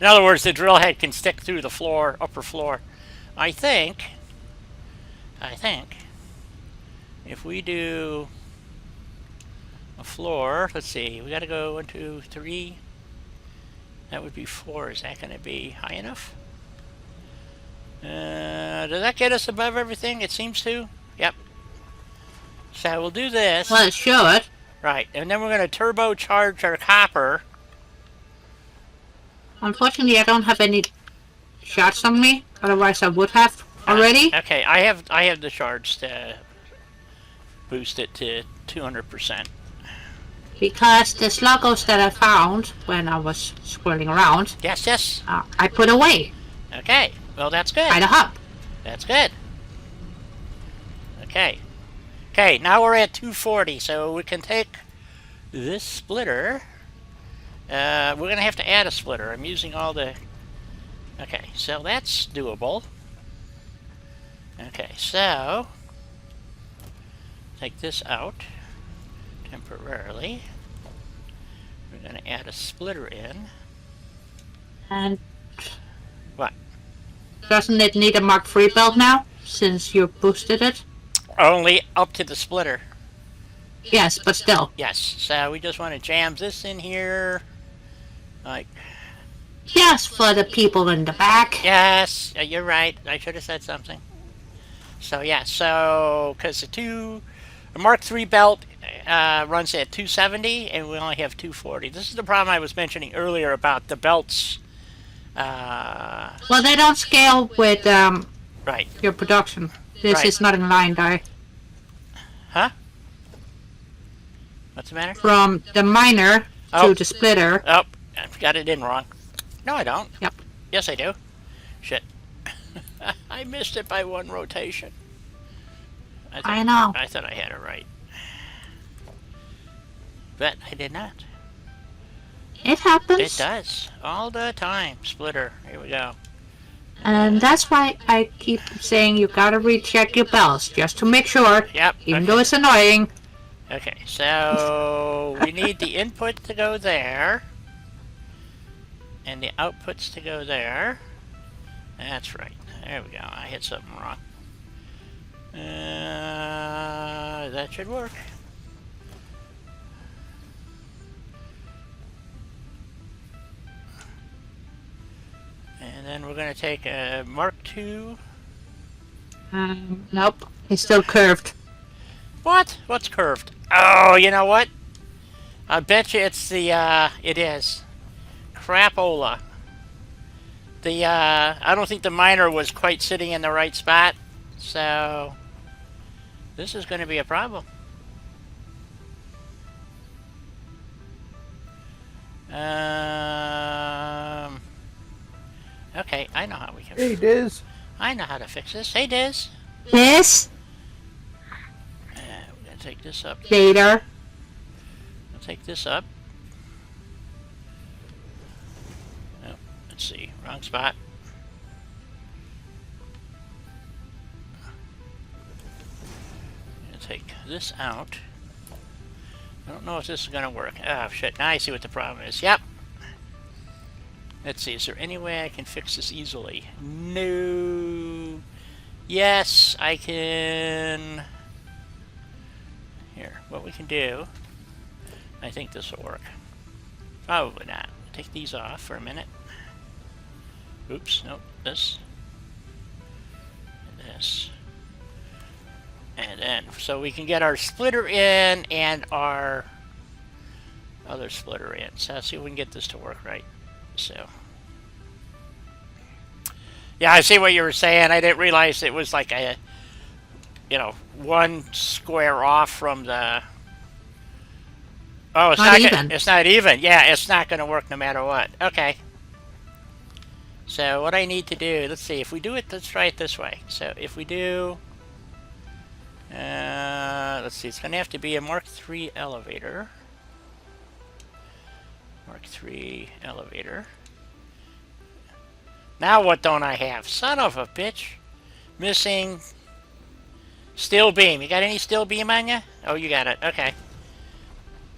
In other words, the drill head can stick through the floor, upper floor. I think, if we do a floor, let's see, we got to go 1, 2, 3. That would be 4. Is that going to be high enough? Does that get us above everything? It seems to. Yep. So we'll do this. Well, it should. Right, and then we're going to turbocharge our copper. Unfortunately, I don't have any shards on me. Otherwise, I would have already. Okay, I have the shards to boost it to 200%. Because the sluggos that I found when I was scrolling around, Yes. I put away Okay, well that's good. by the hub. That's good. Okay. Okay, now we're at 240, so we can take this splitter. We're going to have to add a splitter. I'm using all the... Okay, so that's doable. Okay, so... Take this out temporarily. We're going to add a splitter in. And What? doesn't it need a Mark III belt now, since you boosted it? Only up to the splitter. Yes, but still. Yes, so we just want to jam this in here. Like, Yes, for the people in the back. yes, you're right. I should have said something. So, yeah, so, because the Mark III belt runs at 270, and we only have 240. This is the problem I was mentioning earlier about the belts. Well, they don't scale with Right. your production. This Right. is not in line, though. Huh? What's the matter? From the miner Oh. to the splitter. Oh, I got it in wrong. No, I don't. Yep. Yes, I do. Shit. I missed it by 1 rotation. I know. I thought I had it right. But I did not. It happens. It does. All the time. Splitter. Here we go. And that's why I keep saying you gotta recheck your belts, just to make sure, Yep. even Okay. though it's annoying. Okay, so we need the input to go there. And the outputs to go there. That's right. There we go. I hit something wrong. That should work. And then we're going to take a Mark II. Nope, it's still curved. What? What's curved? Oh, you know what? I bet you it's the, it is. Crapola. I don't think the miner was quite sitting in the right spot, so this is going to be a problem. Okay, I know how we can. Hey, Diz. I know how to fix this. Hey, Diz. This We're going to take this up. later. I'll take this up. Oh, let's see. Wrong spot. I'm going to take this out. I don't know if this is going to work. Oh, shit. Now I see what the problem is. Yep. Let's see. Is there any way I can fix this easily? No. Yes, I can. Here, what we can do. I think this will work. Probably not. Take these off for a minute. Oops, nope, this. And this. And then, so we can get our splitter in and our other splitter in. So let's see if we can get this to work right. So. Yeah, I see what you were saying. I didn't realize it was like a, you know, 1 square off from the... Oh, it's Not not even. It's not even. Yeah, it's not going to work no matter what. Okay. So what I need to do, let's see, if we do it, let's try it this way. So if we do, let's see, it's going to have to be a Mark III elevator. Mark III elevator. Now what don't I have? Son of a bitch. Missing steel beam. You got any steel beam on you? Oh, you got it. Okay.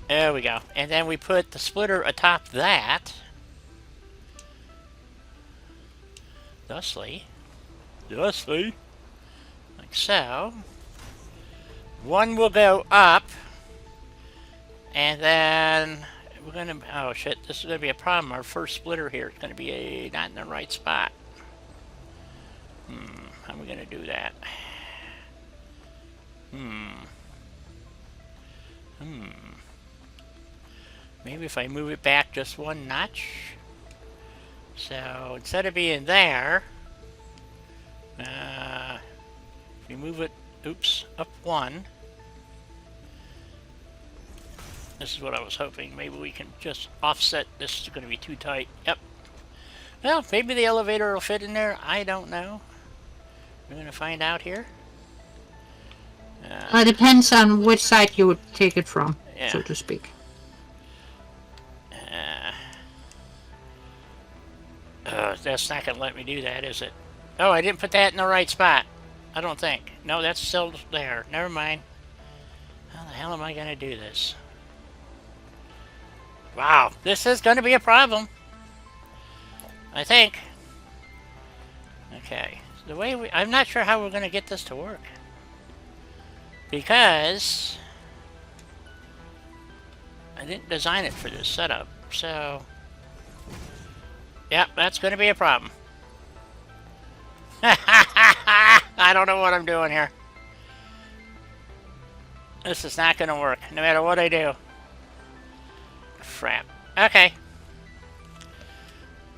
There we go. And then we put the splitter atop that. Thusly, like so. One will go up, and then we're gonna. Oh shit! This is gonna be a problem. Our first splitter here is gonna be not in the right spot. How are we gonna do that? Maybe if I move it back just one notch. So instead of being there, if we move it, oops, up one. This is what I was hoping. Maybe we can just offset. This is going to be too tight. Yep. Well, maybe the elevator will fit in there. I don't know. We're going to find out here. It depends on which side you would take it from, Yeah. so to speak. That's not going to let me do that, is it? Oh, I didn't put that in the right spot. I don't think. No, that's still there. Never mind. How the hell am I going to do this? Wow, this is going to be a problem. I think. Okay. The way I'm not sure how we're going to get this to work. Because I didn't design it for this setup. So, yep, that's going to be a problem. I don't know what I'm doing here. This is not going to work, no matter what I do. Crap. Okay.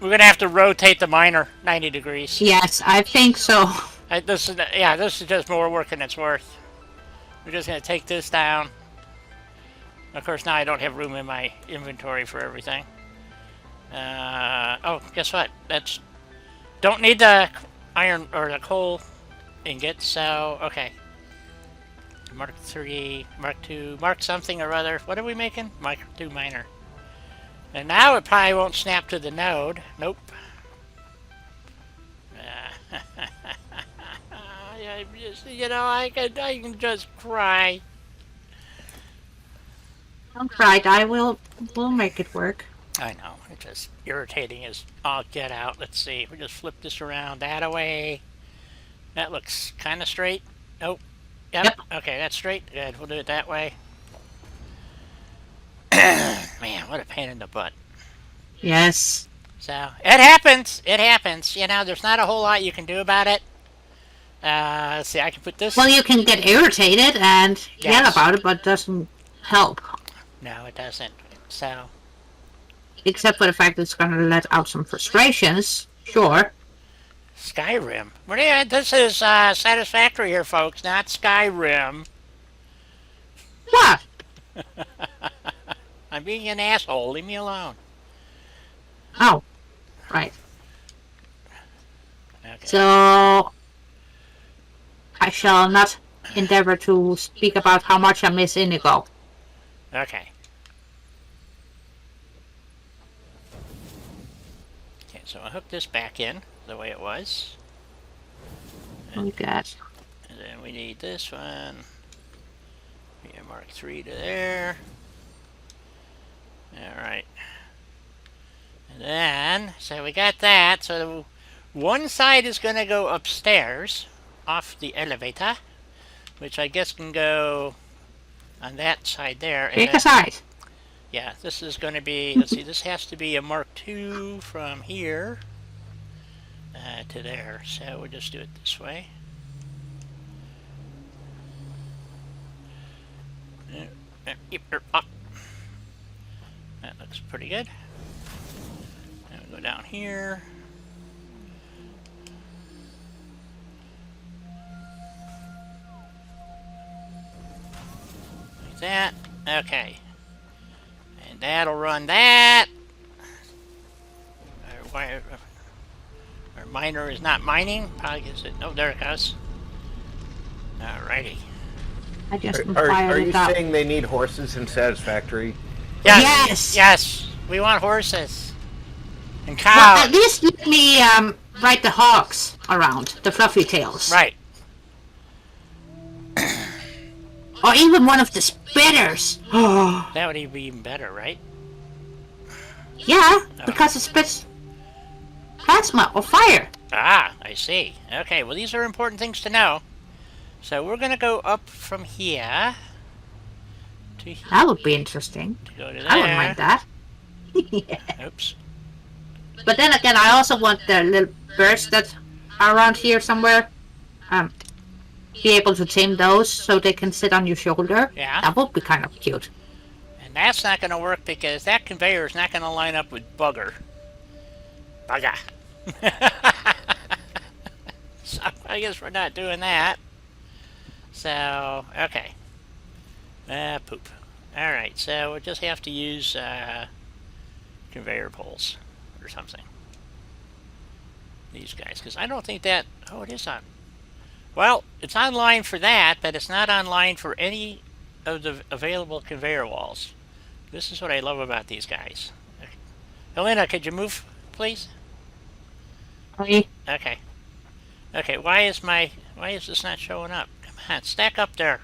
We're going to have to rotate the miner 90 degrees. Yes, I think so. This is just more work than it's worth. We're just going to take this down. Of course, now I don't have room in my inventory for everything. Oh, guess what? Don't need the iron or the coal ingot, so okay. Mark 3, Mark 2, Mark something or other. What are we making? Mark 2 miner. And now it probably won't snap to the node. Nope. I just, I can just cry. Don't cry, we'll make it work. I know, it's just irritating as all get out. Let's see, we just flip this around that away. That looks kind of straight. Nope. Yep. Okay, that's straight. Good, we'll do it that way. Man, what a pain in the butt. Yes. So, it happens. It happens. There's not a whole lot you can do about it. Let's see, I can put this... Well, you can get irritated and yell Yes. about it, but it doesn't help. No, it doesn't. So... Except for the fact that it's going to let out some frustrations. Sure. Skyrim. This is Satisfactory here, folks, not Skyrim. What? I'm being an asshole. Leave me alone. Oh. Right. Okay. So... I shall not endeavor to speak about how much I miss Inigo. Okay. Okay, so I'll hook this back in the way it was. Oh, God. And then we need this one. Yeah, Mark 3 to there. Alright. And then, so we got that. So one side is going to go upstairs off the elevator, which I guess can go on that side there. And Pick then- a side. yeah, this is going to be, let's see, this has to be a Mark II from here to there. So we'll just do it this way. Up. That looks pretty good. Then we go down here. Like that. Okay. And that'll run that. miner is not mining. Probably is it? Oh, there it goes. Alrighty. I just Are fired you it up. saying they need horses in Satisfactory? Yes. Yes. We want horses and Well, cows. at least let me ride the hogs around, the fluffy tails. Right. Or even one of the spitters. That would be even better, right? Yeah, because it spits plasma or fire. Ah, I see. Okay, well, these are important things to know. So we're going to go up from here to here. That would be interesting. To go to there. I wouldn't mind that. Oops. But then again, I also want the little birds that are around here somewhere. Be able to tame those so they can sit on your shoulder. Yeah. That would be kind of cute. And that's not going to work because that conveyor is not going to line up with Bugger. Bugger. So I guess we're not doing that. So, okay. Poop. Alright, so we'll just have to use conveyor poles or something. These guys, because I don't think that... Oh, it is on... Well, it's online for that, but it's not online for any of the available conveyor walls. This is what I love about these guys. Helena, could you move, please? Okay. Okay. Okay, why is this not showing up? Come on, stack up there.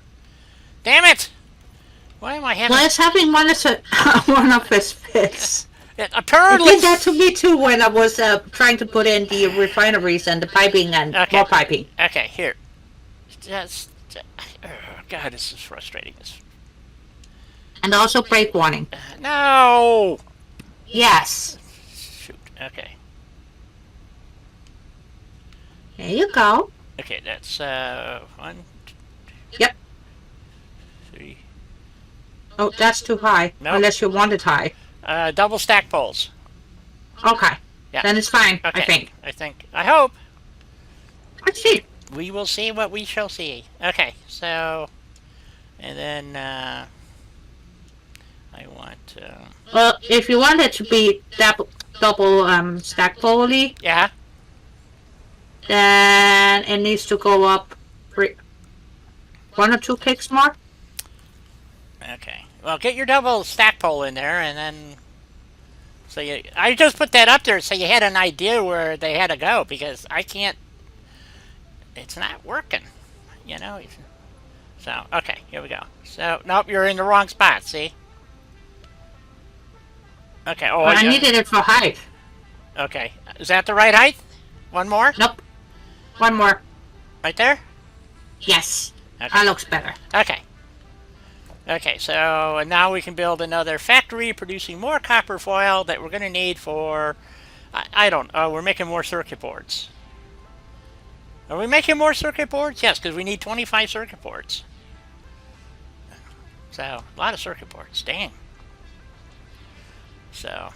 Damn it! Why am I having... Well, it's having one of his fits. It It apparently... did that to me too when I was trying to put in the refineries and the piping and Okay. more piping. Okay, here. Just... Oh, God, this is frustrating. And also brake warning. No! Yes. Shoot, okay. There you go. Okay, that's, 1, 2, Yep. 3... Oh, that's too high. No. Unless you want it high. Double stack poles. Okay. Yeah. Then it's fine, Okay. I think. I hope. Let's see. We will see what we shall see. Okay, so... And then, I want, Well, if you want it to be double stack poly, yeah? then it needs to go up 1 or 2 clicks more. Okay. Well, get your double stack pole in there, and then... So I just put that up there so you had an idea where they had to go, because I can't... It's not working, you know? So, okay, here we go. So, nope, you're in the wrong spot, see? Okay, oh, I needed it for height. Okay, is that the right height? One more? Nope. One more. Right there? Yes. Okay. That looks better. Okay. Okay, so now we can build another factory producing more copper foil that we're going to need for... I don't... we're making more circuit boards. Are we making more circuit boards? Yes, because we need 25 circuit boards. So, a lot of circuit boards. Dang. So...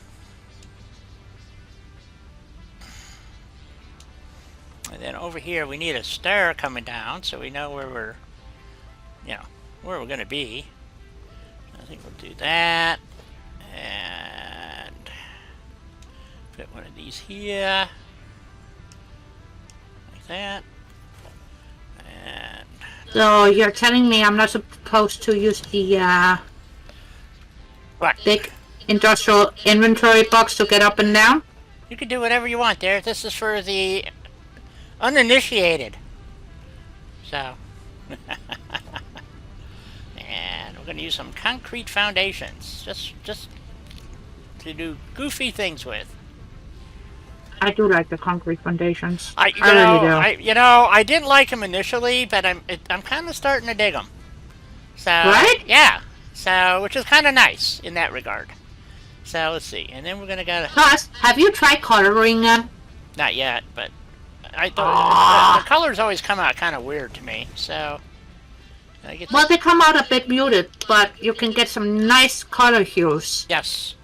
And then over here we need a stair coming down so we know where we're... You know, where we're going to be. I think we'll do that. And... Put one of these here. Like that. And... So you're telling me I'm not supposed to use the What? big industrial inventory box to get up and down? You can do whatever you want there. This is for the uninitiated. So... And we're going to use some concrete foundations. Just to do goofy things with. I do like the concrete foundations. I really do. I didn't like them initially, but I'm kind of starting to dig them. So Right? Yeah. So which is kind of nice in that regard. So let's see, and then we're gonna go. Plus, have you tried coloring them? Not yet, but the colors always come out kind of weird to me. So I get Well, they come out a bit muted, but you can get some nice color hues. yes.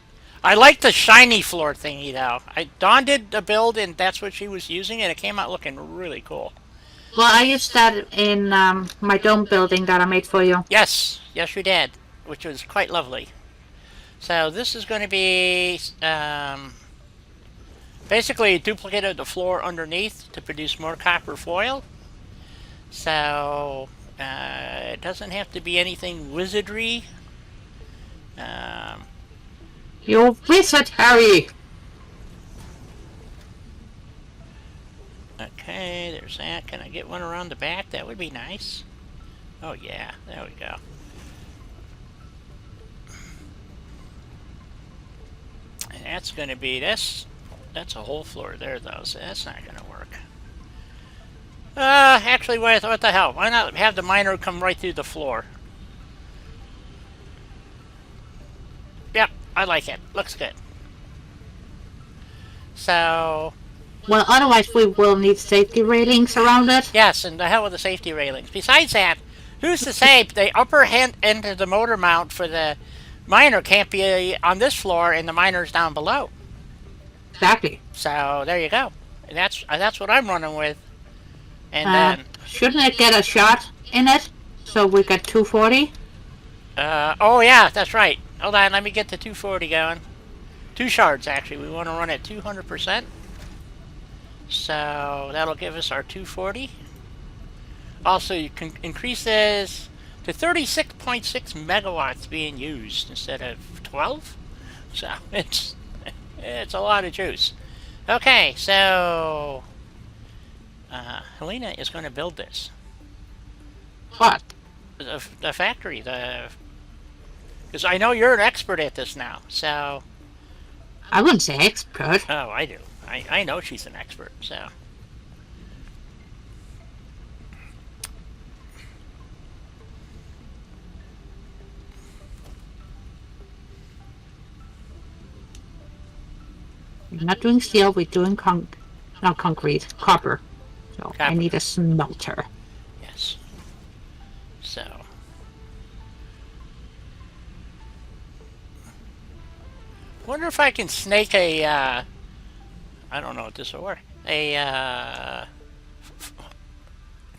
I like the shiny floor thingy though. Dawn did a build and that's what she was using, and it came out looking really cool. Well, I used that in my dome building that I made for you. Yes, yes you did, which was quite lovely. So this is going to be basically a duplicate of the floor underneath to produce more copper foil. So it doesn't have to be anything wizardry. You wizard, Harry! Okay, there's that. Can I get one around the back? That would be nice. Oh yeah, there we go. And that's going to be this. That's a whole floor there, though, so that's not going to work. Actually, what the hell? Why not have the miner come right through the floor? Yep, I like it. Looks good. So, Well, otherwise we will need safety railings around it. yes, and the hell with the safety railings. Besides that, who's to say the upper end of the motor mount for the miner can't be on this floor and the miner's down below? Exactly. So, there you go. That's what I'm running with. And then... Shouldn't it get a shot in it? So we get 240? Oh yeah, that's right. Hold on, let me get the 240 going. 2 shards, actually. We want to run at 200%. So that'll give us our 240. Also, you can increase this to 36.6 megawatts being used instead of 12. So it's a lot of juice. Okay, so Helena is going to build this. What? The factory, because I know you're an expert at this now, so... I wouldn't say expert. Oh, I do. I know she's an expert, so... We're not doing steel, we're doing not concrete, copper. So Copper. I need a smelter. Yes. So... wonder if I can snake a, I don't know if this will work, a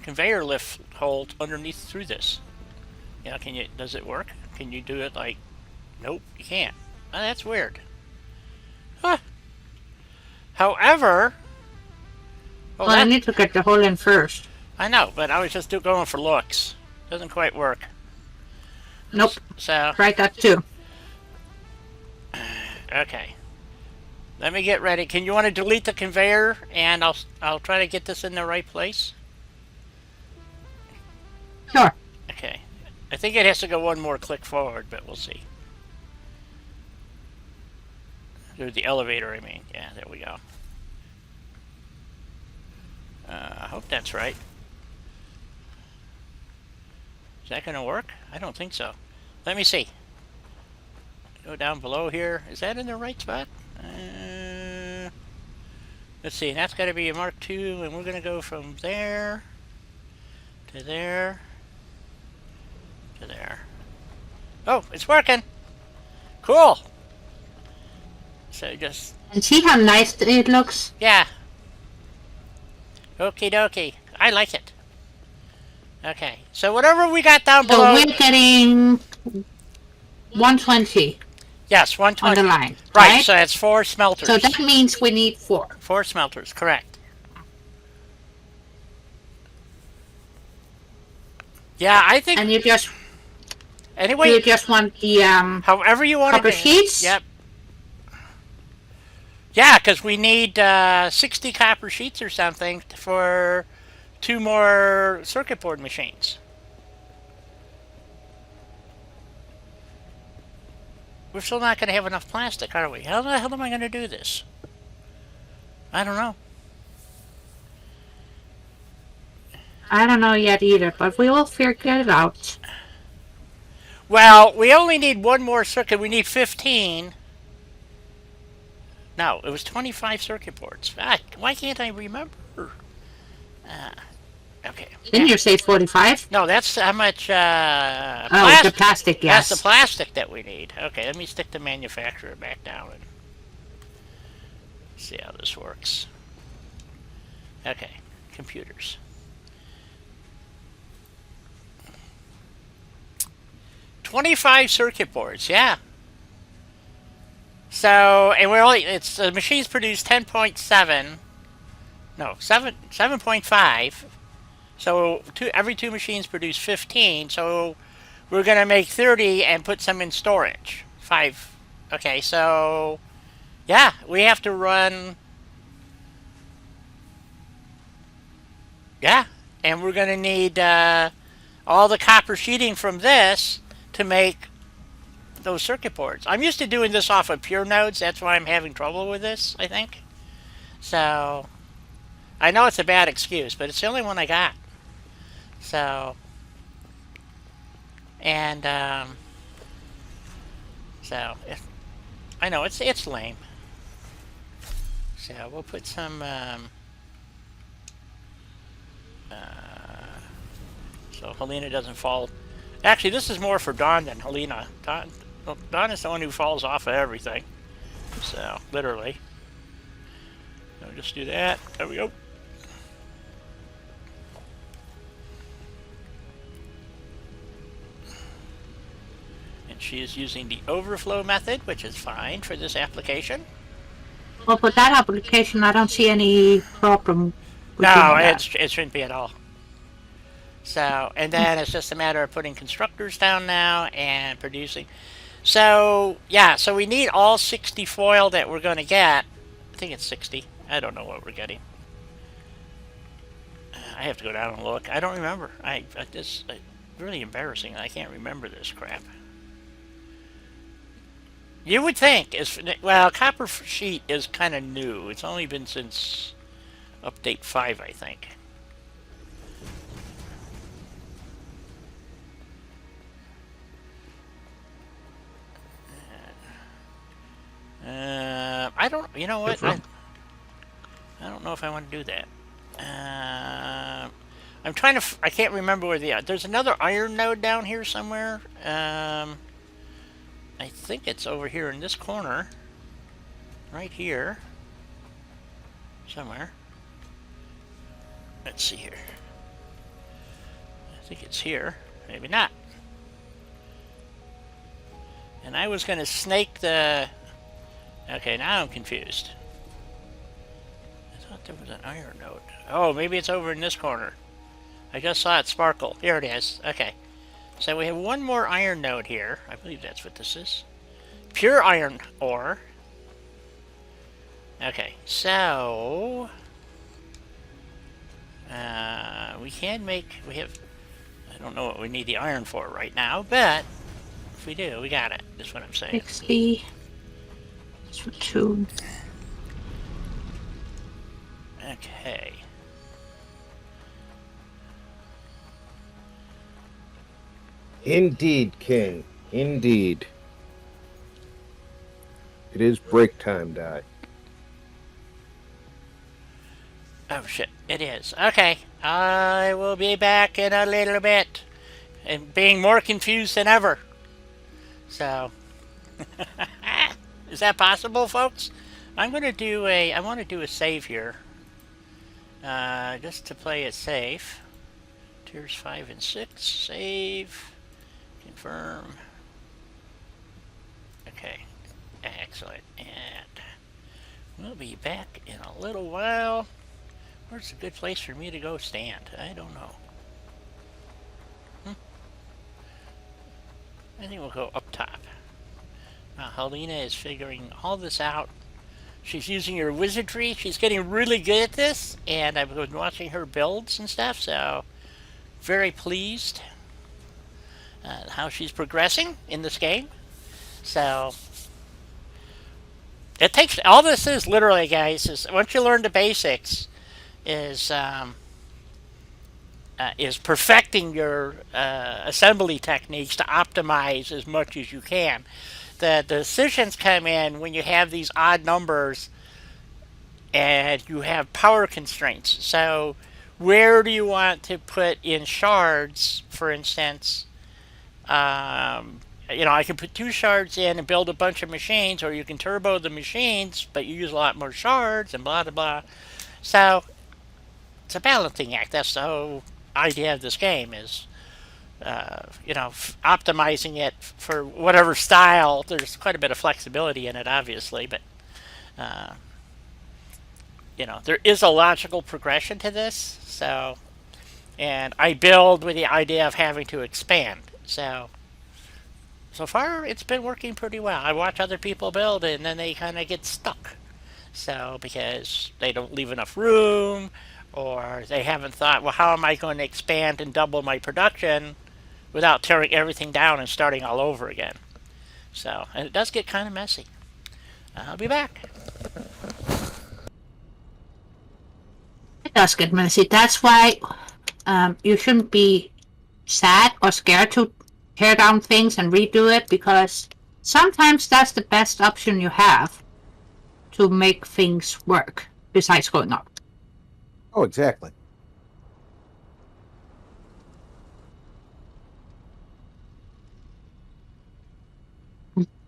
conveyor lift hold underneath through this. You know, does it work? Can you do it like, nope, you can't. Oh, that's weird. Huh. However, Well, I need to get the hole in first. I know, but I was just going for looks. Doesn't quite work. Nope. So, Try that too. okay. Let me get ready. Can you want to delete the conveyor and I'll try to get this in the right place? Sure. Okay. I think it has to go one more click forward, but we'll see. There's the elevator, I mean. Yeah, there we go. I hope that's right. Is that going to work? I don't think so. Let me see. Go down below here. Is that in the right spot? Let's see. That's got to be a Mark II, and we're going to go from there to there to there. Oh, it's working. Cool. So just... And see how nice it looks? yeah. Okie dokie. I like it. Okay. So whatever we got down So below... we're getting 120 yes, 120. on the line. Right, so that's 4 smelters. So that means we need 4. 4 smelters, correct. Yeah, I think... And you just anyway, want the however you want copper to... sheets? Yep. Yeah, because we need 60 copper sheets or something for 2 more circuit board machines. We're still not going to have enough plastic, are we? How the hell am I going to do this? I don't know. I don't know yet either, but we will figure it out. Well, we only need 1 more circuit. We need 15. No, it was 25 circuit boards. Why can't I remember? Okay. Didn't you say 45? No, that's how much Oh, the plastic, yes. That's the plastic that we need. Okay, let me stick the manufacturer back down and see how this works. Okay, computers. 25 circuit boards, yeah. So, and we're only, it's, the machines produce 10.7, no, 7.5. So every two machines produce 15. So we're going to make 30 and put some in storage. 5. Okay, so yeah, we have to run, yeah, and we're going to need all the copper sheeting from this to make those circuit boards. I'm used to doing this off of pure nodes. That's why I'm having trouble with this, I think. So I know it's a bad excuse, but it's the only one I got. So, and so I know it's lame. So we'll put some. So Helena doesn't fall. Actually, this is more for Dawn than Helena. Dawn is the one who falls off of everything. So literally. So just do that. There we go. And she is using the overflow method, which is fine for this application. Well, for that application, I don't see any problem with No, doing that. it shouldn't be at all. So, and then it's just a matter of putting constructors down now and producing. So, yeah, so we need all 60 foil that we're going to get. I think it's 60. I don't know what we're getting. I have to go down and look. I don't remember. It's really embarrassing. I can't remember this crap. You would think, well, copper sheet is kind of new. It's only been since update 5, I think. I don't. You know what? I don't know if I want to do that. I'm trying to. I can't remember where there's another iron node down here somewhere. I think it's over here in this corner, right here, somewhere. Let's see here. I think it's here. Maybe not. And I was going to snake the. Okay, now I'm confused. I thought there was an iron node. Oh, maybe it's over in this corner. I just saw it sparkle. Here it is. Okay. So we have one more iron node here. I believe that's what this is. Pure iron ore. Okay, so... we can make... We have... I don't know what we need the iron for right now, but... If we do, we got it. That's what I'm saying. 60. That's for 2. Okay. Indeed, King. Indeed. It is break time, Dot. Oh shit, it is. Okay, I will be back in a little bit. And being more confused than ever. So... Is that possible, folks? I'm going to do a... I want to do a save here. Just to play it safe. Tiers 5 and 6. Save. Confirm. Okay. Excellent. And we'll be back in a little while. Where's a good place for me to go stand? I don't know. I think we'll go up top. Now, Helena is figuring all this out. She's using her wizardry. She's getting really good at this, and I've been watching her builds and stuff, so very pleased how she's progressing in this game. So it takes, all this is literally, guys, is once you learn the basics, is perfecting your assembly techniques to optimize as much as you can. The decisions come in when you have these odd numbers and you have power constraints. So where do you want to put in shards, for instance? You know, I can put 2 shards in and build a bunch of machines, or you can turbo the machines, but you use a lot more shards and blah, blah, blah. So it's a balancing act. That's the whole idea of this game, is optimizing it for whatever style. There's quite a bit of flexibility in it, obviously, but there is a logical progression to this. So, and I build with the idea of having to expand. So far, it's been working pretty well. I watch other people build, and then they kind of get stuck. So, because they don't leave enough room, or they haven't thought, well, how am I going to expand and double my production without tearing everything down and starting all over again? So, and it does get kind of messy. I'll be back. It does get messy. That's why you shouldn't be sad or scared to tear down things and redo it, because sometimes that's the best option you have to make things work besides going up. Oh, exactly.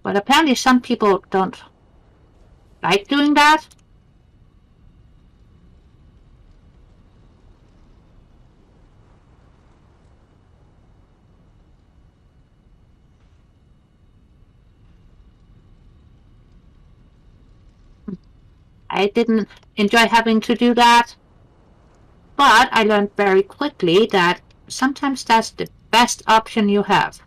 But apparently some people don't like doing that. I didn't enjoy having to do that, but I learned very quickly that sometimes that's the best option you have.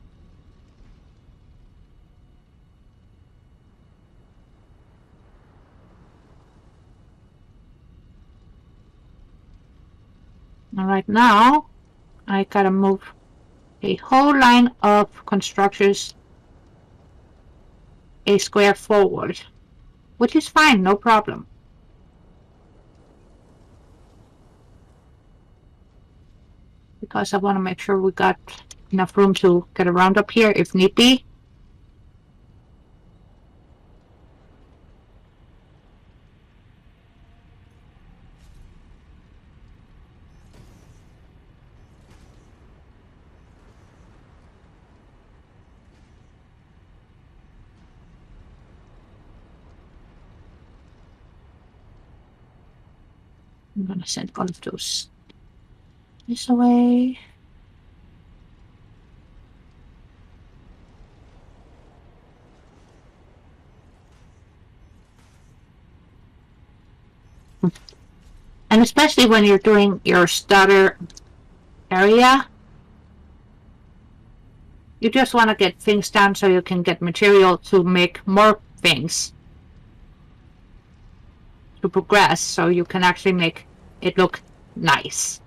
And right now, I gotta move a whole line of constructors a square forward, which is fine, no problem. Because I want to make sure we got enough room to get around up here if need be. I'm gonna send all of those this away. And especially when you're doing your starter area, you just want to get things done so you can get material to make more things to progress, so you can actually make it look nice.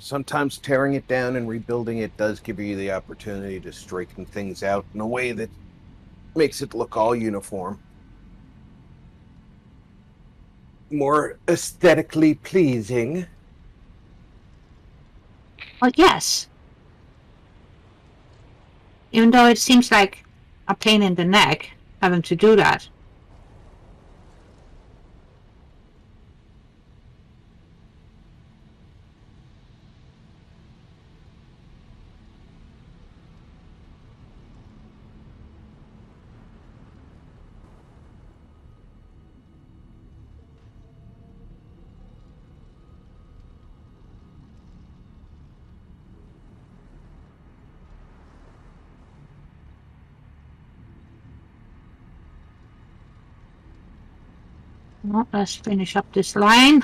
Sometimes tearing it down and rebuilding it does give you the opportunity to straighten things out in a way that makes it look all uniform. More aesthetically pleasing. Well, yes. Even though it seems like a pain in the neck having to do that. Well, let's finish up this line.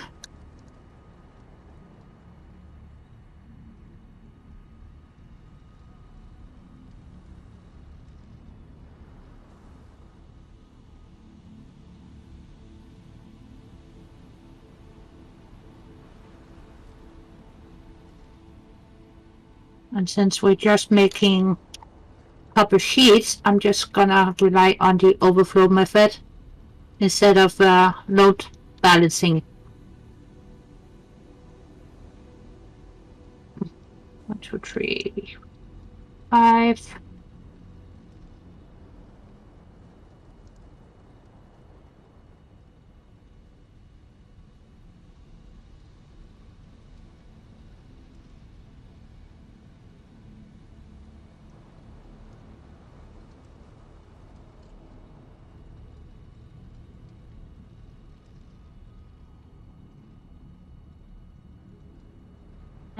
And since we're just making copper sheets, I'm just gonna rely on the overflow method instead of load balancing. 1, 2, 3, 5.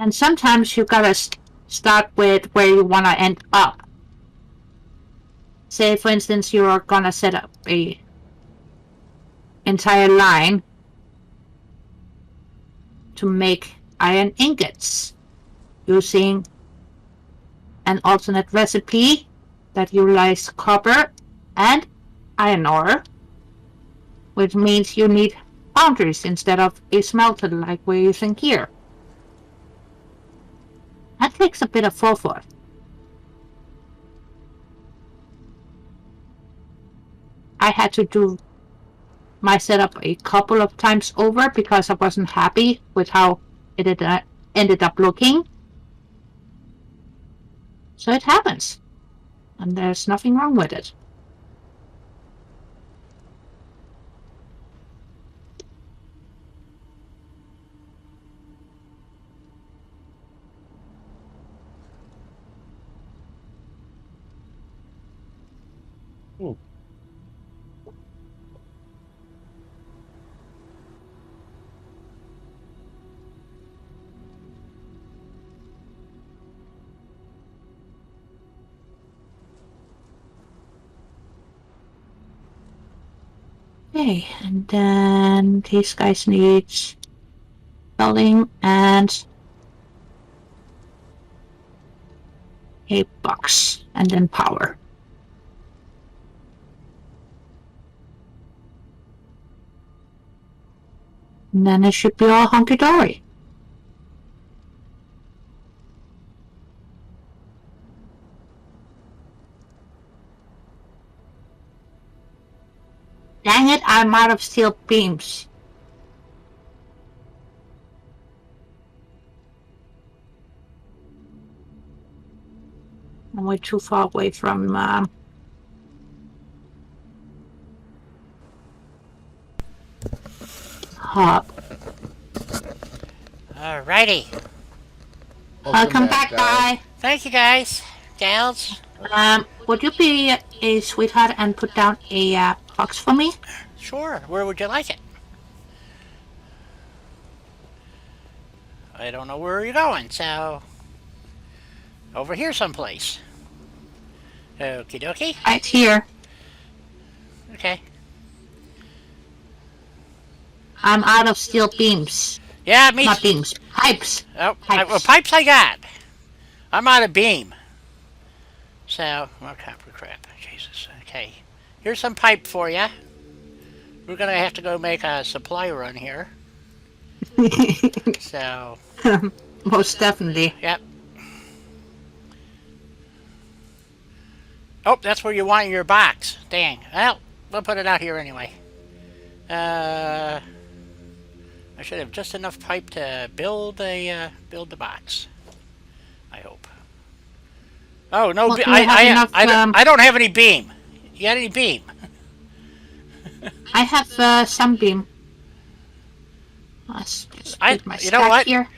And sometimes you gotta start with where you wanna end up. Say, for instance, you're gonna set up a entire line to make iron ingots using an alternate recipe that utilizes copper and iron ore, which means you need foundries instead of a smelter like we're using here. That takes a bit of thought. I had to do my setup a couple of times over because I wasn't happy with how it ended up looking. So it happens, and there's nothing wrong with it. Okay, and then these guys need building and a box, and then power. And then it should be all hunky-dory. Dang it, I'm out of steel beams. I'm way too far away from hub. Alrighty. Welcome back, guy. Thank you, guys. Gals. Would you be a sweetheart and put down a box for me? Sure. Where would you like it? I don't know where you're going, so... over here someplace. Okie dokie. Right here. Okay. I'm out of steel beams. Yeah, me. Not beams. Pipes. Oh, Pipes. pipes I got. I'm out of beam. So, more copper crap. Jesus. Okay. Here's some pipe for you. We're gonna have to go make a supply run here. So. Most definitely. Yep. Oh, that's where you want your box. Dang. Well, we'll put it out here anyway. I should have just enough pipe to build the box. I hope. Oh no! Well, I don't have any beam. You got any beam? I have some beam. Let's just put my you know what? Here.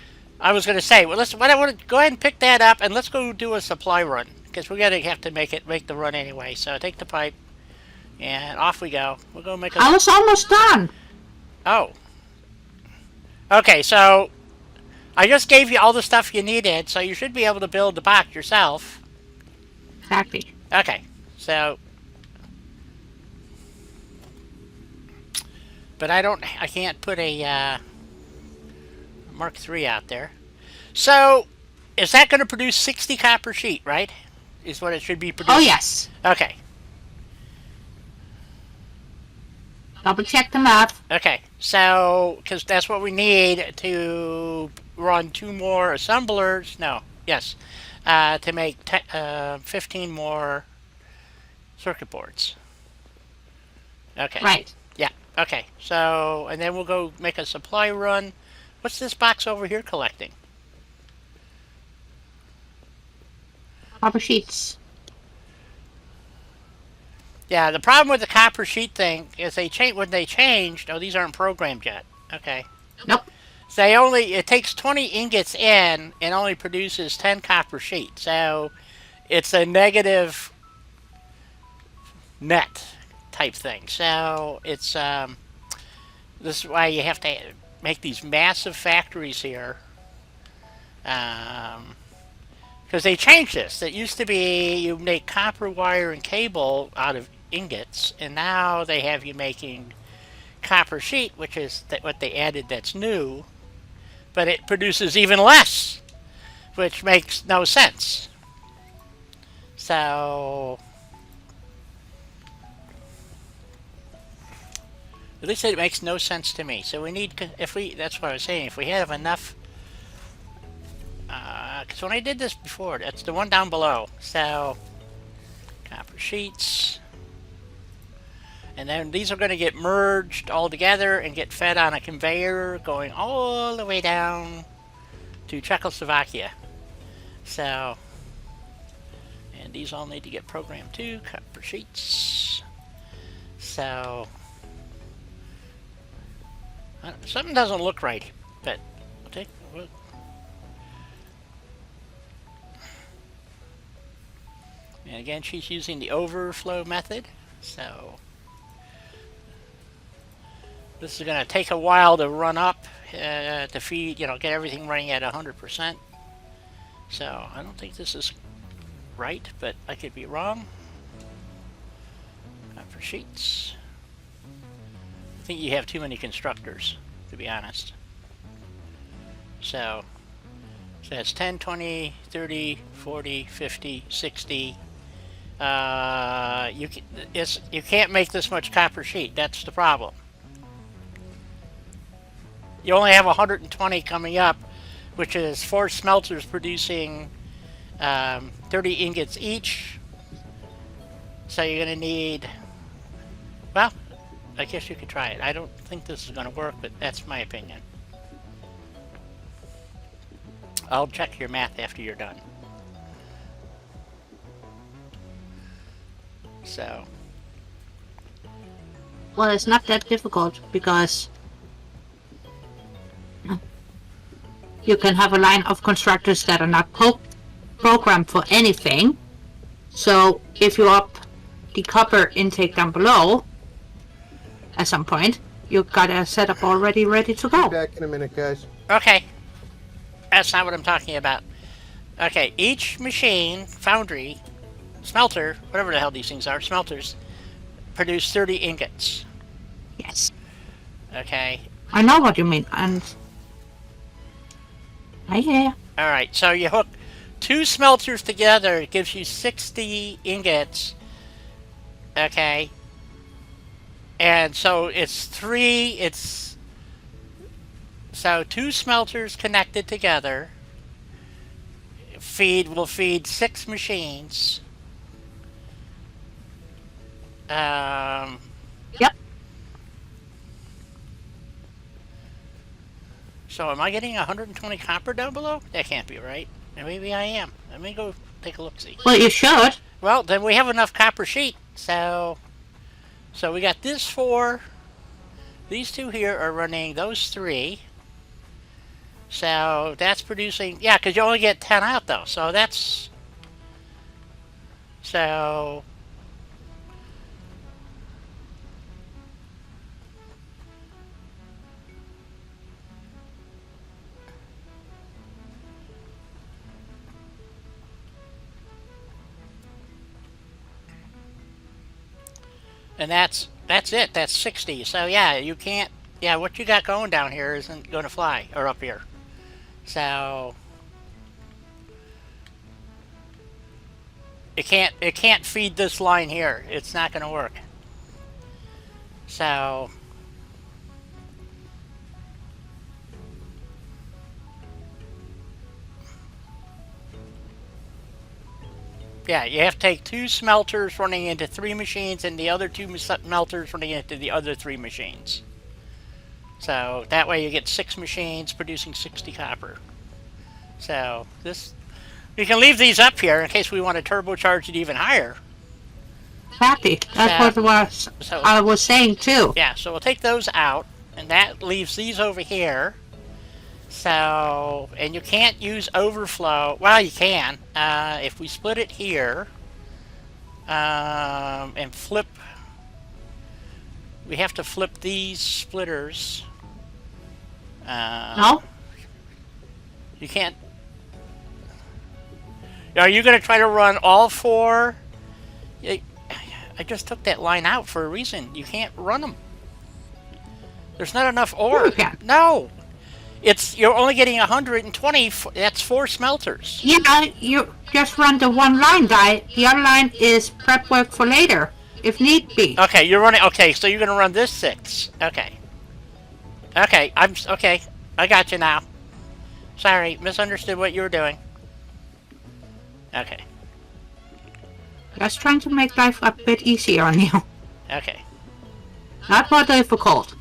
I was gonna say, well, why don't we go ahead and pick that up and let's go do a supply run because we gotta have to make the run anyway. So take the pipe and off we go. We'll go make. I was almost done. Oh. Okay, so I just gave you all the stuff you needed, so you should be able to build the box yourself. Exactly. Okay, so. But I can't put a Mark III out there. So, is that going to produce 60 copper sheet, right? Is what it should be producing? Oh, yes. Okay. Double check the map. Okay, so, because that's what we need to run 2 more assemblers. No, yes. To make 15 more circuit boards. Okay. Right. Yeah, okay. So, and then we'll go make a supply run. What's this box over here collecting? Copper sheets. Yeah, the problem with the copper sheet thing is when they changed. Oh, these aren't programmed yet. Okay. Nope. So it takes 20 ingots in and only produces 10 copper sheet. So it's a negative net type thing. So it's this is why you have to make these massive factories here. Because they changed this. It used to be you make copper wire and cable out of ingots, and now they have you making copper sheet, which is what they added that's new, but it produces even less, which makes no sense. So at least it makes no sense to me. So we need, that's what I was saying, if we have enough, because when I did this before, that's the one down below. So copper sheets, and then these are going to get merged all together and get fed on a conveyor going all the way down to Czechoslovakia. So, and these all need to get programmed too, copper sheets. So something doesn't look right, but we'll take a look. And again, she's using the overflow method, so this is going to take a while to run up to feed, get everything running at 100%. So I don't think this is right, but I could be wrong. Copper sheets. I think you have too many constructors, to be honest. So that's 10, 20, 30, 40, 50, 60. You can't make this much copper sheet. That's the problem. You only have 120 coming up, which is 4 smelters producing 30 ingots each. So you're going to need, well, I guess you could try it. I don't think this is going to work, but that's my opinion. I'll check your math after you're done. So. Well, it's not that difficult because you can have a line of constructors that are not programmed for anything. So if you up the copper intake down below, at some point, you've got a setup already ready to go. Be back in a minute, guys. Okay. That's not what I'm talking about. Okay, each machine, foundry, smelter, whatever the hell these things are, smelters, produce 30 ingots. Yes. Okay. I know what you mean, and I hear. Alright, so you hook 2 smelters together, it gives you 60 ingots. Okay. And so it's 2 smelters connected together will feed 6 machines. Yep. So am I getting 120 copper down below? That can't be right. Maybe I am. Let me go take a look-see. Well, you should. Well, then we have enough copper sheet. So we got this 4. These 2 here are running those 3. So that's producing, yeah, because you only get 10 out though. So that's, so and that's it. That's 60. So yeah, you can't, yeah, what you got going down here isn't going to fly, or up here. So it can't feed this line here. It's not going to work. So yeah, you have to take 2 smelters running into 3 machines and the other 2 smelters running into the other 3 machines. So that way you get 6 machines producing 60 copper. So this, you can leave these up here in case we want to turbocharge it even higher. Exactly. That's what I was saying too. Yeah, so we'll take those out, and that leaves these over here. So, and you can't use overflow. Well, you can. If we split it here and flip, we have to flip these splitters. No? You can't. Are you going to try to run all 4? I just took that line out for a reason. You can't run them. There's not enough ore. You can. No. You're only getting 120. That's 4 smelters. Yeah, you just run the one line, guy. The other line is prep work for later, if need be. Okay, you're running. Okay, so you're going to run this 6. Okay. Okay, okay. I got you now. Sorry, misunderstood what you were doing. Okay. Just trying to make life a bit easier on you. Okay. Not more difficult.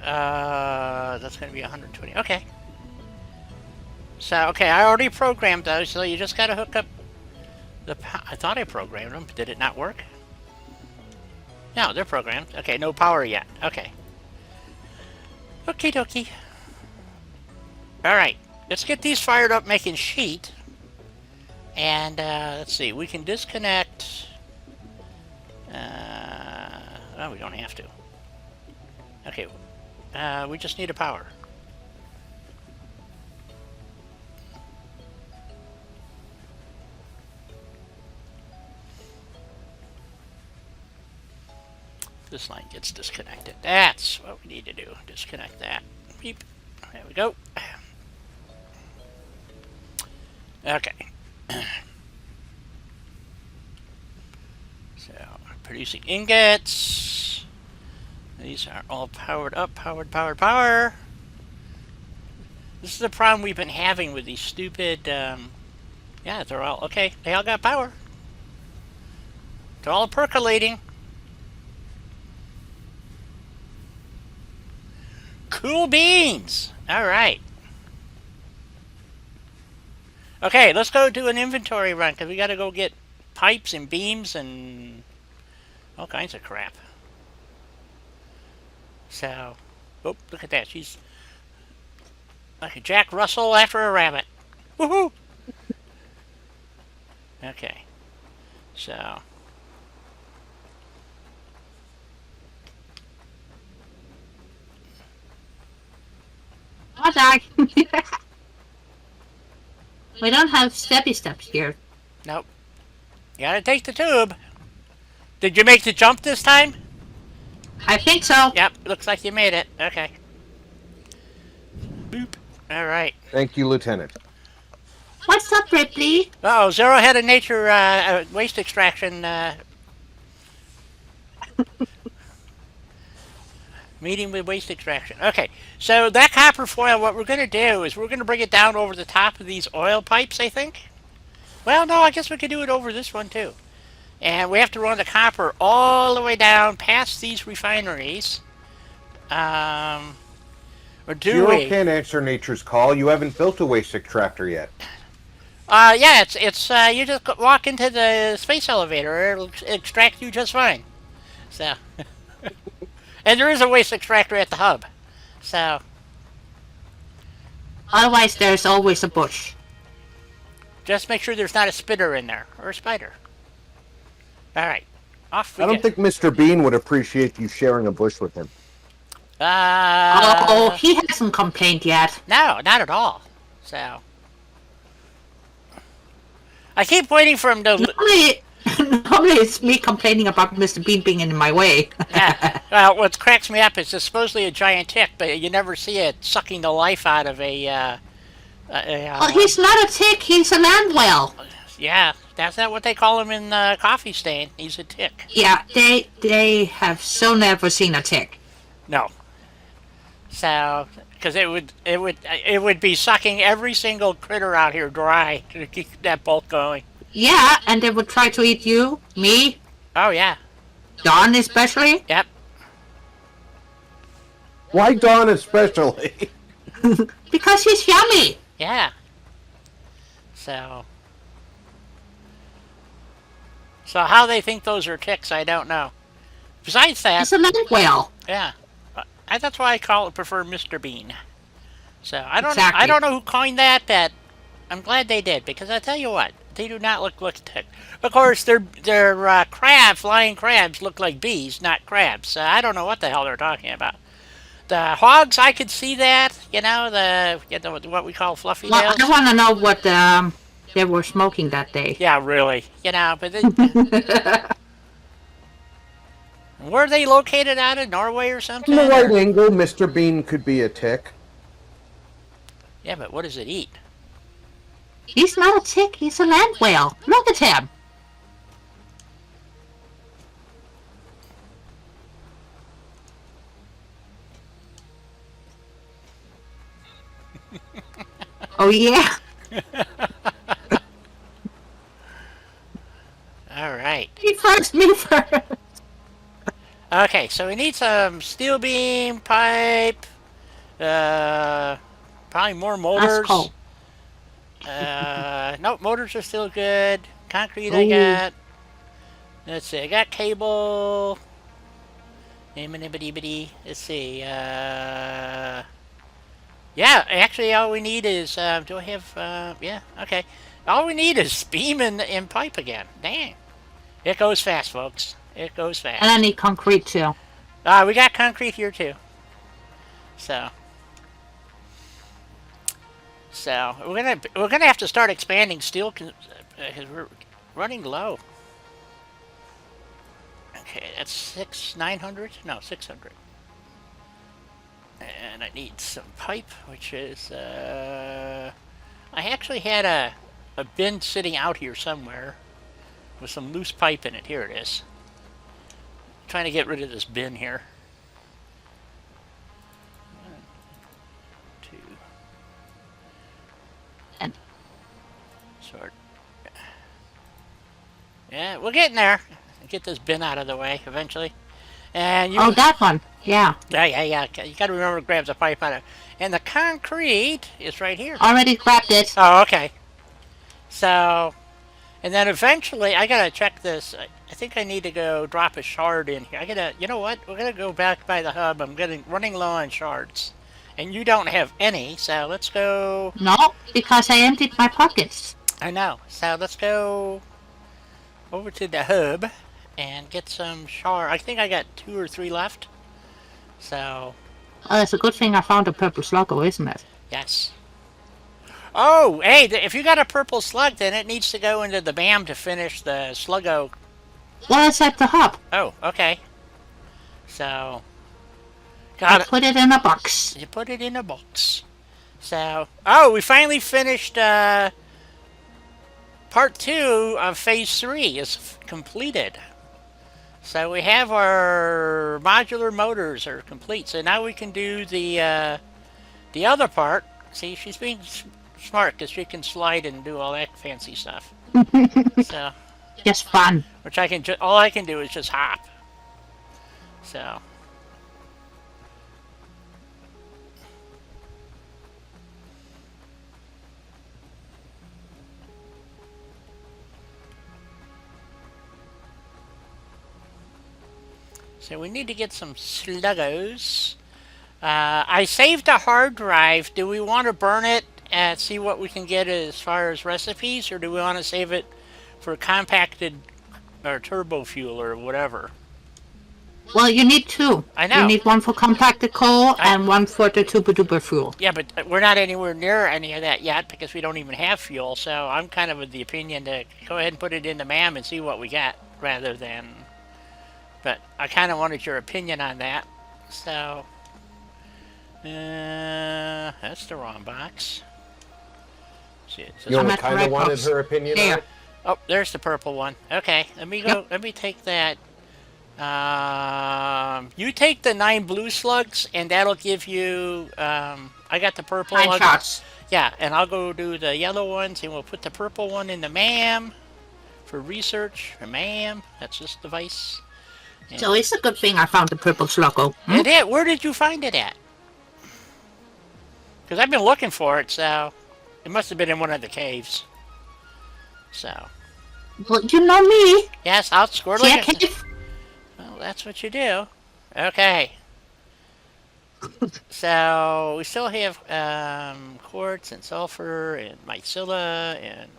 That's going to be 120. Okay. So, okay, I already programmed those, so you just got to hook up the... I thought I programmed them. Did it not work? No, they're programmed. Okay, no power yet. Okay. Okie dokie. Alright, let's get these fired up making sheet. And, let's see, we can disconnect... oh, we don't have to. Okay, we just need a power. This line gets disconnected. That's what we need to do. Disconnect that. Beep. There we go. Okay. So, producing ingots. These are all powered up. Power. This is the problem we've been having with these stupid, yeah, they're all, okay, they all got power. They're all percolating. Cool beans! Alright. Okay, let's go do an inventory run, because we gotta go get pipes and beams and all kinds of crap. So, oh, look at that. She's like a Jack Russell after a rabbit. Woohoo! Okay. So. Oh, die. We don't have steppy steps here. Nope. You gotta take the tube. Did you make the jump this time? I think so. Yep, looks like you made it. Okay. Boop. Alright. Thank you, Lieutenant. What's up, Ripley? Uh oh, Zero had a nature waste extraction meeting with waste extraction. Okay, so that copper foil, what we're going to do is we're going to bring it down over the top of these oil pipes, I think. Well, no, I guess we could do it over this one too. And we have to run the copper all the way down past these refineries. Or do Zero we? can't answer nature's call. You haven't built a waste extractor yet. Yeah, it's you just walk into the space elevator. It'll extract you just fine. So, and there is a waste extractor at the hub. So, Otherwise, there's always a bush. just make sure there's not a spitter in there or a spider. All right, off we I don't go. think Mr. Bean would appreciate you sharing a bush with him. Oh, he hasn't complained yet. No, not at all. So, I keep waiting for him to. Normally it's me complaining about Mr. Bean being in my way. Yeah. Well, what cracks me up is it's supposedly a giant tick, but you never see it sucking the life out of a Oh, he's not a tick, he's a land whale. yeah, that's not what they call him in Coffee Stain. He's a tick. Yeah, they have so never seen a tick. No. So, because it would be sucking every single critter out here dry to keep that bulk going. Yeah, and they would try to eat you, me, Oh yeah. Don especially. Yep. Why Dawn especially? Because he's yummy. Yeah. So how they think those are ticks, I don't know. Besides that, He's a land whale. yeah, that's why I prefer Mr. Bean. So I don't Exactly. know who coined that. That I'm glad they did, because I tell you what, they do not look like tick. Of course, their flying crabs look like bees, not crabs. So I don't know what the hell they're talking about. The hogs, I could see that. What we call fluffy Well, tails. I want to know what they were smoking that day. Yeah, really. But where are they located out of? Norway or something? From the right Or- angle, Mr. Bean could be a tick. Yeah, but what does it eat? He's not a tick. He's a land whale. Look at him. Oh yeah. All right. Me first. Me first. Okay, so we need some steel beam, pipe, probably more motors. That's cool. Nope, motors are still good. Concrete I Ooh. got. Let's see, I got cable. Let's see, yeah, actually all we need is, do I have, yeah, okay. All we need is beam and pipe again. Dang. It goes fast, folks. It goes fast. And I need concrete too. We got concrete here too. So we're gonna have to start expanding steel because we're running low. Okay, that's 900? No, 600. And I need some pipe, which is I actually had a bin sitting out here somewhere with some loose pipe in it. Here it is. Trying to get rid of this bin here. 1, 2. And Sort. Yeah, we're getting there. Get this bin out of the way eventually. And you. oh, that one. Yeah. Yeah. You got to remember to grab the pipe out of. And the concrete is right here. Already grabbed it. Oh, okay. So, and then eventually, I gotta check this. I think I need to go drop a shard in here. You know what? We're gonna go back by the hub. I'm running low on shards, and you don't have any. So let's go. No, because I emptied my pockets. I know. So let's go over to the hub and get some shard. I think I got 2 or 3 left. So Oh, it's a good thing I found a purple sluggo, isn't it? yes. Oh, hey! If you got a purple slug, then it needs to go into the BAM to finish the sluggo. Well, it's at the hub. Oh, okay. So, I got it. put it in a box. You put it in a box. So, oh, we finally finished part 2 of phase 3 is completed. So we have our modular motors are complete. So now we can do the other part. See, she's being smart because she can slide and do all that fancy stuff. So, Just fun. which all I can do is just hop. So. So we need to get some sluggos. I saved a hard drive. Do we want to burn it and see what we can get as far as recipes, or do we want to save it for compacted or turbo fuel or whatever? Well, you need 2. I know. You need one for compacted coal and one for the duper fuel. Yeah, but we're not anywhere near any of that yet because we don't even have fuel. So I'm kind of of the opinion to go ahead and put it in the MAM and see what we get rather than... But I kind of wanted your opinion on that. So... that's the wrong box. See, it says You I'm only at the kind of right wanted box. her opinion There. on it? Oh, there's the purple one. Okay, let me go. Yep. Let me take that. You take the 9 blue slugs, and that'll give you. I got the purple 9 one. shots. Yeah, and I'll go do the yellow ones, and we'll put the purple one in the MAM for research. A MAM. That's this device. So it's a good thing I found the purple sluggo. And it. Where did you find it at? Because I've been looking for it, so it must have been in one of the caves. So. Well, you know me. Yes, I'll squirt See, I it. can't... Well, that's what you do. Okay. So, we still have quartz and sulfur and mycella and...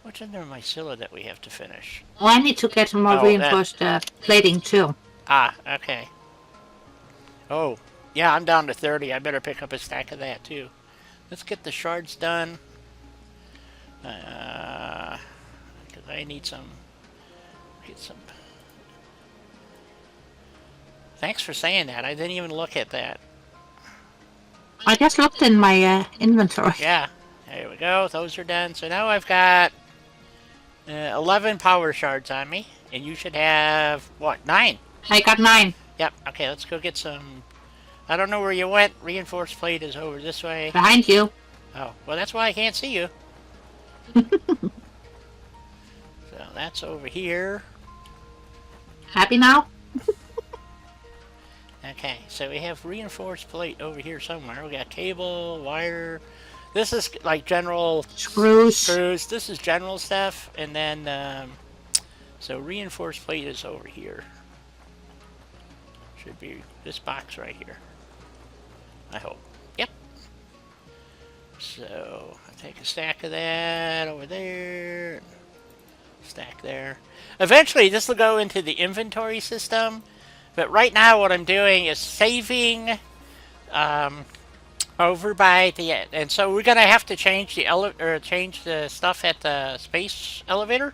What's in there mycella that we have to finish? Well, I need to get some more Oh, reinforced plating too. Ah, okay. Oh, Yeah, I'm down to 30. I better pick up a stack of that too. Let's get the shards done. Because I need some. Get some. Thanks for saying that. I didn't even look at that. I just looked in my inventory. Yeah, there we go. Those are done. So now I've got 11 power shards on me, and you should have what, 9? I got 9 Yep. Okay, let's go get some. I don't know where you went. Reinforced plate is over this way. behind you. Oh, well, that's why I can't see you. So that's over here. Happy now? Okay, so we have reinforced plate over here somewhere. We got cable, wire. This is like general Screws. This is general stuff, and then so reinforced plate is over here. Should be this box right here. I hope. Yep. So I'll take a stack of that over there. Stack there. Eventually, this will go into the inventory system. But right now, what I'm doing is saving over by the, and so we're gonna have to change the change the stuff at the space elevator,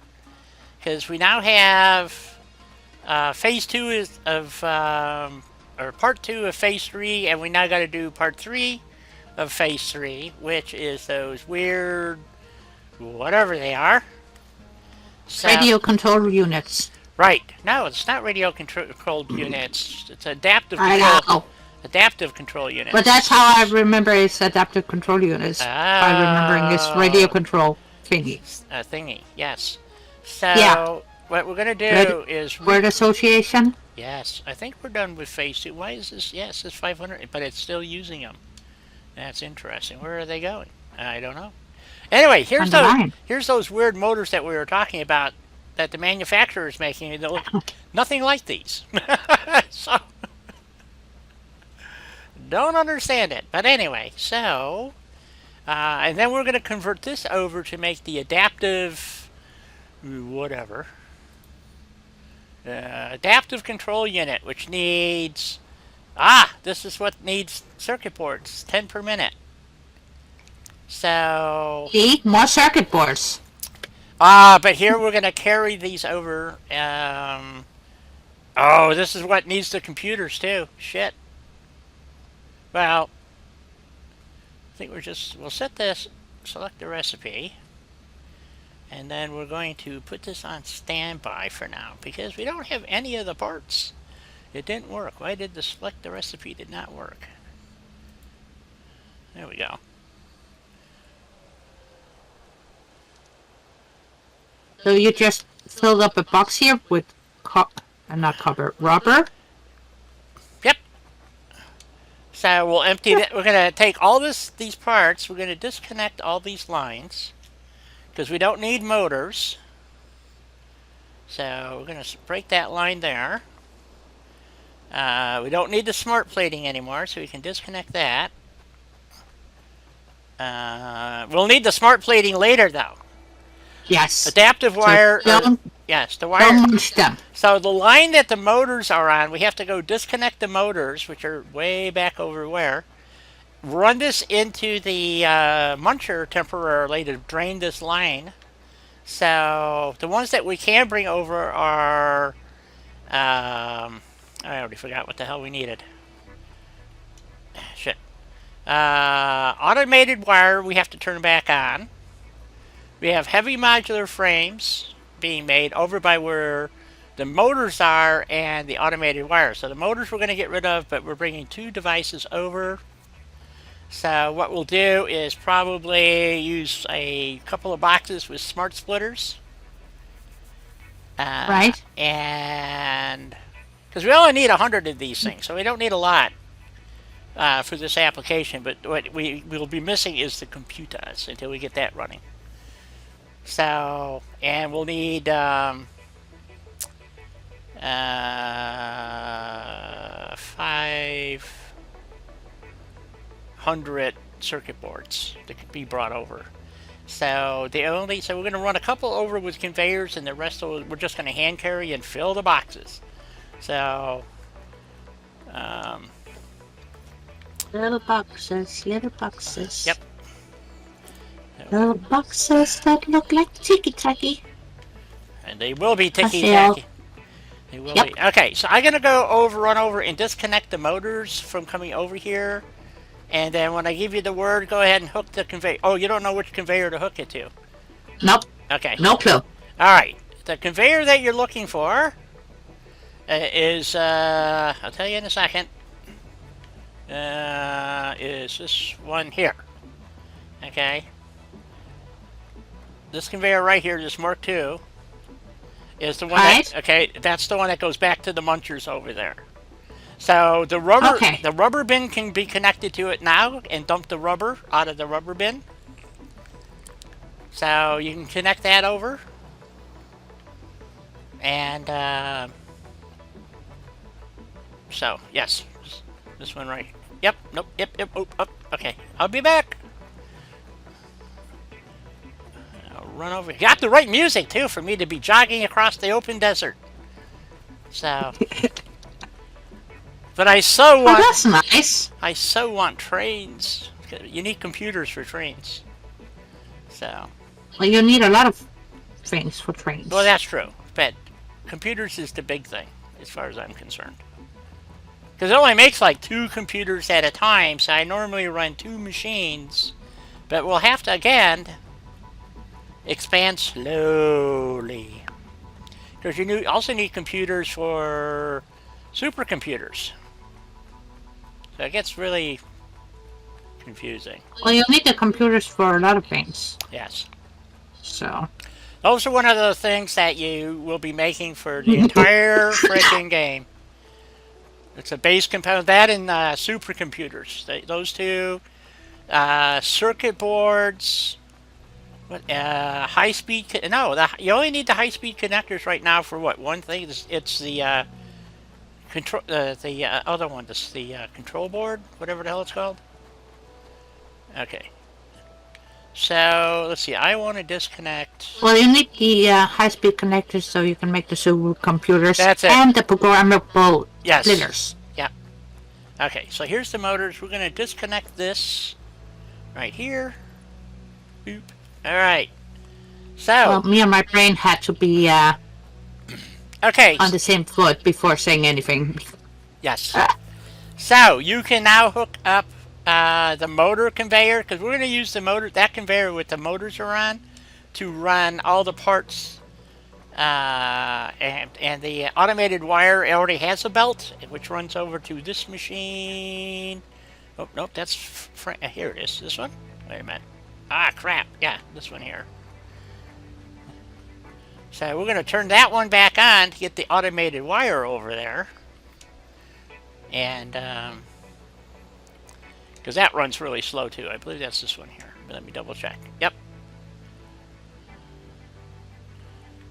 because we now have phase 2 is of or part 2 of phase 3, and we now got to do part 3 of phase 3, which is those weird whatever they are. So, Radio control units. right. No, it's not radio controlled units. It's adaptive I control. know. Adaptive control units. But that's how I remember it's adaptive control units. By remembering this radio control thingy. Thingy, yes. So, Yeah. what we're going to do is... Word association? Yes, I think we're done with phase 2. Why is this... Yes, it's 500, but it's still using them. That's interesting. Where are they going? I don't know. Anyway, here's those weird motors that we were talking about that the manufacturer is making. They look nothing like these. So, don't understand it. But anyway, so... and then we're going to convert this over to make the adaptive... whatever. Adaptive control unit, which needs... this is what needs circuit boards. 10 per minute. So... See? More circuit boards. but here we're going to carry these over. Oh, this is what needs the computers, too. Shit. Well, I think we'll set this, select the recipe, and then we're going to put this on standby for now, because we don't have any of the parts. It didn't work. Why did the select the recipe did not work? There we go. So you just filled up a box here with rubber. Yep. So we'll empty that. We're going to take all these parts. We're going to disconnect all these lines because we don't need motors. So we're going to break that line there. We don't need the smart plating anymore, so we can disconnect that. We'll need the smart plating later, though. Yes. Adaptive wire. Yes, the wire. Don't munch them. So the line that the motors are on, we have to go disconnect the motors, which are way back over where. Run this into the muncher temporarily to drain this line. So the ones that we can bring over are... I already forgot what the hell we needed. Shit. Automated wire, we have to turn back on. We have heavy modular frames being made over by where the motors are and the automated wire. So the motors we're going to get rid of, but we're bringing 2 devices over. So what we'll do is probably use a couple of boxes with smart splitters. Right. And because we only need 100 of these things, so we don't need a lot for this application. But what we will be missing is the computers until we get that running. So, and we'll need 500 circuit boards that could be brought over. So we're going to run a couple over with conveyors, and the rest we're just going to hand carry and fill the boxes. So, Little boxes, little boxes. Yep. Little boxes that look like ticky-tacky. And they will be Sale. ticky-tacky. They will Yep. be. Okay, so I'm gonna run over and disconnect the motors from coming over here. And then when I give you the word, go ahead and hook the conveyor. Oh, you don't know which conveyor to hook it to. Nope. Okay. No clue. Alright. The conveyor that you're looking for is, I'll tell you in a second, is this one here. Okay. This conveyor right here, this Mark II, is the one Right. that, okay, that's the one that goes back to the munchers over there. So the rubber bin can be connected to it now and dump the rubber out of the rubber bin. So you can connect that over. And so yes, this one right. Yep. Nope. Yep. Oh, okay. I'll be back. I'll run over. You got the right music too for me to be jogging across the open desert. So. But I so want. Oh, that's nice. I so want trains. You need computers for trains. So. Well, you need a lot of things for trains. Well, that's true. But computers is the big thing, as far as I'm concerned. Because it only makes like 2 computers at a time, so I normally run 2 machines. But we'll have to, again, expand slowly. Because you also need computers for supercomputers. So it gets really confusing. Well, you need the computers for a lot of things. Yes. So. Those are one of the things that you will be making for the entire freaking game. It's a base component. That and supercomputers. Those two. Circuit boards. High-speed... No, you only need the high-speed connectors right now for what? One thing? It's the... control the other one, the control board, whatever the hell it's called. Okay. So let's see. I want to disconnect. Well, you need the high-speed connectors so you can make the supercomputers. That's it. And the programmable Yes. splitters. Yeah. Okay. So here's the motors. We're going to disconnect this right here. Boop. All right. So. Well, me and my brain had to be Okay. on the same foot before saying anything. Yes. So you can now hook up the motor conveyor, because we're going to use that conveyor with the motors are on to run all the parts, and the automated wire already has a belt which runs over to this machine. Oh nope, that's here it is. This one. Wait a minute. Ah crap. Yeah, this one here. So we're going to turn that one back on to get the automated wire over there. And, because that runs really slow too. I believe that's this one here. But let me double check. Yep.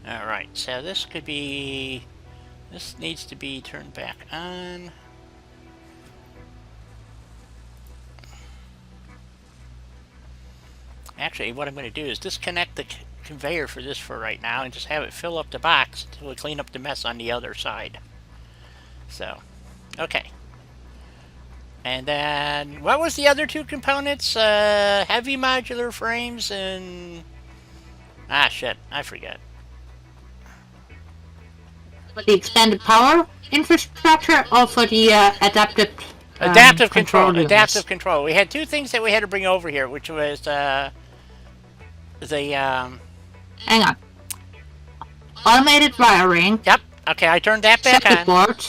Alright, so this could be... This needs to be turned back on. Actually, what I'm going to do is disconnect the conveyor for this for right now and just have it fill up the box until we clean up the mess on the other side. So, okay. And then, what was the other 2 components? Heavy modular frames and... Ah, shit, I forget. For the expanded power infrastructure or for the adaptive Control. units? Adaptive control. We had 2 things that we had to bring over here, which was the Hang on. Automated wiring. Yep. Okay, I turned that back Circuit on. board.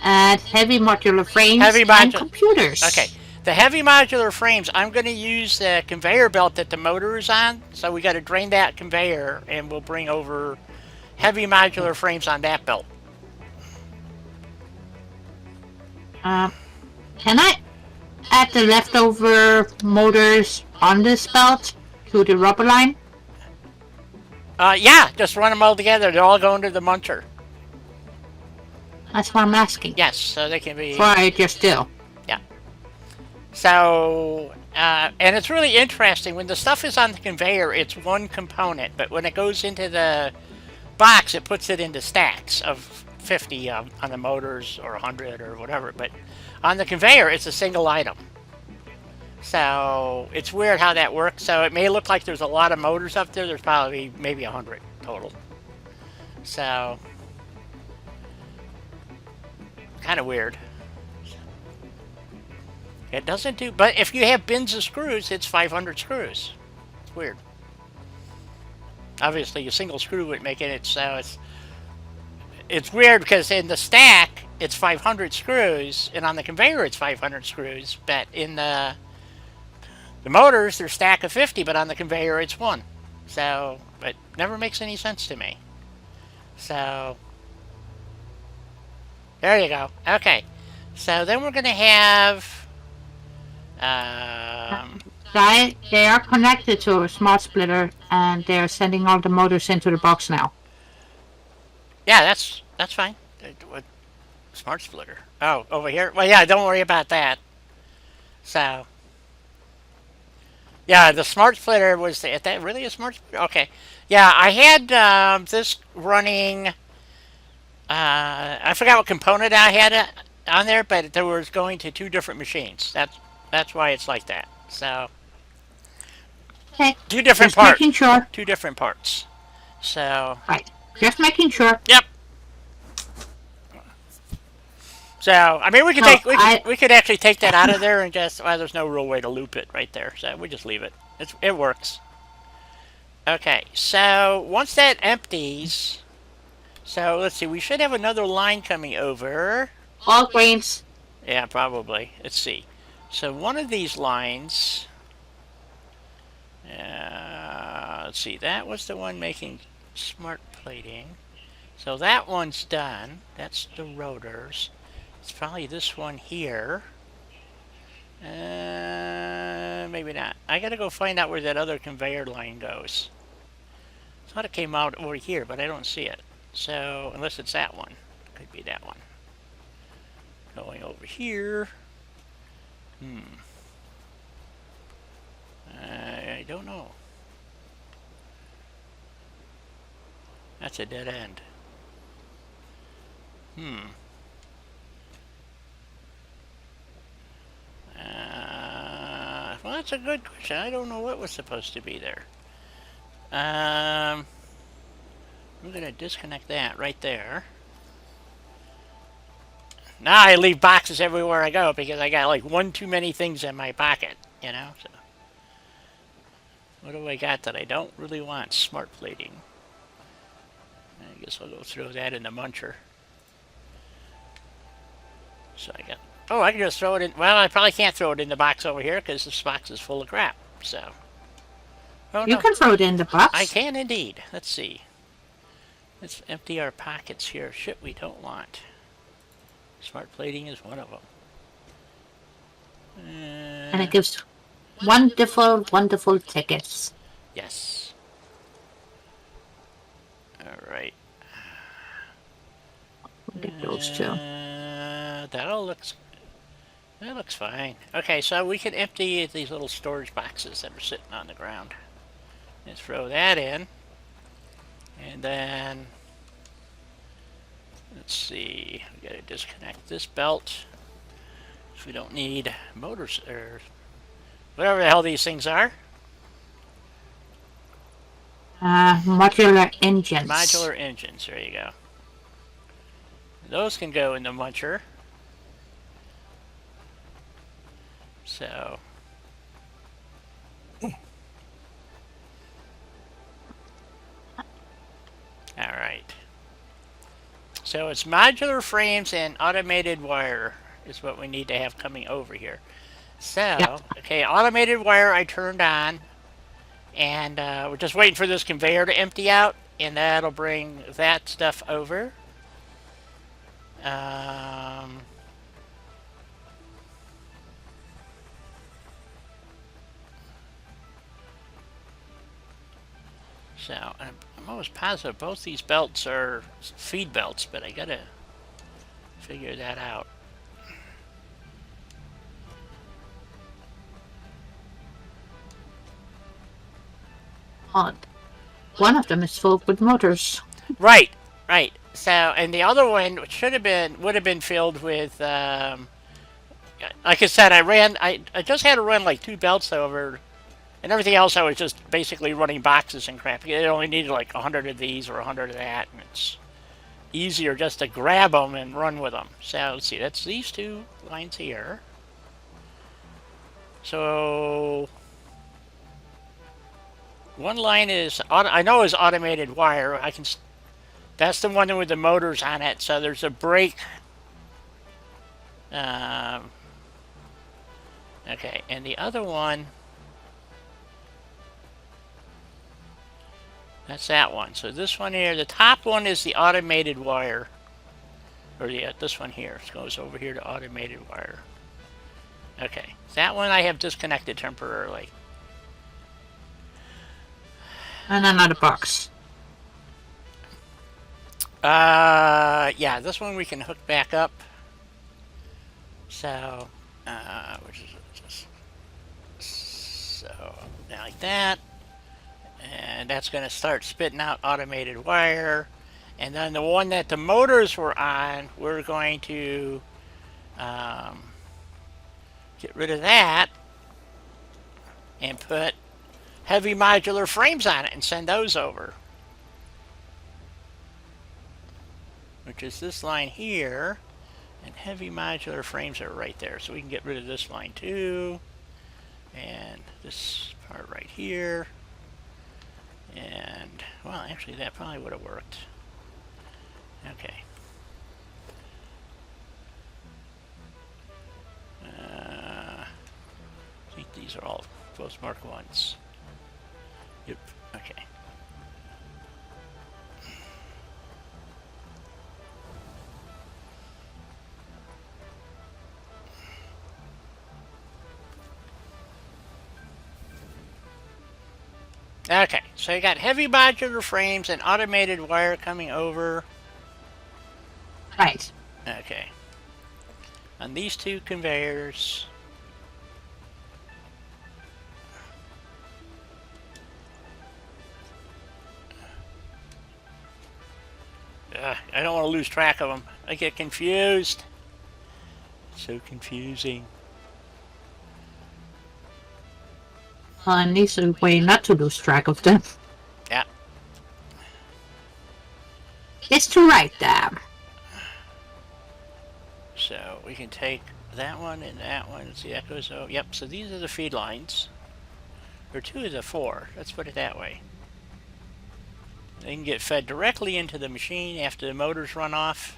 And heavy modular frames and computers. Okay. The heavy modular frames, I'm going to use the conveyor belt that the motor is on. So we got to drain that conveyor, and we'll bring over heavy modular frames on that belt. Can I add the leftover motors on this belt to the rubber line? Yeah, just run them all together. They're all going to the muncher. That's what I'm asking. Yes, so they can be... Before I just do. Yeah. So, and it's really interesting. When the stuff is on the conveyor, it's one component. But when it goes into the box, it puts it into stacks of 50 on the motors or 100 or whatever, but on the conveyor it's a single item. So it's weird how that works. So it may look like there's a lot of motors up there. There's probably maybe 100 total. So kind of weird. It doesn't do, but if you have bins of screws, it's 500 screws. It's weird. Obviously, a single screw would make it. So it's weird because in the stack it's 500 screws, and on the conveyor it's 500 screws. But in the motors, they're stack of 50, but on the conveyor it's one. So it never makes any sense to me. So there you go. Okay. So then we're going to have... They are connected to a smart splitter, and they're sending all the motors into the box now. Yeah, that's fine. What smart splitter? Oh, over here. Well, yeah, don't worry about that. So, yeah, the smart splitter was that really a smart splitter? Okay. Yeah, I had this running. I forgot what component I had on there, but there was going to 2 different machines. That's why it's like that. So, Okay. 2 different Just parts. making sure. 2 different parts. So. Right. Just making sure. Yep. So I mean, we could actually take that out of there and just there's no real way to loop it right there, so we just leave it. It works. Okay, so once that empties, so let's see, we should have another line coming over. All greens. Yeah, probably. Let's see. So one of these lines. Let's see, that was the one making smart plating. So that one's done. That's the rotors. It's probably this one here. Maybe not. I gotta go find out where that other conveyor line goes. I thought it came out over here, but I don't see it. So, unless it's that one. Could be that one. Going over here. I don't know. That's a dead end. Well, that's a good question. I don't know what was supposed to be there. I'm going to disconnect that right there. Now I leave boxes everywhere I go because I got like one too many things in my pocket, you know. So what do I got that I don't really want? Smart plating. I guess I'll go throw that in the muncher. So I got... Oh, I can just throw it in... Well, I probably can't throw it in the box over here because this box is full of crap, so... Oh, You can throw it in the box. I can indeed. Let's see. Let's empty our pockets here. Shit we don't want. Smart plating is one of them. And it gives wonderful, wonderful tickets. Yes. Alright. Get those too. That looks fine. Okay, so we can empty these little storage boxes that are sitting on the ground. Let's throw that in. And then... Let's see. We gotta disconnect this belt. So we don't need motors or whatever the hell these things are. Modular engines. Modular engines. There you go. Those can go in the muncher. So. Alright. So it's modular frames and automated wire is what we need to have coming over here. So, Yep. Okay, automated wire I turned on. And we're just waiting for this conveyor to empty out. And that'll bring that stuff over. So, I'm almost positive both these belts are feed belts, but I gotta figure that out. Odd. One of them is filled with motors. Right, right. So, and the other one would have been filled with, like I said, I just had to run like 2 belts over, and everything else I was just basically running boxes and crap. It only needed like 100 of these or 100 of that, and it's easier just to grab them and run with them. So let's see, that's these 2 lines here. So one line I know is automated wire. That's the one with the motors on it. So there's a brake. Okay, and the other one, that's that one. So this one here, the top one is the automated wire. Or yeah, this one here. It goes over here to automated wire. Okay, that one I have disconnected temporarily. And another box. Yeah, this one we can hook back up. So, which is just so like that, and that's going to start spitting out automated wire. And then the one that the motors were on, we're going to get rid of that and put heavy modular frames on it and send those over. Which is this line here, and heavy modular frames are right there. So we can get rid of this line too, and this part right here. And, well, actually that probably would have worked. Okay. I think these are all postmark ones. Yep, okay. Okay, so you got heavy modular frames and automated wire coming over. Right. Okay. On these 2 conveyors. I don't want to lose track of them. I get confused. So confusing. And this is a way not to lose track of them. Yeah. It's to write them. So we can take that one and that one. See, that goes over. Yep, so these are the feed lines. Or 2 of the 4. Let's put it that way. They can get fed directly into the machine after the motors run off.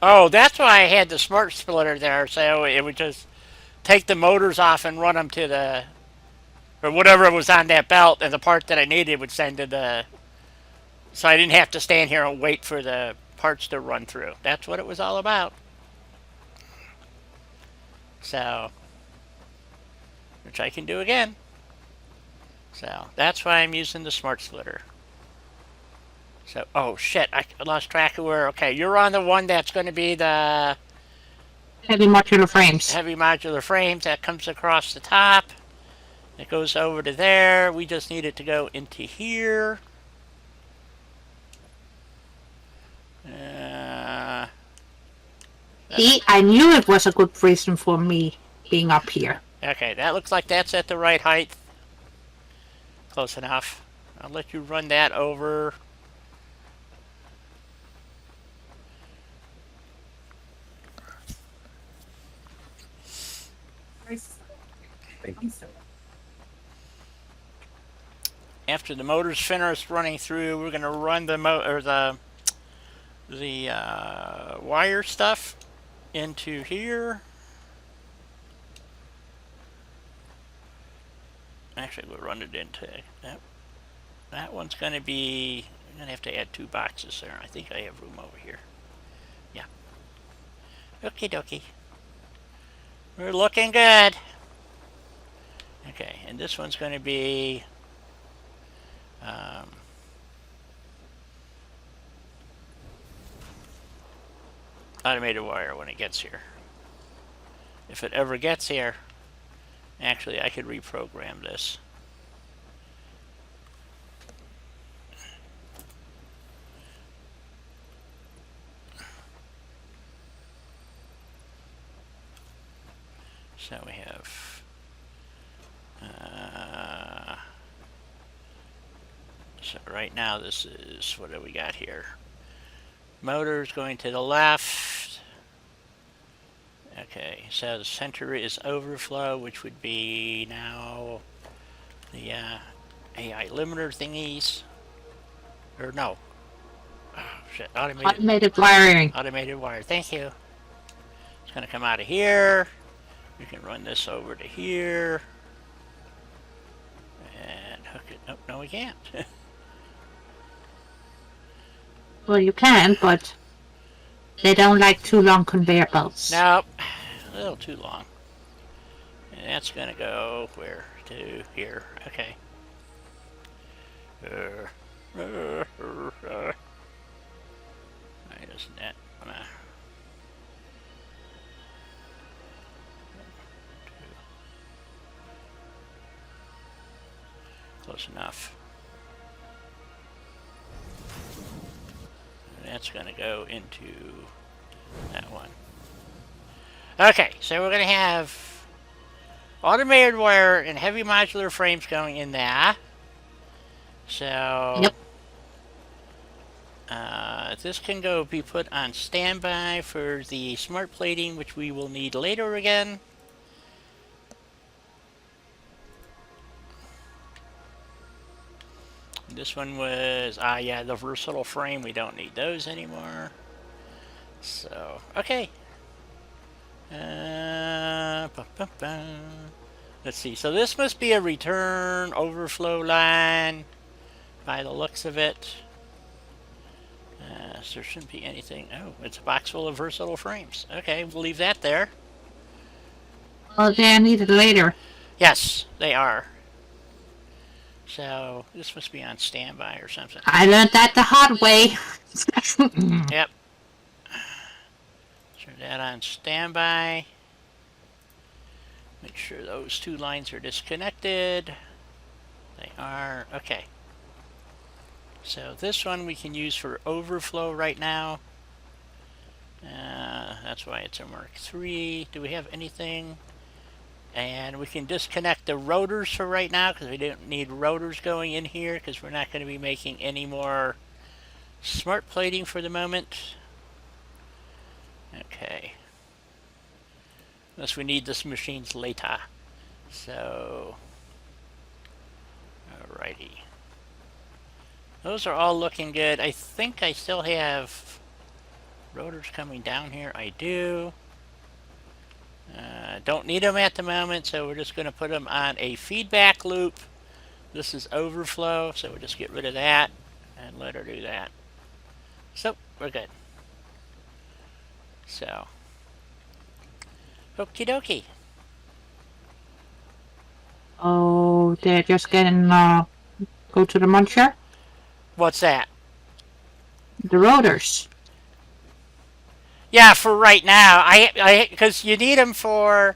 Oh, that's why I had the smart splitter there, so it would just take the motors off and run them to the, or whatever was on that belt, and the part that I needed would send to the, so I didn't have to stand here and wait for the parts to run through. That's what it was all about. So, which I can do again. So, that's why I'm using the smart splitter. So, oh shit, I lost track of where, okay, you're on the one that's going to be the Heavy modular frames. heavy modular frames that comes across the top. It goes over to there. We just need it to go into here. See, I knew it was a good reason for me being up here. Okay, that looks like that's at the right height. Close enough. I'll let you run that over. After the motor's finished running through, we're going to run the wire stuff into here. Actually, we'll run it into that. That one's going to be. I'm going to have to add 2 boxes there. I think I have room over here. Yeah. Okie dokie. We're looking good. Okay, and this one's going to be automated wire when it gets here. If it ever gets here, Actually, I could reprogram this. So we have so right now this is, what do we got here? Motors going to the left. Okay, so the center is overflow, which would be now the AI limiter thingies. Or no. Oh, shit. Automated wiring. Automated wire. Thank you. It's going to come out of here. We can run this over to here. And hook it. Nope, no, we can't. Well, you can, but they don't like too long conveyor belts. Nope. A little too long. And that's going to go where? To here. Okay. Why doesn't that want to... Close enough. And that's going to go into that one. Okay, so we're going to have automated wire and heavy modular frames going in there. So, Yep. This can go be put on standby for the smart plating, which we will need later again. This one was, yeah, the versatile frame. We don't need those anymore. So, okay. Let's see. So this must be a return overflow line by the looks of it. So there shouldn't be anything. Oh, it's a box full of versatile frames. Okay, we'll leave that there. Well, they're needed later. Yes, they are. So this must be on standby or something. I learned that the hard way. Yep. Turn that on standby. Make sure those two lines are disconnected. They are. Okay. So this one we can use for overflow right now. That's why it's a Mark III. Do we have anything? And we can disconnect the rotors for right now because we don't need rotors going in here because we're not going to be making any more smart plating for the moment. Okay. Unless we need this machines later. So, alrighty. Those are all looking good. I think I still have rotors coming down here. I do. Don't need them at the moment, so we're just going to put them on a feedback loop. This is overflow, so we'll just get rid of that and let her do that. So, we're good. So, okie dokie. Oh, they're just getting, go to the muncher? What's that? The rotors. Yeah, for right now. Because you need them for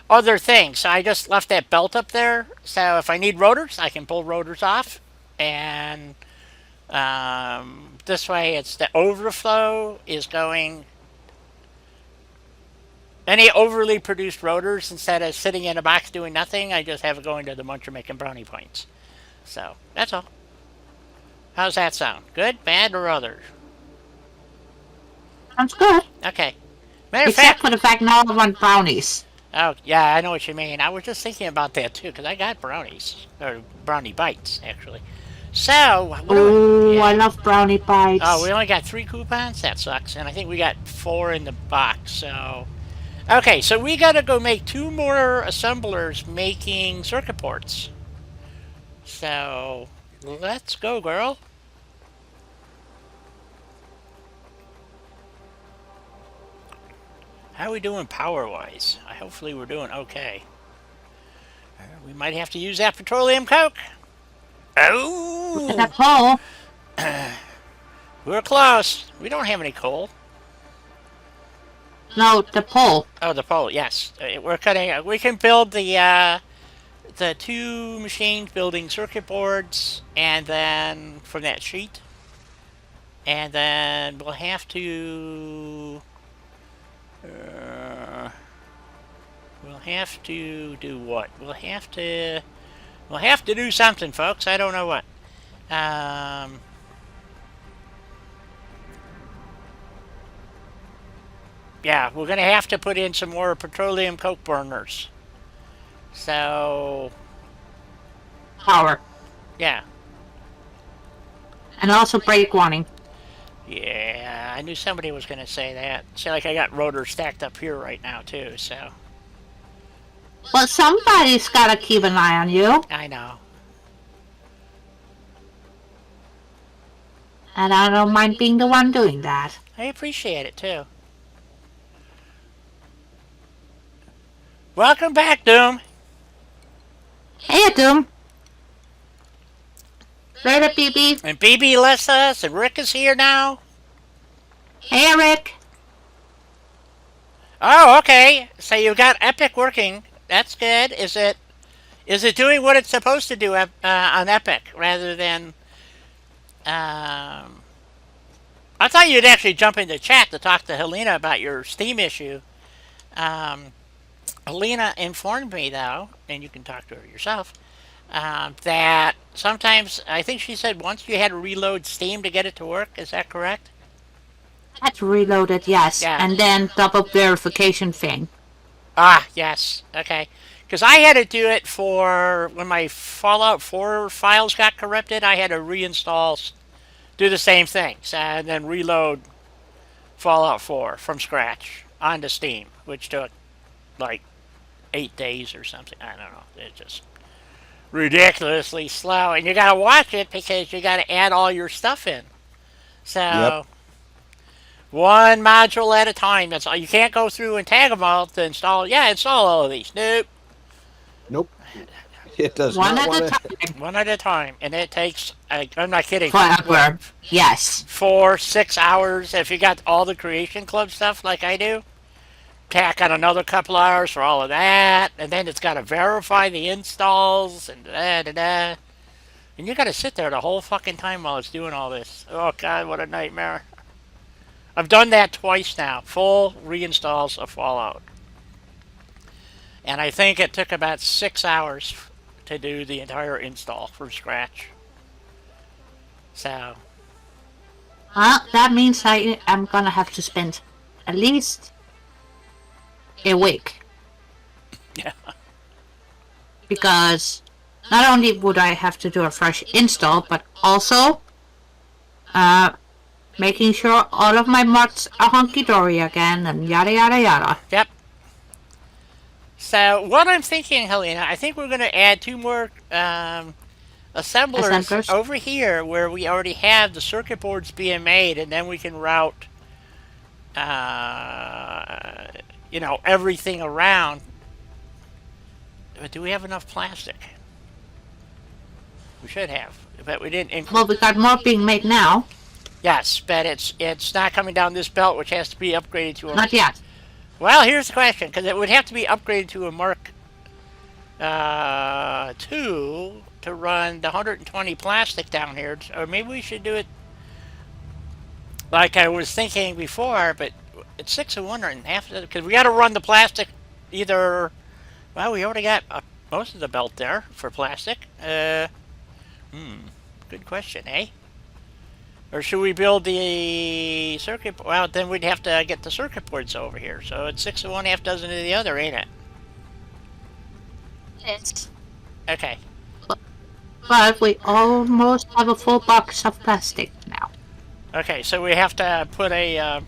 other things. So I just left that belt up there. So if I need rotors, I can pull rotors off. And this way, it's the overflow is going. Any overly produced rotors, instead of sitting in a box doing nothing, I just have it going to the muncher making brownie points. So that's all. How's that sound? Good, bad, or other? Sounds good. Okay. Matter of Except fact, for the fact no one want brownies. oh yeah, I know what you mean. I was just thinking about that too, because I got brownies or brownie bites actually. So, what do Oh, yeah. I love brownie bites. Oh, we only got 3 coupons. That sucks, and I think we got 4 in the box. So, okay, so we gotta go make 2 more assemblers making circuit boards. So, let's go, girl. How are we doing power-wise? Hopefully we're doing okay. We might have to use that petroleum coke. Oh! That pole. We're close. We don't have any coal. No, the pole. Oh, the pole, yes. We're cutting. We can build the the two machines building circuit boards, and then from that sheet, and then we'll have to do what? We'll have to do something, folks. I don't know what. Yeah, we're gonna have to put in some more petroleum coke burners. So Power. yeah. And also break warning. Yeah, I knew somebody was gonna say that. See, like I got rotors stacked up here right now too, so Well, somebody's gotta keep an eye on you. I know. And I don't mind being the one doing that. I appreciate it too. Welcome back, Doom. Hey, Doom. Later, BB. And BB left us, and Rick is here now. Hey, Rick. Oh, okay. So you've got Epic working. That's good. Is it doing what it's supposed to do on Epic rather than? I thought you'd actually jump into chat to talk to Helena about your Steam issue. Helena informed me, though, and you can talk to her yourself, that sometimes, I think she said once you had to reload Steam to get it to work. Is that correct? That's reloaded, yes. Yeah. And then double verification thing. Ah, yes. Okay. Because I had to do it for when my Fallout 4 files got corrupted. I had to reinstall, do the same thing, and then reload Fallout 4 from scratch onto Steam, which took like 8 days or something. I don't know. It's just ridiculously slow. And you got to watch it because you got to add all your stuff in. So, Yep. one module at a time. That's all. You can't go through and tag them all to install. Yeah, install all of these. Nope. Nope. It does One not at a want to. time. One at a time. And it takes, I'm not kidding, Forever. Yes. 4-6 hours if you got all the Creation Club stuff like I do. Tack on another couple hours for all of that. And then it's got to verify the installs and da-da-da. And you got to sit there the whole fucking time while it's doing all this. Oh, God, what a nightmare. I've done that twice now. Full reinstalls of Fallout. And I think it took about 6 hours to do the entire install from scratch. So, Well, that means I am gonna have to spend at least a week. yeah. Because not only would I have to do a fresh install, but also making sure all of my mods are hunky-dory again and yada yada yada. Yep. So, what I'm thinking, Helena, I think we're going to add 2 more assemblers over here where we already have the circuit boards being made, and then we can route, everything around. But do we have enough plastic? We should have, but we didn't include. Well, we got more being made now. Yes, but it's not coming down this belt, which has to be upgraded to a. Not yet. Well, here's the question, because it would have to be upgraded to a Mark 2 to run the 120 plastic down here, or maybe we should do it like I was thinking before, but it's 6 of one and half of the, because we got to run the plastic either. Well, we already got most of the belt there for plastic. Good question, eh? Or should we build the circuit? Well, then we'd have to get the circuit boards over here. So it's 6 of one, half dozen of the other, ain't it? Yes. Okay. But we almost have a full box of plastic now. Okay, so we have to put a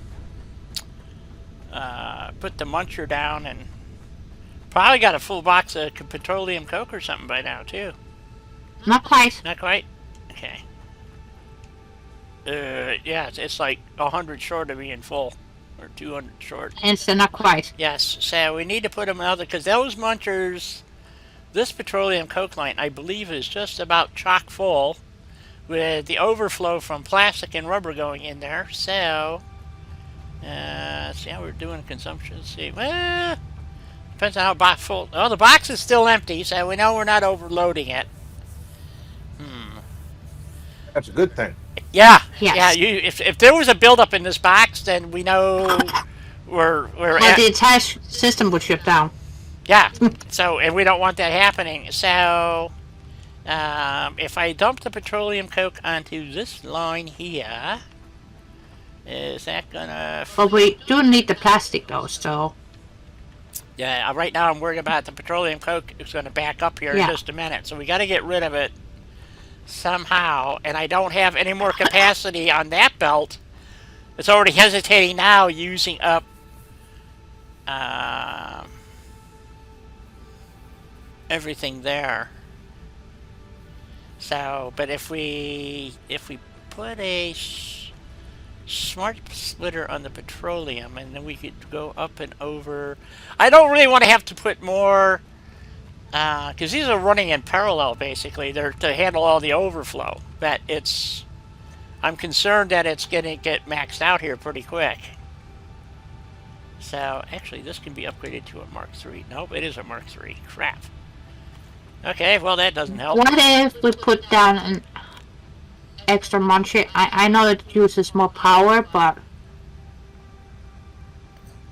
put the muncher down, and probably got a full box of petroleum coke or something by now too. Not quite. Not quite. Okay. Yeah, it's like 100 short of being full, or 200 short. And so not quite. Yes, so we need to put them other, because those munchers, this petroleum coke line, I believe, is just about chock full, with the overflow from plastic and rubber going in there. So, see how we're doing consumption. Let's see, well, depends on how full. Oh, the box is still empty, so we know we're not overloading it. That's a good thing. Yeah, Yes. yeah. If there was a buildup in this box, then we know we're Well, the entire system would shut down. yeah. So, and we don't want that happening. So, if I dump the petroleum coke onto this line here, is that gonna? But we do need the plastic though, so Yeah. Right now, I'm worried about the petroleum coke is going to back up here in Yeah. just a minute. So we got to get rid of it somehow. And I don't have any more capacity on that belt. It's already hesitating now, using up. Everything there. So, but if we put a smart splitter on the petroleum, and then we could go up and over. I don't really want to have to put more, because these are running in parallel. Basically, they're to handle all the overflow. But I'm concerned that it's going to get maxed out here pretty quick. So, actually, this can be upgraded to a Mark III. Nope, it is a Mark III. Crap. Okay, well, that doesn't help. what if we put down an extra muncher? I know it uses more power, but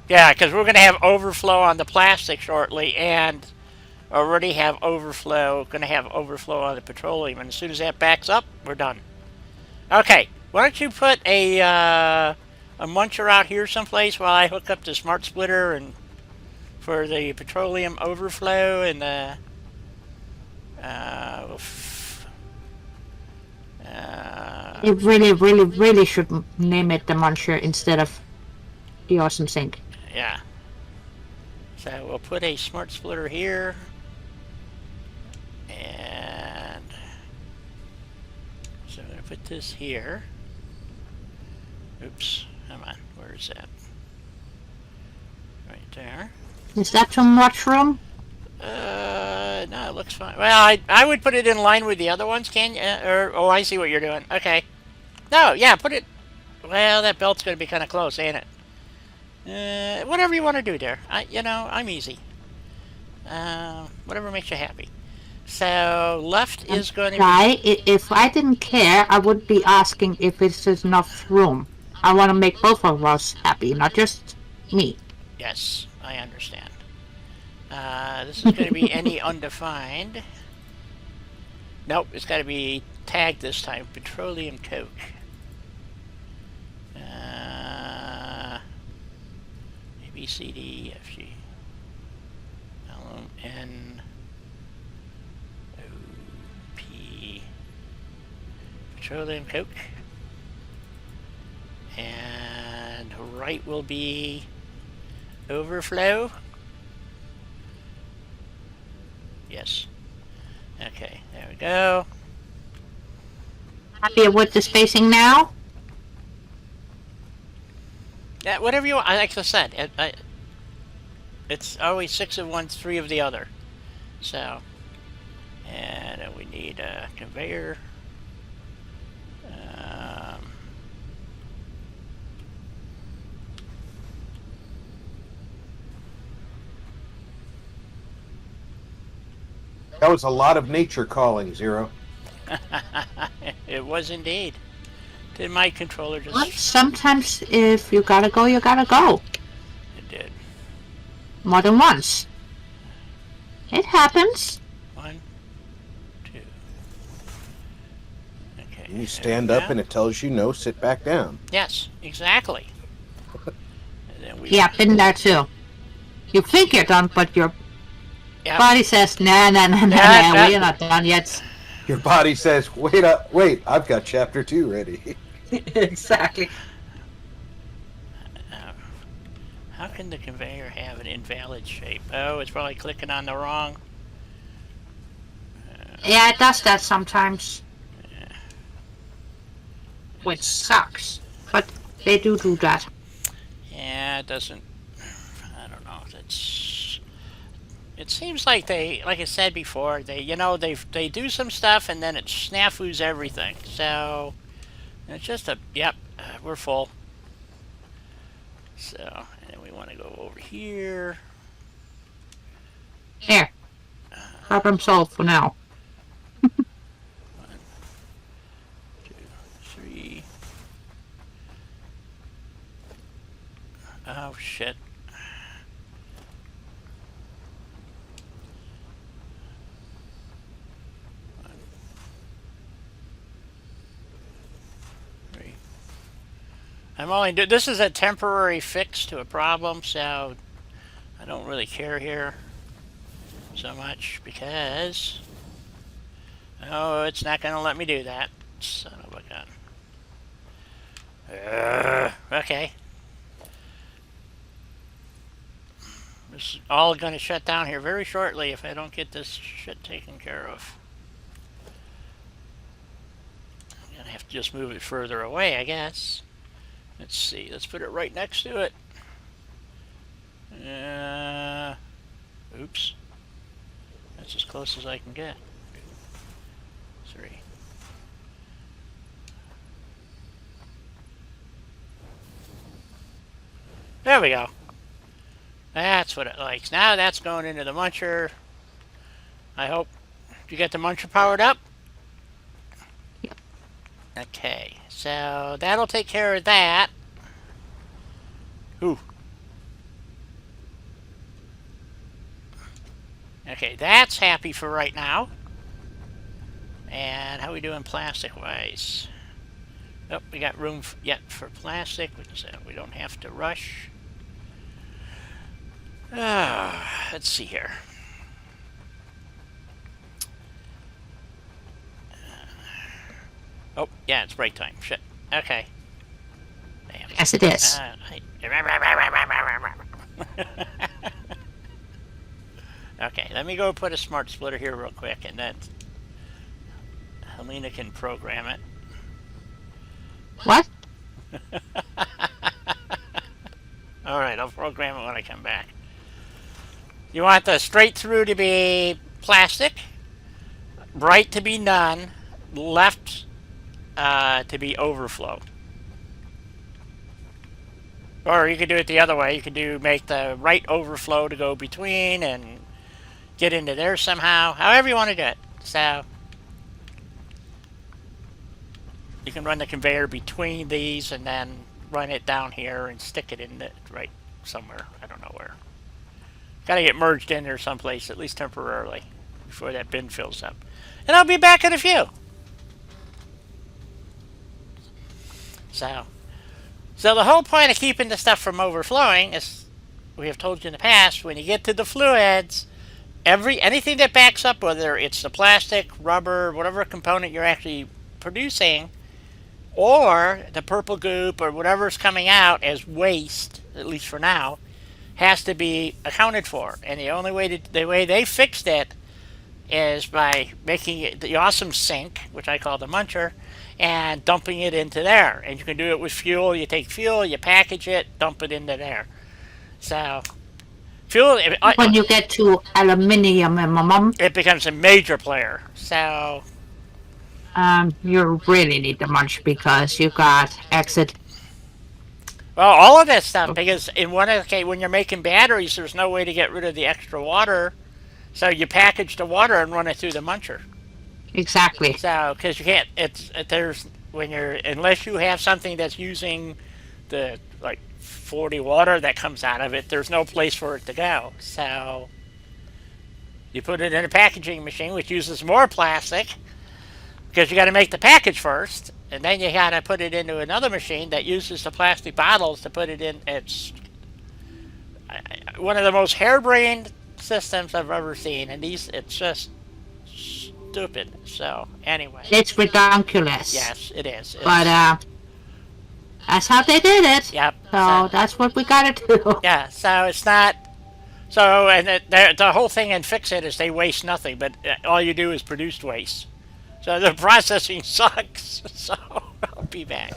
Yeah, because we're going to have overflow on the plastic shortly, and already have overflow, going to have overflow on the petroleum. And as soon as that backs up, we're done. Okay, why don't you put a muncher out here someplace while I hook up the smart splitter and for the petroleum overflow and the you really should name it the muncher instead of the awesome sink. yeah. So we'll put a smart splitter here, and so I'm gonna put this here. Oops, come on, where is that? Right there. Is that too much room? No, it looks fine. Well, I would put it in line with the other ones, can you? Oh, I see what you're doing. Okay. No, yeah, put it. Well, that belt's going to be kind of close, ain't it? Whatever you want to do there. I'm easy. Whatever makes you happy. So, left is going to be... If I didn't care, I would be asking if it's enough room. I want to make both of us happy, not just me. Yes, I understand. This is going to be any undefined. Nope, it's got to be tagged this time. Petroleum coke. A, B, C, D, F, G. L, N, O, P. Petroleum coke. And right will be overflow. Yes. Okay, there we go. Happy with the spacing now? Yeah, whatever you want. Like I said, it's always 6 of one, 3 of the other. So, and we need a conveyor. That was a lot of nature calling, Zero. It was indeed. Did my controller just... Well, sometimes if you gotta go, you gotta go. It did. More than once. It happens. 1, 2. Okay. You stand up and it tells you no, sit back down. Yes, exactly. And then we... Yeah, been there too. You think you're done, but your Yep. body says, nah, That- we're not done yet. Your body says, wait, I've got chapter 2 ready. Exactly. How can the conveyor have an invalid shape? Oh, it's probably clicking on the wrong... Yeah, it does that sometimes. Which sucks. But they do that. Yeah, it doesn't... I don't know. It seems like they, like I said before, they do some stuff and then it snafus everything. So it's just yep, we're full. So, and then we want to go over here. There. Problem solved for now. 3. Oh shit. 3. I'm only this is a temporary fix to a problem, so I don't really care here so much because it's not going to let me do that. Son of a gun. Okay. This is all going to shut down here very shortly if I don't get this shit taken care of. I'm going to have to just move it further away, I guess. Let's see. Let's put it right next to it. Oops. That's as close as I can get. 3. There we go. That's what it likes. Now that's going into the muncher. I hope. Did you get the muncher powered up? Yep. Okay. So that'll take care of that. Ooh. Okay, that's happy for right now. And how we doing plastic-wise? Oh, we got room yet for plastic, which we don't have to rush. Let's see here. Oh, yeah, it's break time. Shit. Okay. Damn. Yes, it is. Okay, let me go put a smart splitter here real quick, and then Helena can program it. What? Alright, I'll program it when I come back. You want the straight through to be plastic, right to be none, left to be overflow. Or you could do it the other way. You could make the right overflow to go between and get into there somehow. However you want to do it. So you can run the conveyor between these and then run it down here and stick it in the right somewhere. I don't know where. Got to get merged in there someplace, at least temporarily, before that bin fills up. And I'll be back in a few. So the whole point of keeping the stuff from overflowing is, we have told you in the past, when you get to the fluids, anything that backs up, whether it's the plastic, rubber, whatever component you're actually producing, or the purple goop or whatever's coming out as waste, at least for now, has to be accounted for. And the only way the way they fixed it is by making it the awesome sink, which I call the muncher, and dumping it into there. And you can do it with fuel. You take fuel, you package it, dump it into there. So fuel, When you get to aluminium, it becomes a major player. So you really need the munch because you got exit. well, all of that stuff, because when you're making batteries, there's no way to get rid of the extra water. So you package the water and run it through the muncher. Exactly. So, because you can't, unless you have something that's using the 40 water that comes out of it, there's no place for it to go. So you put it in a packaging machine, which uses more plastic, because you got to make the package first, and then you got to put it into another machine that uses the plastic bottles to put it in. It's one of the most harebrained systems I've ever seen, and it's just stupid. So anyway, It's ridiculous. yes, it is. But that's how they did it. Yep. So that's what we gotta do. Yeah. So it's not. So and the whole thing in Fix It is they waste nothing, but all you do is produce waste. So the processing sucks. So I'll be back.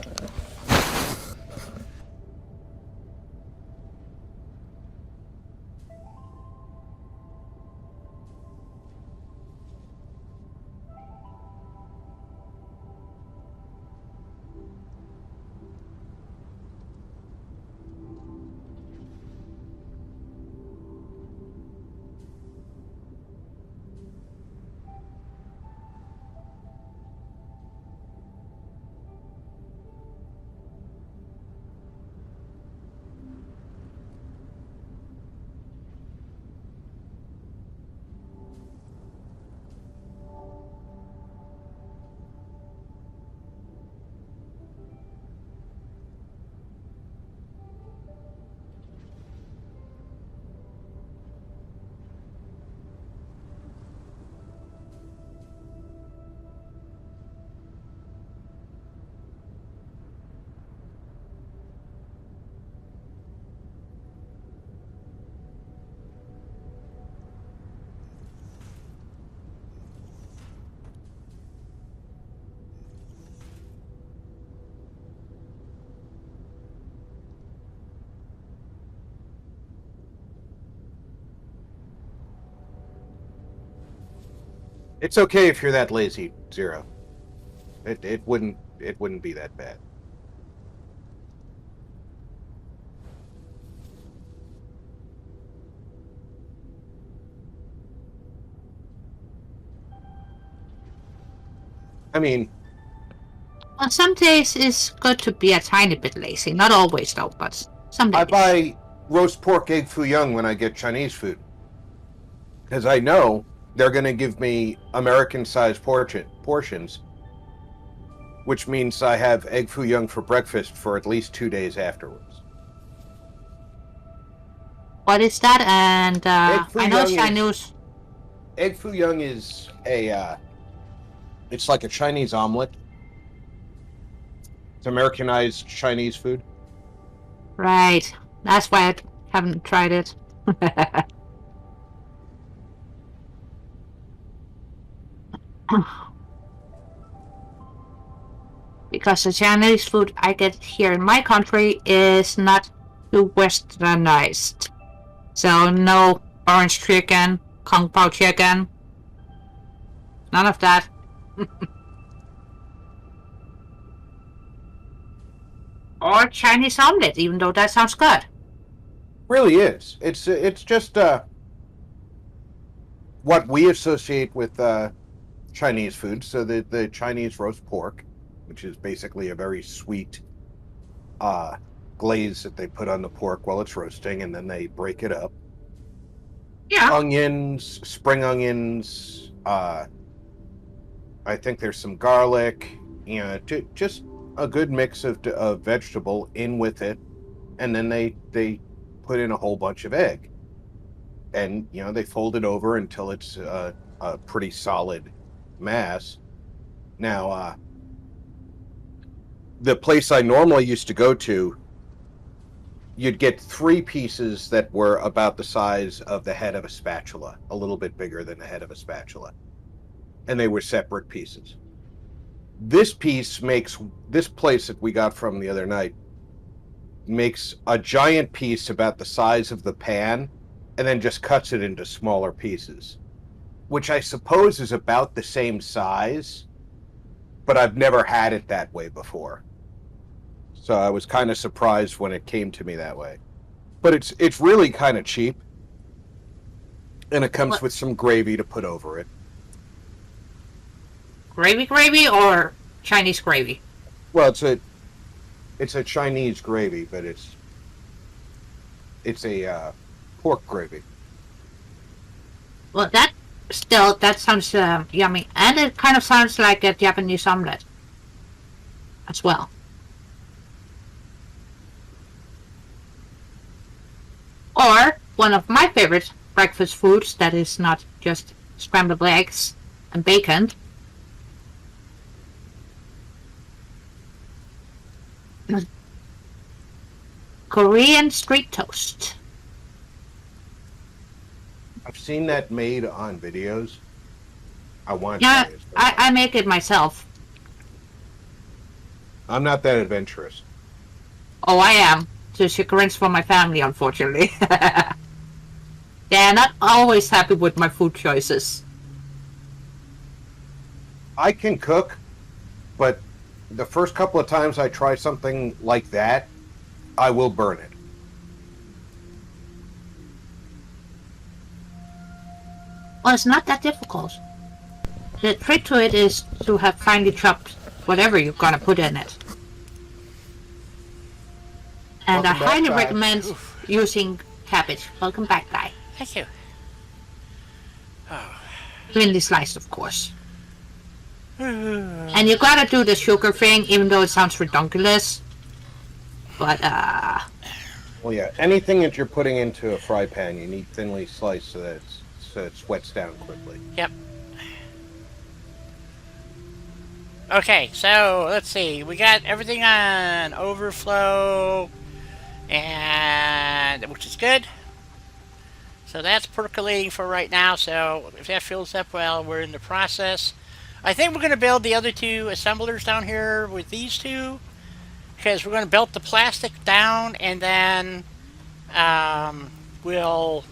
It's okay if you're that lazy, Zero. It wouldn't be that bad. I mean, Well, some days it's good to be a tiny bit lazy. Not always, though, but some days. I buy roast pork egg foo young when I get Chinese food. Because I know they're going to give me American-sized portions, which means I have egg foo young for breakfast for at least 2 days afterwards. What is that? And Egg foo I know young Chinese. Egg foo young is it's like a Chinese omelet. It's Americanized Chinese food. Right. That's why I haven't tried it. Because the Chinese food I get here in my country is not too westernized. So no orange chicken, kung pao chicken. None of that. Or Chinese omelet, even though that sounds good. Really is. It's just what we associate with Chinese food. So the Chinese roast pork, which is basically a very sweet glaze that they put on the pork while it's roasting, and then they break it up. Yeah. Onions, spring onions. I think there's some garlic. You know, just a good mix of vegetable in with it, and then they put in a whole bunch of egg, and you know they fold it over until it's a pretty solid mass. Now, the place I normally used to go to, you'd get 3 pieces that were about the size of the head of a spatula, a little bit bigger than the head of a spatula, and they were separate pieces. This place that we got from the other night makes a giant piece about the size of the pan and then just cuts it into smaller pieces, which I suppose is about the same size, but I've never had it that way before. So I was kind of surprised when it came to me that way. But it's really kind of cheap, and it comes with some gravy to put over it. Gravy or Chinese gravy? Well, it's a Chinese gravy, but it's a pork gravy. Well, that sounds yummy, and it kind of sounds like a Japanese omelet as well. Or one of my favorite breakfast foods that is not just scrambled eggs and bacon. Korean street toast. I've seen that made on videos. I want to Yeah, try it. I make it myself. I'm not that adventurous. Oh, I am. To chagrin for my family, unfortunately. They're not always happy with my food choices. I can cook, but the first couple of times I try something like that, I will burn it. Well, it's not that difficult. The trick to it is to have finely chopped whatever you're gonna put in it. And Welcome I back, highly Guy. recommend using cabbage. Welcome back, Guy. Thank you. Thinly sliced, of course. And you gotta do the sugar thing, even though it sounds ridiculous. But, Well, yeah, anything that you're putting into a fry pan, you need thinly sliced so that it sweats down quickly. Yep. Okay, so let's see. We got everything on overflow, and which is good. So that's percolating for right now. So if that fills up well, we're in the process. I think we're going to build the other 2 assemblers down here with these 2, because we're going to belt the plastic down, and then we'll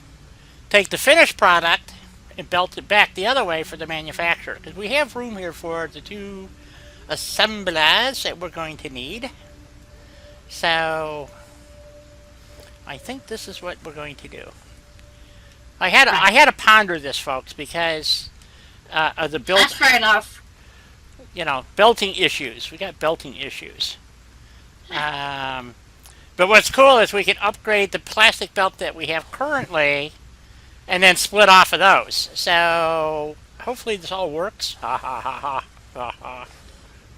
take the finished product and belt it back the other way for the manufacturer, because we have room here for the 2 assemblers that we're going to need. So I think this is what we're going to do. I had to ponder this, folks, because of the build. That's fair enough. Belting issues. We got belting issues. But what's cool is we can upgrade the plastic belt that we have currently and then split off of those. So hopefully this all works. Ha ha ha ha. Ha ha.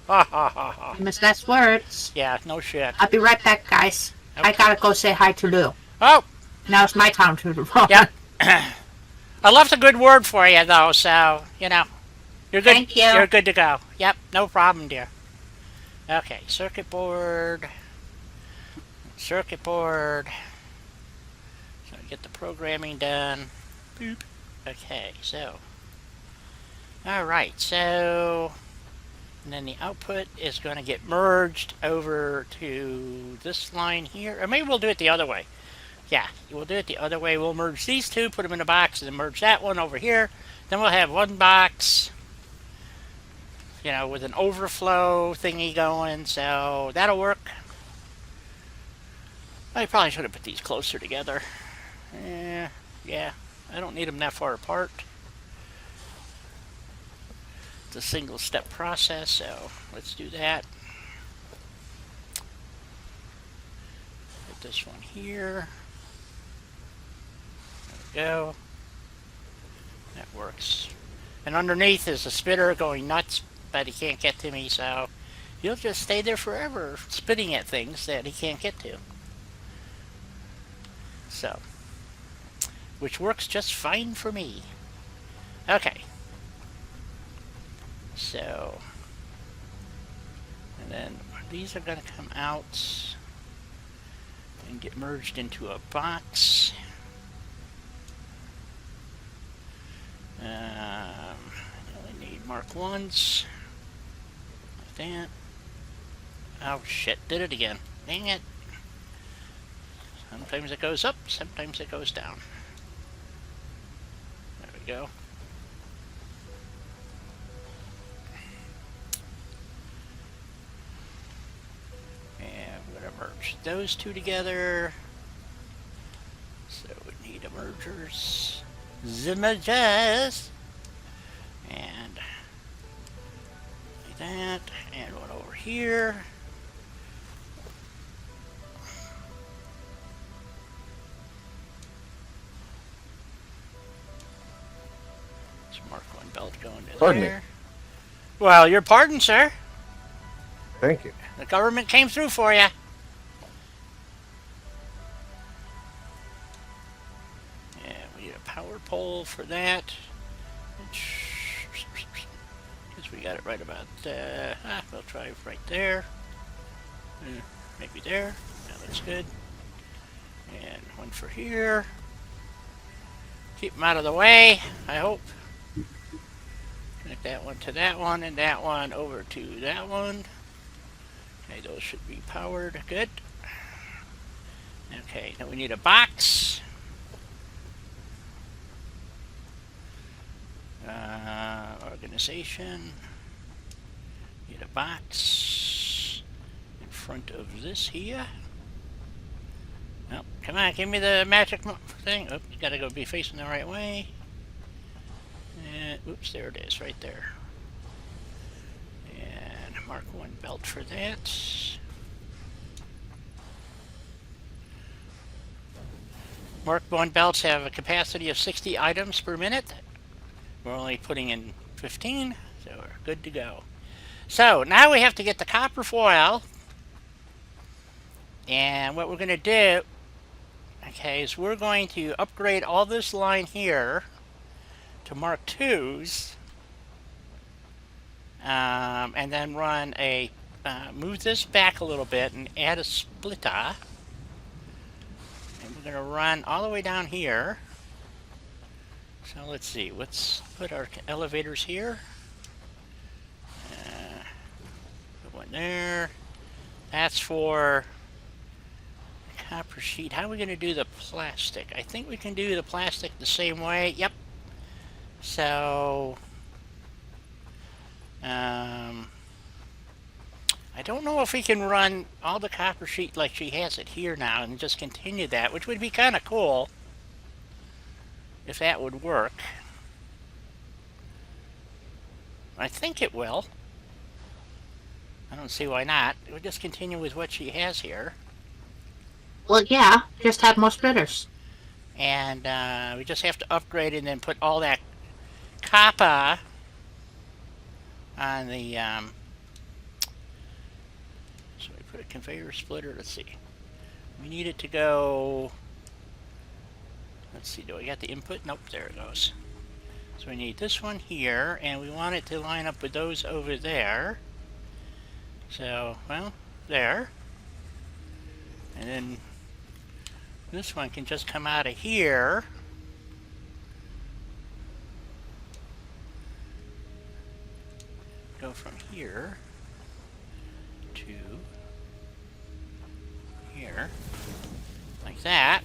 Ha ha ha ha. Famous last words. Yeah, no shit. I'll be right back, guys. Okay. I gotta go say hi to Lou. Oh! Now it's my time to roll. Yeah. I left a good word for you, though, so, you're good. Thank you. You're good to go. Yep, no problem, dear. Okay, circuit board. Circuit board. So get the programming done. Boop. Okay, so. Alright, so. And then the output is going to get merged over to this line here. Or maybe we'll do it the other way. Yeah, we'll do it the other way. We'll merge these two, put them in a box, and then merge that one over here. Then we'll have one box, with an overflow thingy going. So that'll work. I probably should have put these closer together. Yeah, I don't need them that far apart. It's a single step process, so let's do that. Put this one here. There we go. That works. And underneath is a spitter going nuts, but he can't get to me, so he'll just stay there forever spitting at things that he can't get to. So, which works just fine for me. Okay. So, and then these are going to come out and get merged into a box. I only need Mark 1s. Like that. Oh shit, did it again. Dang it. Sometimes it goes up, sometimes it goes down. There we go. And we're going to merge those two together. So we need a mergers. Zimajaz. And like that. And one over here. Mark 1 belt going to Pardon there. Well, your pardon, sir. Thank you. The government came through for you. And we need a power pole for that. Guess we got it right about, we'll try right there. Maybe there. That looks good. And one for here. Keep them out of the way, I hope. Connect that one to that one, and that one over to that one. Okay, those should be powered. Good. Okay, now we need a box. Organization. Need a box in front of this here. Oh, come on, give me the magic thing. Oops, gotta go be facing the right way. And, oops, there it is, right there. And Mark 1 belt for that. Mark 1 belts have a capacity of 60 items per minute. We're only putting in 15, so we're good to go. So, now we have to get the copper foil. And what we're going to do, okay, is we're going to upgrade all this line here to Mark 2s. And then run a, move this back a little bit and add a splitter. And we're going to run all the way down here. So let's see, let's put our elevators here. Put one there. That's for copper sheet. How are we going to do the plastic? I think we can do the plastic the same way. Yep. So, I don't know if we can run all the copper sheet like she has it here now and just continue that, which would be kind of cool if that would work. I think it will. I don't see why not. We'll just continue with what she has here. Well, yeah, just have more splitters. And we just have to upgrade and then put all that copper on the so we put a conveyor splitter. Let's see, we need it to go, let's see, do I got the input? Nope, there it goes. So we need this one here, and we want it to line up with those over there. So, well, there. And then this one can just come out of here. Go from here to here, like that.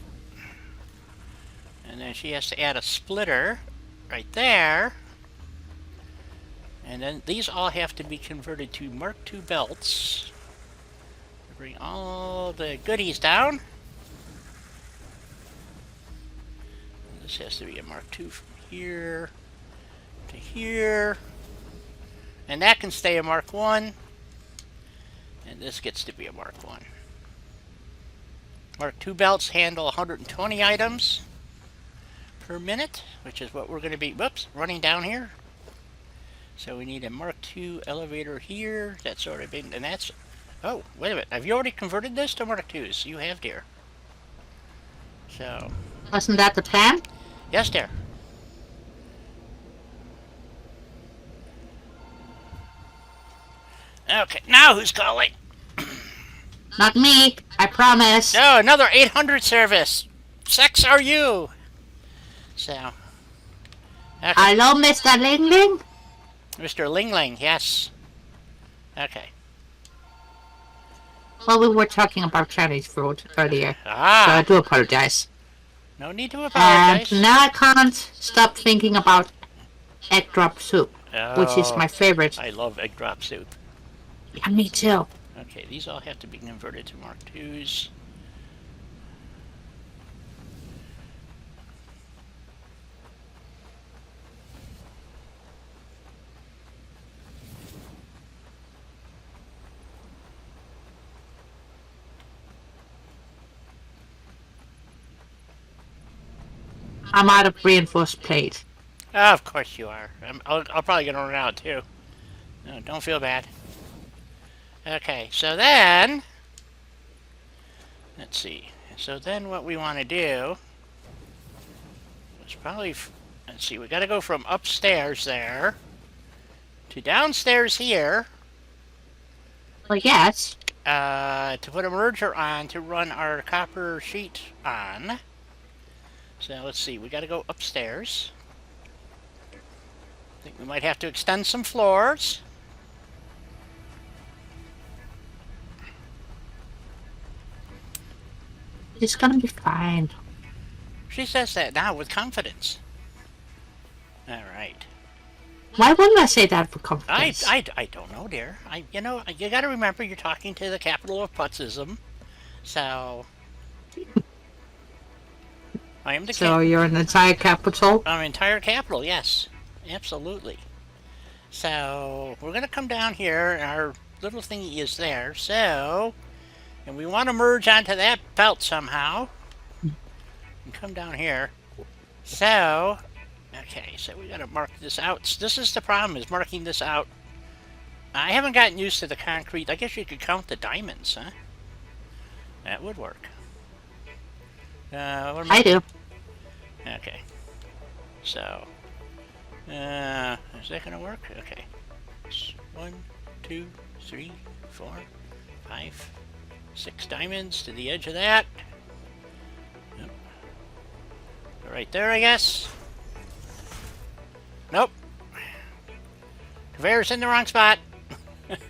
And then she has to add a splitter right there. And then these all have to be converted to Mark II belts. Bring all the goodies down. And this has to be a Mark II from here to here. And that can stay a Mark I. And this gets to be a Mark I. Mark II belts handle 120 items per minute, which is what we're going to be, whoops, running down here. So we need a Mark II elevator here. That's already been, and that's, oh, wait a minute. Have you already converted this to Mark IIs? You have, dear. So. Wasn't that the plan? Yes, dear. Okay, now who's calling? Not me, I promise. No, another 800 service. Sex are you? So. Okay. Hello, Mr. Ling Ling? Mr. Ling Ling, yes. Okay. Well, we were talking about Chinese food earlier, so I Ah, do apologize. no need to And apologize. now I can't stop thinking about egg drop soup, which is Oh, my favorite. I love egg drop soup. Yeah, me too. Okay, these all have to be converted to Mark IIs. I'm out of reinforced plate. Oh, of course you are. I'll probably get run out too. No, don't feel bad. Okay, so then, let's see. So then what we want to do is probably, let's see, we got to go from upstairs there to downstairs here Well, yes. to put a merger on to run our copper sheet on. So let's see, we got to go upstairs. I think we might have to extend some floors. It's gonna be fine. She says that now with confidence. All right. Why wouldn't I say that for confidence? I don't know, dear. You know, you got to remember you're talking to the capital of Putzism. So I am the So you're an entire capital? our entire capital, yes. Absolutely. So we're going to come down here, and our little thingy is there. So, and we want to merge onto that belt somehow. And come down here. So, okay, so we got to mark this out. This is the problem, is marking this out. I haven't gotten used to the concrete. I guess you could count the diamonds, huh? That would work. What am I do. Okay. So, is that gonna work? Okay. 1, 2, 3, 4, 5, 6 diamonds to the edge of that. Yep. Right there, I guess. Nope. Conveyor's in the wrong spot. 1, 2,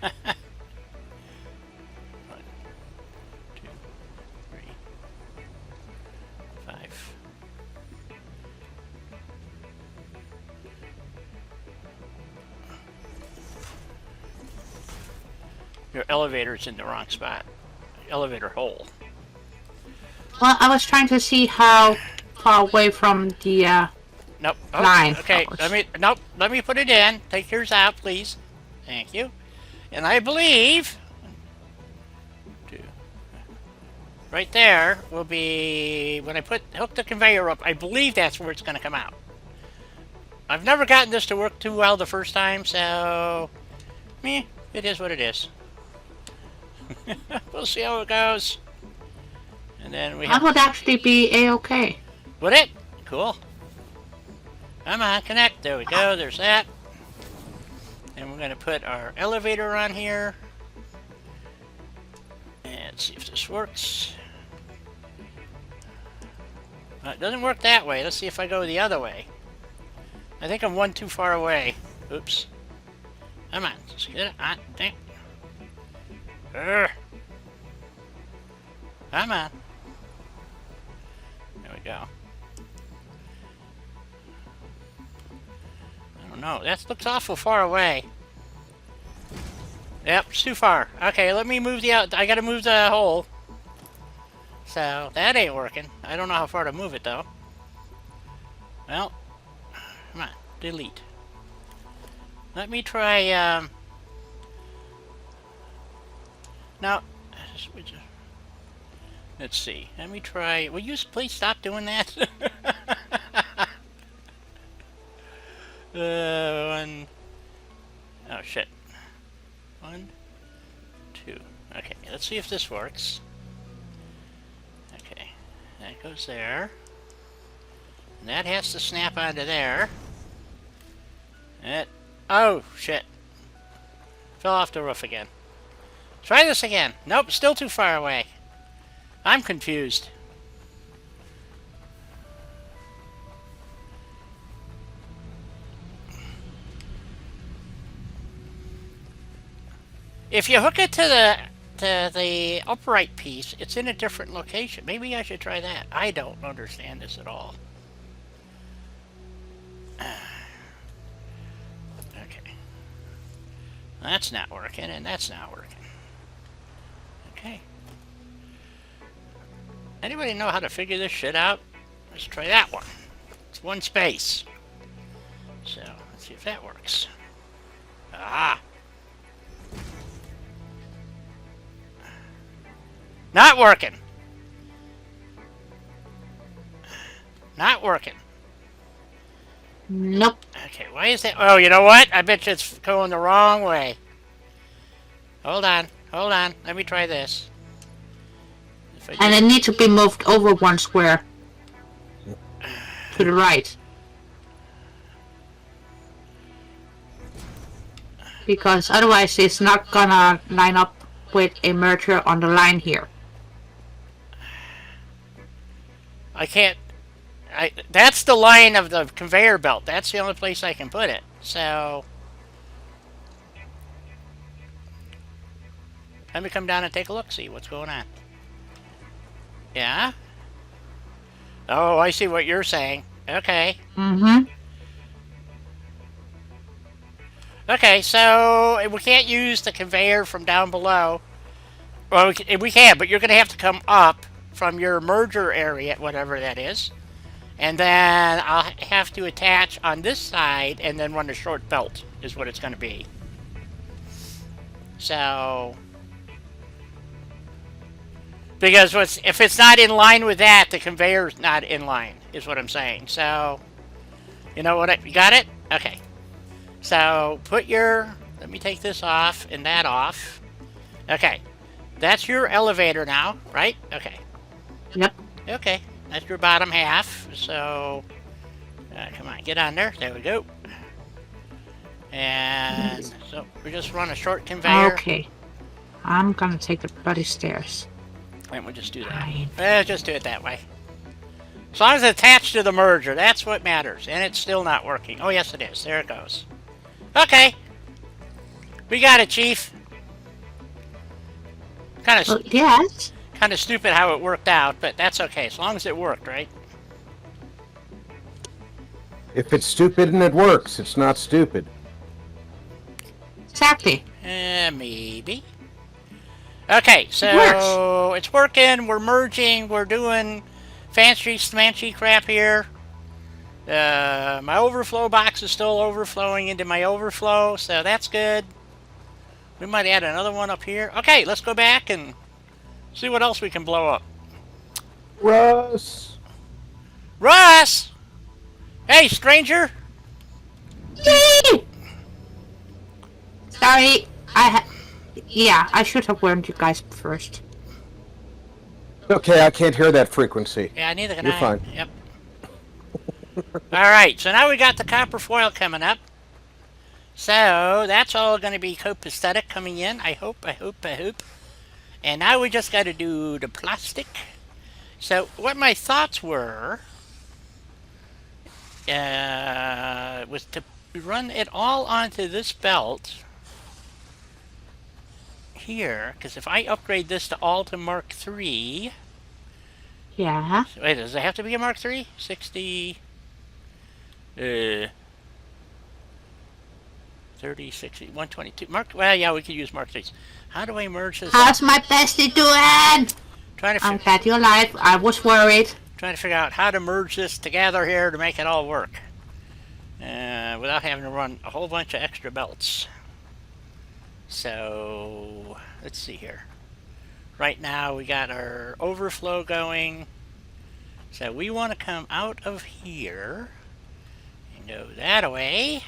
3, 5. Your elevator's in the wrong spot. Elevator hole. Well, I was trying to see how far away from the Nope. Oh, line. okay, let me put it in. Take yours out, please. Thank you. And I believe right there will be when I hook the conveyor up. I believe that's where it's going to come out. I've never gotten this to work too well the first time, so it is what it is. We'll see how it goes. And then we have. That would actually be a-okay. Would it? Cool. Come on, connect. There we go. There's that. And we're going to put our elevator on here. And see if this works. It doesn't work that way. Let's see if I go the other way. I think I'm one too far away. Oops. Come on. Let's get it on. Dang. Come on. There we go. I don't know. That looks awful far away. Yep, it's too far. Okay, let me move I gotta move the hole. So, that ain't working. I don't know how far to move it, though. Well, come on. Delete. Let me try, now, let's see. Let me try. Will you please stop doing that? One. Oh, shit. 1, 2. Okay, let's see if this works. Okay, that goes there. And that has to snap onto there. Oh, shit. Fell off the roof again. Try this again. Nope, still too far away. I'm confused. If you hook it to the upright piece, it's in a different location. Maybe I should try that. I don't understand this at all. Okay. That's not working, and that's not working. Okay. Anybody know how to figure this shit out? Let's try that one. It's one space. So, let's see if that works. Ah! Not working! Not working. Nope. Okay, why is that? Oh, you know what? I bet you it's going the wrong way. Hold on. Hold on. Let me try this. And it needs to be moved over one square. To the right. Because otherwise it's not gonna line up with a merger on the line here. I can't... that's the line of the conveyor belt. That's the only place I can put it. So... let me come down and take a look, see what's going on. Yeah? Oh, I see what you're saying. Okay. Mm-hmm. Okay, so we can't use the conveyor from down below. Well, we can, but you're going to have to come up from your merger area, whatever that is. And then I'll have to attach on this side and then run a short belt is what it's going to be. So... because if it's not in line with that, the conveyor's not in line, is what I'm saying. So, you know what? You got it? Okay. So, put your... let me take this off and that off. Okay. That's your elevator now, right? Okay. Yep. Okay. That's your bottom half. So, come on, get on there. There we go. And so, we just run a short conveyor. Okay. I'm gonna take the bloody stairs. And we'll just do that. Fine. Just do it that way. As long as it's attached to the merger, that's what matters. And it's still not working. Oh, yes, it is. There it goes. Okay. We got it, Chief. Kind of Yes. kind of stupid how it worked out, but that's okay. As long as it worked, right? If it's stupid and it works, it's not stupid. Exactly. Maybe. Okay, It so it's working. We're merging. We're doing fancy smanchy crap here. My overflow box is still overflowing into my overflow, so that's good. We might add another one up here. Okay, let's go back and see what else we can blow up. Russ. Russ! Hey, stranger! Yay! Sorry, yeah, I should have warned you guys first. Okay, I can't hear that frequency. Yeah, neither can You're I. fine. Yep. Alright, so now we got the copper foil coming up. So, that's all going to be copacetic coming in. I hope. And now we just got to do the plastic. So, what my thoughts were was to run it all onto this belt here, because if I upgrade this to all to Mark III... Yeah. Wait, does it have to be a Mark III? 60... 30, 60, 122. Well, yeah, we could use Mark IIIs. How do I merge this? How's my bestie doing? I'm glad you're alive. I was worried. Trying to figure out how to merge this together here to make it all work. Without having to run a whole bunch of extra belts. So, let's see here. Right now we got our overflow going. So we want to come out of here and go that way.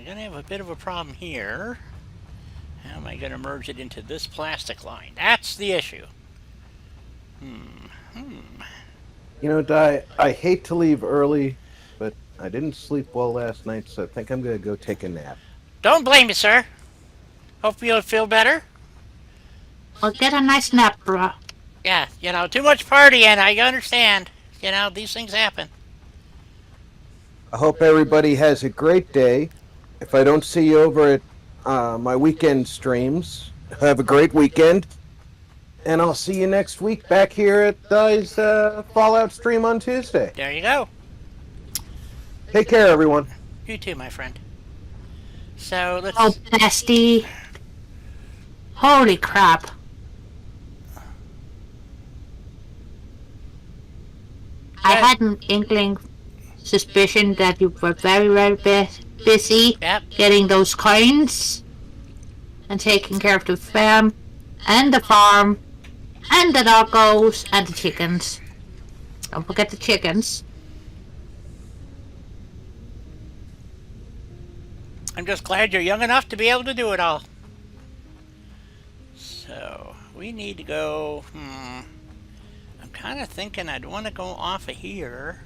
Gonna have a bit of a problem here. How am I gonna merge it into this plastic line? That's the issue. You know, Di, I hate to leave early, but I didn't sleep well last night, so I think I'm going to go take a nap. Don't blame me, sir. Hope you'll feel better. Well, get a nice nap, bro. Yeah, you know, too much partying, I understand. You know, these things happen. I hope everybody has a great day. If I don't see you over at my weekend streams, have a great weekend. And I'll see you next week back here at Di's Fallout stream on Tuesday. There you go. Take care, everyone. You too, my friend. So, let's... Oh, bestie. Holy crap. I had an inkling suspicion that you were very, very busy getting those coins and taking care of the fam and the farm and the doggos and the chickens. Don't forget the chickens. I'm just glad you're young enough to be able to do it all. So, we need to go... I'm kind of thinking I'd want to go off of here.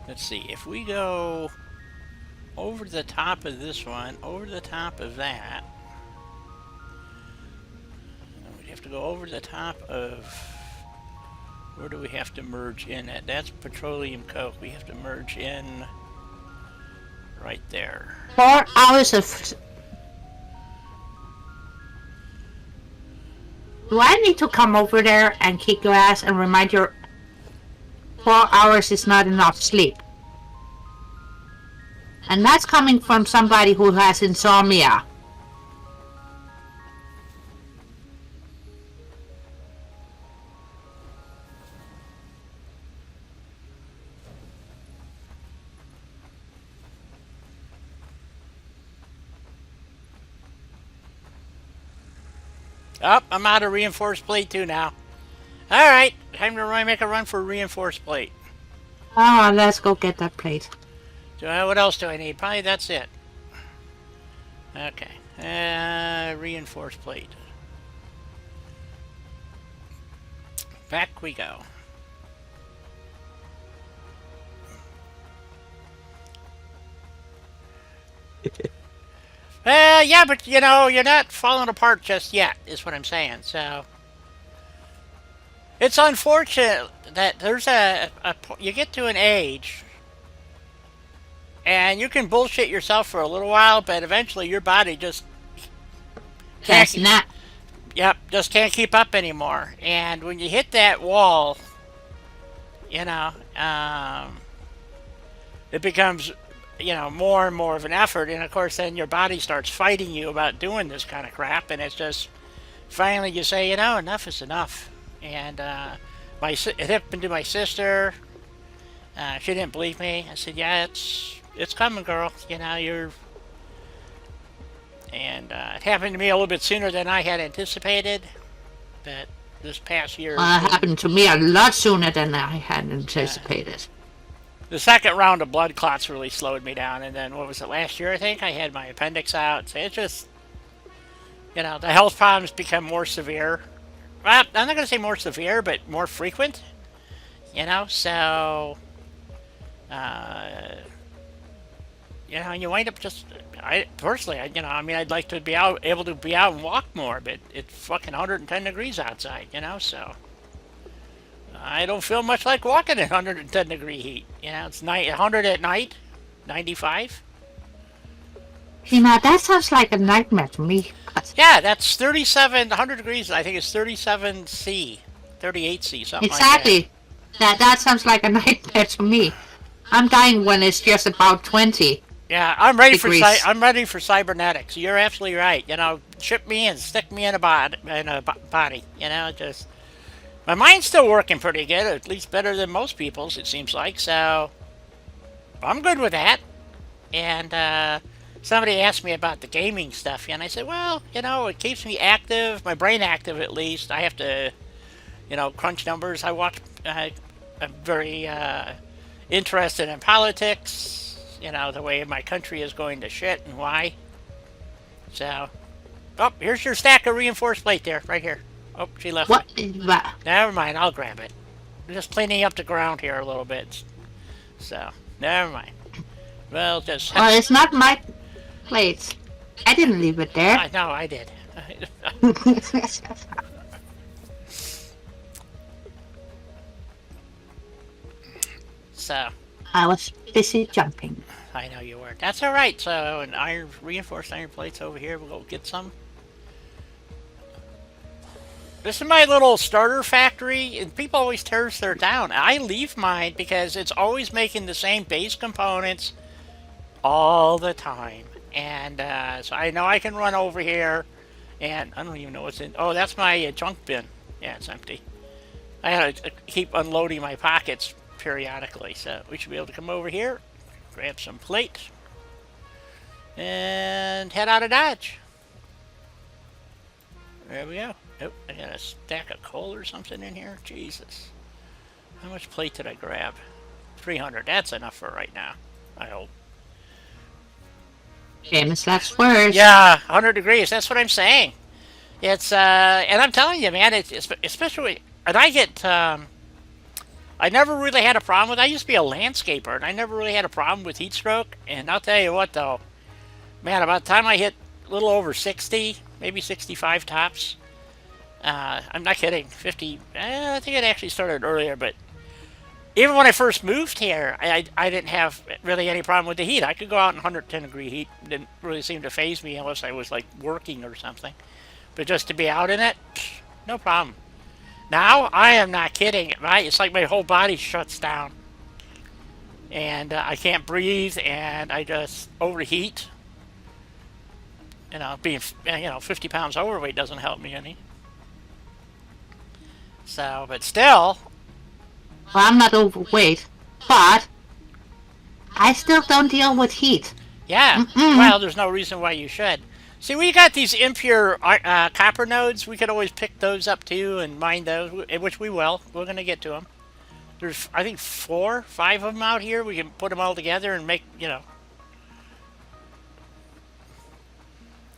Let's see, if we go over the top of this one, over the top of that, we'd have to go over the top of, where do we have to merge in at? That's petroleum coke. We have to merge in right there. 4 hours of... Do I need to come over there and kick your ass and remind you 4 hours is not enough sleep? And that's coming from somebody who has insomnia. Oh, I'm out of reinforced plate too now. Alright, time to make a run for reinforced plate. Oh, let's go get that plate. So what else do I need? Probably that's it. Okay. Reinforced plate. Back we go. Yeah, but you know, you're not falling apart just yet, is what I'm saying. So it's unfortunate that there's you get to an age and you can bullshit yourself for a little while, but eventually your body just That's not. Yep, just can't keep up anymore. And when you hit that wall, you know, it becomes, more and more of an effort. And of course, then your body starts fighting you about doing this kind of crap. And it's just finally you say, enough is enough. And it happened to my sister. She didn't believe me. I said, yeah, it's coming, girl. You're. And it happened to me a little bit sooner than I had anticipated. But this past year, Well, it happened to me a lot sooner than I had anticipated. the second round of blood clots really slowed me down. And then what was it, last year? I think I had my appendix out. So it's just, the health problems become more severe. Well, I'm not going to say more severe, but more frequent. So. And you wind up just. I personally, I'd like to be able to be out and walk more, but it's fucking 110 degrees outside, so I don't feel much like walking in 110 degree heat. It's 100 at night, 95. That sounds like a nightmare to me. Yeah, that's 37, 100 degrees. I think it's 37C, 38C, something exactly. like that. That sounds like a nightmare to me. I'm dying when it's just about 20. Yeah, I'm ready degrees. I'm ready for cybernetics. You're absolutely right. Chip me in, stick me in a body. Just my mind's still working pretty good, at least better than most people's. It seems like. So I'm good with that. And somebody asked me about the gaming stuff, and I said, well, it keeps me active, my brain active at least. I have to, crunch numbers. I watch. I'm very interested in politics. The way my country is going to shit and why. So, here's your stack of reinforced plate there, right here. Oh, she left What it. is that? Never mind, I'll grab it. I'm just cleaning up the ground here a little bit. So, never mind. Well, just... Well, it's not my plate. I didn't leave it there. I know, I did. So... I was busy jumping. I know you were. That's all right. So, an reinforced iron plates over here. We'll go get some. This is my little starter factory, and people always tear their down. I leave mine because it's always making the same base components all the time. And so I know I can run over here, and I don't even know what's in. Oh, that's my junk bin. Yeah, it's empty. I had to keep unloading my pockets periodically, so we should be able to come over here, grab some plates, and head out of Dodge. There we go. Oh, I got a stack of coal or something in here. Jesus. How much plate did I grab? 300. That's enough for right now, I hope. Famous last words. Yeah, 100 degrees. That's what I'm saying. It's, and I'm telling you, man, it's especially, and I get, I never really had a problem with. I used to be a landscaper, and I never really had a problem with heat stroke. And I'll tell you what, though, man, about the time I hit a little over 60, maybe 65 tops, I'm not kidding, 50. I think it actually started earlier, but even when I first moved here, I didn't have really any problem with the heat. I could go out in 110 degree heat. It didn't really seem to faze me unless I was like working or something. But just to be out in it, no problem. Now, I am not kidding. It's like my whole body shuts down. And I can't breathe, and I just overheat. Being, 50 pounds overweight doesn't help me any. So, but still... Well, I'm not overweight, but I still don't deal with heat. Yeah, well, there's no reason why you should. See, we got these impure copper nodes. We could always pick those up too and mine those, which we will. We're going to get to them. There's, I think, 4, 5 of them out here. We can put them all together and make,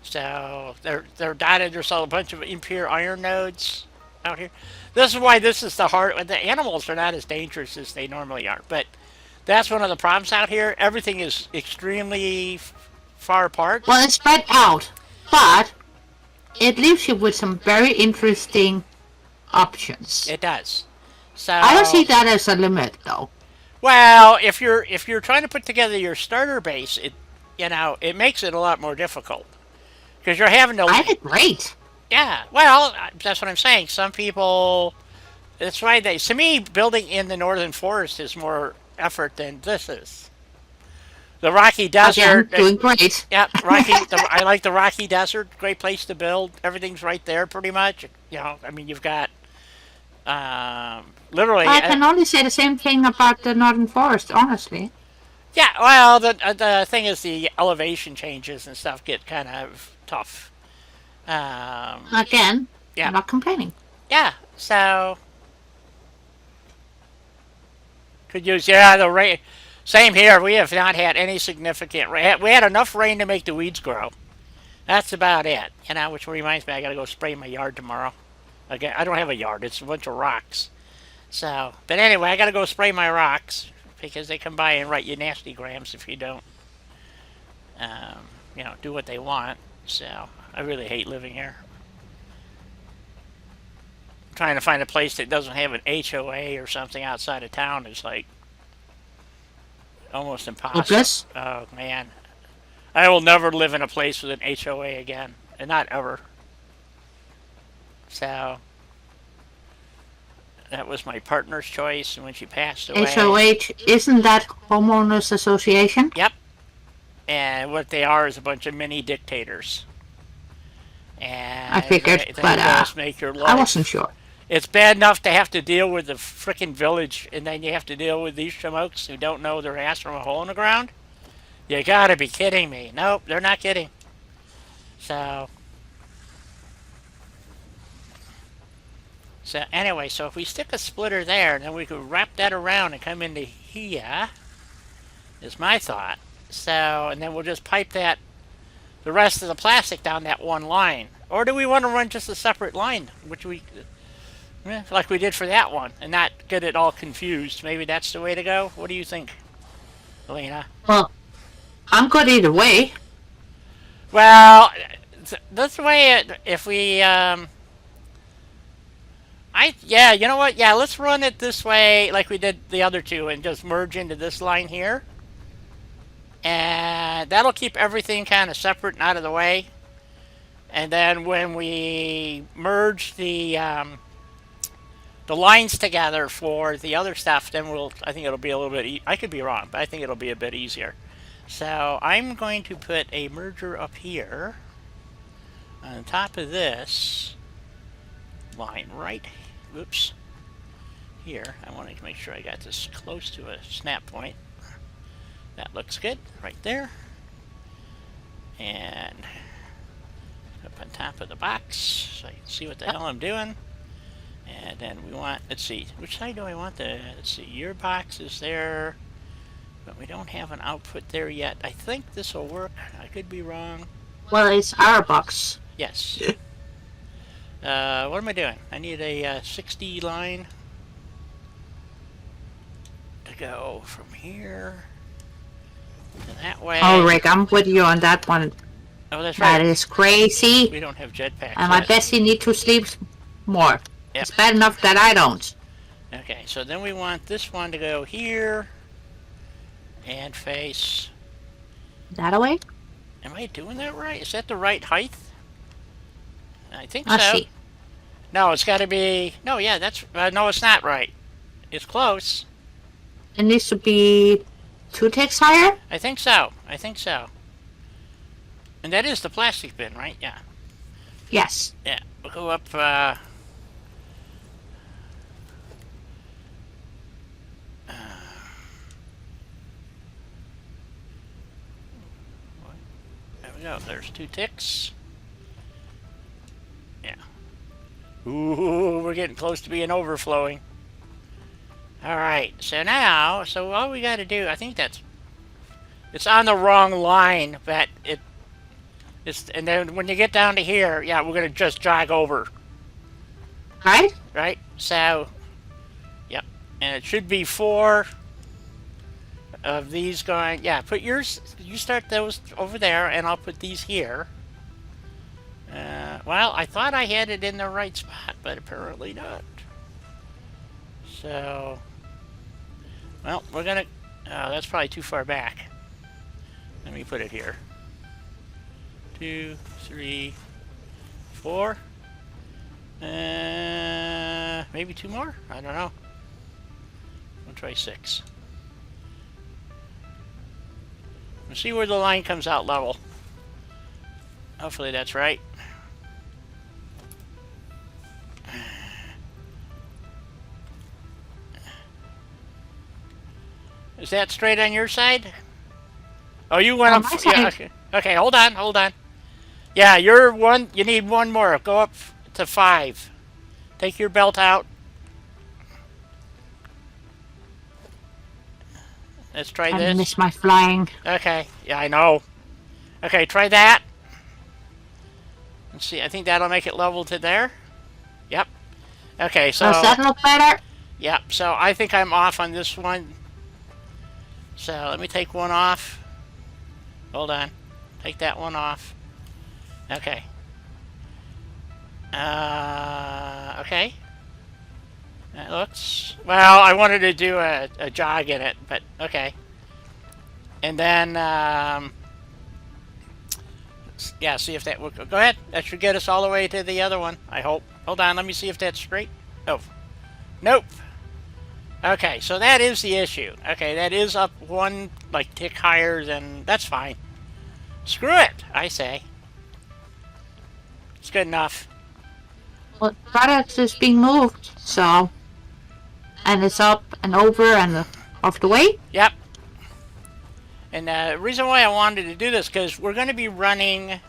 So they're dotted. There's a bunch of impure iron nodes out here. This is why this is the hard. The animals are not as dangerous as they normally are, but that's one of the problems out here. Everything is extremely far apart. Well, it's spread out, but it leaves you with some very interesting options. It does. So I don't see that as a limit, though. Well, if you're trying to put together your starter base, it makes it a lot more difficult because you're having to. I did great. Yeah, well, that's what I'm saying. Some people That's why to me, building in the northern forest is more effort than this is. The Rocky Again, Desert, doing great. yeah, I like the Rocky Desert. Great place to build. Everything's right there, pretty much. You know, I mean, you've got literally, I can only say the same thing about the northern forest, honestly. yeah. Well, the thing is, the elevation changes and stuff get kind of tough. Um, Again, yeah, I'm not complaining. yeah. So could use the rain. Same here. We have not had any significant rain. We had enough rain to make the weeds grow. That's about it. You know, which reminds me, I gotta go spray my yard tomorrow. Again, I don't have a yard. It's a bunch of rocks. So, but anyway, I gotta go spray my rocks because they come by and write you nasty grams if you don't, um, do what they want. So, I really hate living here. Trying to find a place that doesn't have an HOA or something outside of town is like almost impossible. Hopeless? Oh man, I will never live in a place with an HOA again, and not ever. So that was my partner's choice, and when she passed away, HOH, isn't that homeowners association? yep. And what they are is a bunch of mini dictators, and I figured, they but just make your life. I wasn't sure. It's bad enough to have to deal with the frickin' village, and then you have to deal with these schmucks who don't know their ass from a hole in the ground. You gotta be kidding me. Nope, they're not kidding. So anyway, so if we stick a splitter there, then we could wrap that around and come into here, is my thought. So, and then we'll just pipe the rest of the plastic down that one line. Or do we want to run just a separate line, which like we did for that one, and not get it all confused? Maybe that's the way to go? What do you think, Elena? Well, I'm good either way. Well, this way, if we, yeah, you know what? Yeah, let's run it this way like we did the other two and just merge into this line here. And that'll keep everything kind of separate and out of the way. And then when we merge the lines together for the other stuff, then I think it'll be a little bit, I could be wrong, but I think it'll be a bit easier. So I'm going to put a merger up here on top of this line right, oops, here. I want to make sure I got this close to a snap point. That looks good right there. And up on top of the box so you can see what the hell I'm doing. And then we want, let's see, which side do I want let's see, your box is there, but we don't have an output there yet. I think this will work. I could be wrong. Well, it's our box. Yes. What am I doing? I need a 60 line to go from here to that way. Oh, Rick, I'm with you on that one. Oh, that's right. That is crazy. We don't have jetpacks. And my yet. bestie need to sleep more. Yep. It's bad enough that I don't. Okay, so then we want this one to go here and face. That away? Am I doing that right? Is that the right height? I think Let's so. see. No, it's got to be. No, yeah, that's. No, it's not right. It's close. It needs to be 2 ticks higher? I think so. I think so. And that is the plastic bin, right? Yeah. Yes. Yeah. We'll go up. There we go. There's 2 ticks. Yeah. Ooh, we're getting close to being overflowing. Alright, so now, all we gotta do, I think it's on the wrong line, but and then when you get down to here, yeah, we're gonna just jog over. Right? Right? So, yep. And it should be 4 of these going, yeah, put yours, you start those over there, and I'll put these here. Well, I thought I had it in the right spot, but apparently not. So, well, we're gonna, that's probably too far back. Let me put it here. 2, 3, 4. Maybe 2 more? I don't know. We'll try 6. Let's see where the line comes out level. Hopefully that's right. Is that straight on your side? Oh, you went On up. my Yeah, side. okay. Okay, hold on, hold on. Yeah, you're one. You need one more. Go up to 5. Take your belt out. Let's try I this. miss my flying. Okay, yeah, I know. Okay, try that. Let's see. I think that'll make it level to there. Yep. Okay, so Does that look better? yep. So I think I'm off on this one. So let me take one off. Hold on. Take that one off. Okay. Okay. That looks... Well, I wanted to do a jog in it, but okay. And then, yeah, see if that will... Go ahead. That should get us all the way to the other one, I hope. Hold on, let me see if that's straight. Oh. Nope. Okay, so that is the issue. Okay, that is up one, like, tick higher than... That's fine. Screw it, I say. It's good enough. Well, the product is being moved, so... And it's up and over and off the way. Yep. And the reason why I wanted to do this, because we're going to be running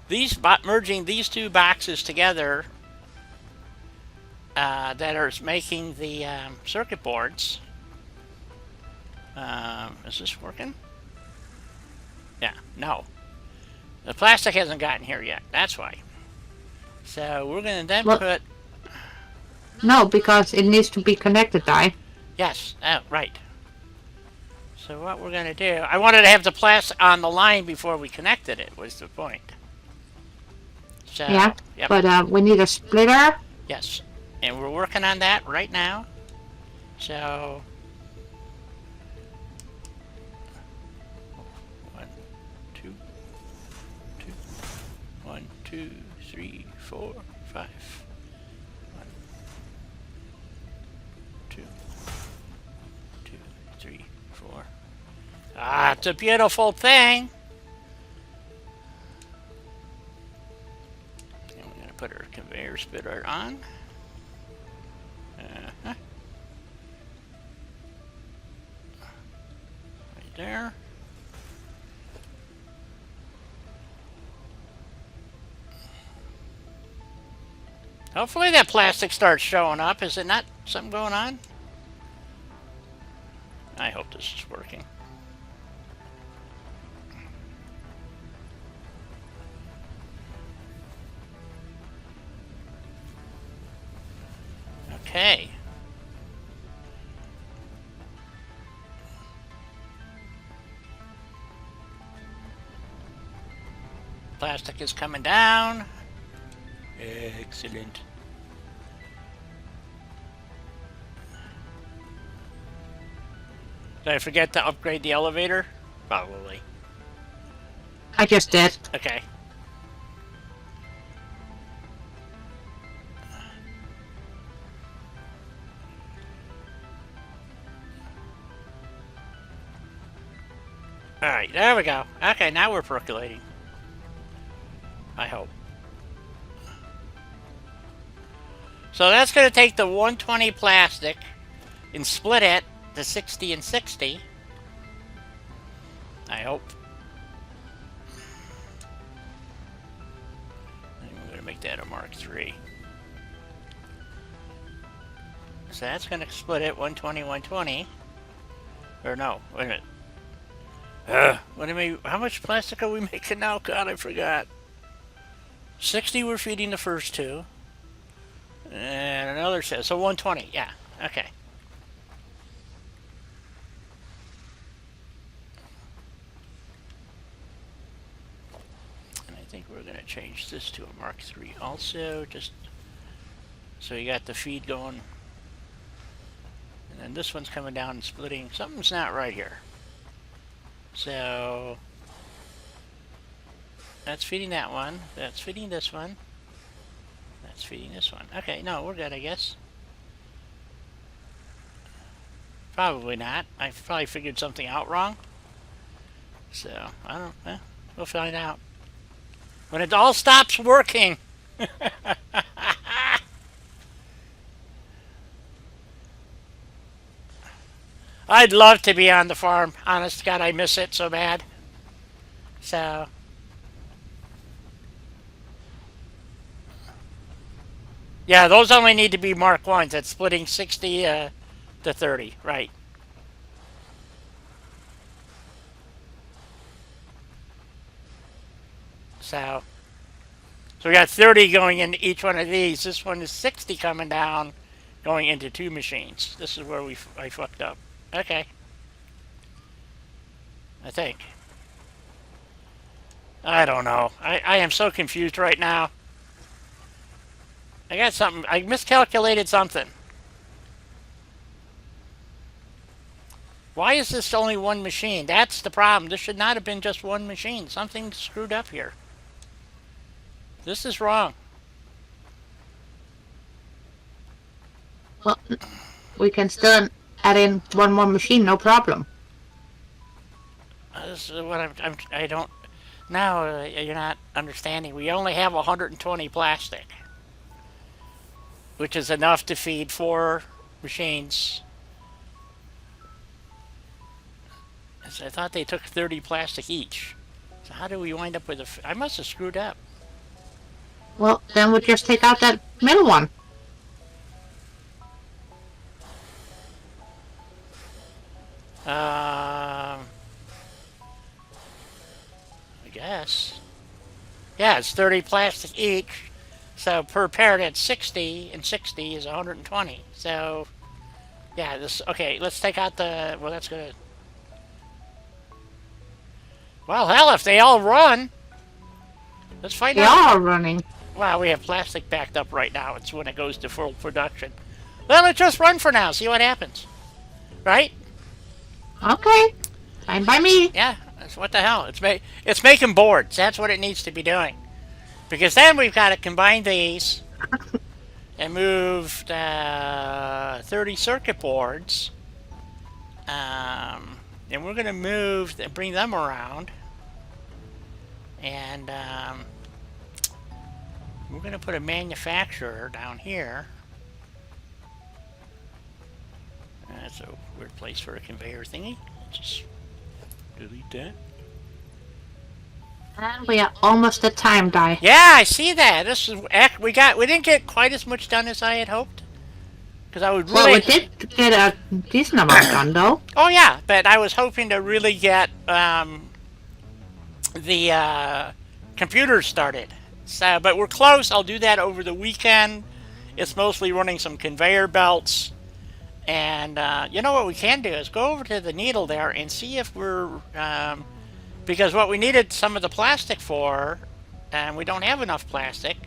these, merging these 2 boxes together that are making the circuit boards. Is this working? Yeah, no. The plastic hasn't gotten here yet. That's why. So we're going to then put... No, because it needs to be connected, Yes, oh, right. So what we're going to do... I wanted to have the plastic on the line before we connected it, was the point. So, Yeah, yep. but we need a splitter. Yes, and we're working on that right now. So... 1, 2, 1, 2, 3, 4, 5. 1, 2, 2, 3, 4. Ah, it's a beautiful thing. And we're going to put our conveyor splitter on. Right there. Hopefully that plastic starts showing up. Is it not something going on? I hope this is working. Okay. Plastic is coming down. Excellent. Did I forget to upgrade the elevator? Probably. I just did. Okay. Alright, there we go. Okay, now we're percolating. I hope. So that's going to take the 120 plastic and split it to 60 and 60. I hope. And we're going to make that a Mark III. So that's going to split it 120, 120. Or no, wait a minute. What do you mean? How much plastic are we making now? God, I forgot. 60 we're feeding the first 2. And another set. So 120, yeah. Okay. And I think we're going to change this to a Mark III also, just so you got the feed going. And then this one's coming down and splitting. Something's not right here. So that's feeding that one. That's feeding this one. That's feeding this one. Okay, no, we're good, I guess. Probably not. I probably figured something out wrong. So, I don't know. We'll find out. When it all stops working. I'd love to be on the farm. Honest to God, I miss it so bad. So... yeah, those only need to be Mark 1s. That's splitting 60 to 30, right. So we got 30 going into each one of these. This one is 60 coming down, going into 2 machines. This is where I fucked up. Okay. I think. I don't know. I am so confused right now. I got something. I miscalculated something. Why is this only one machine? That's the problem. This should not have been just one machine. Something's screwed up here. This is wrong. Well, we can still add in one more machine, no problem. This is what I don't... Now you're not understanding. We only have 120 plastic, which is enough to feed 4 machines. So I thought they took 30 plastic each. So how do we wind up with I must have screwed up. Well, then we'll just take out that middle one. I guess. Yeah, it's 30 plastic each. So per pair that's 60, and 60 is 120. So, yeah, this... okay, let's take out the... well, that's gonna... well, hell, if they all run... let's find They out. are running. Wow, we have plastic backed up right now. It's when it goes to full production. Well, let's just run for now, see what happens. Right? Okay. Fine by me. Yeah, that's what the hell. It's making boards. That's what it needs to be doing. Because then we've got to combine these and move 30 circuit boards. And we're going to move, bring them around. And we're going to put a manufacturer down here. That's a weird place for a conveyor thingy. Just delete that. And we are almost at time, Di. Yeah, I see that. This is we didn't get quite as much done as I had hoped. Because I would really... well, we did get a decent amount done, though. Oh yeah, but I was hoping to really get the computers started. So, but we're close. I'll do that over the weekend. It's mostly running some conveyor belts. And you know what we can do is go over to the needle there and see if we're... because what we needed some of the plastic for, and we don't have enough plastic,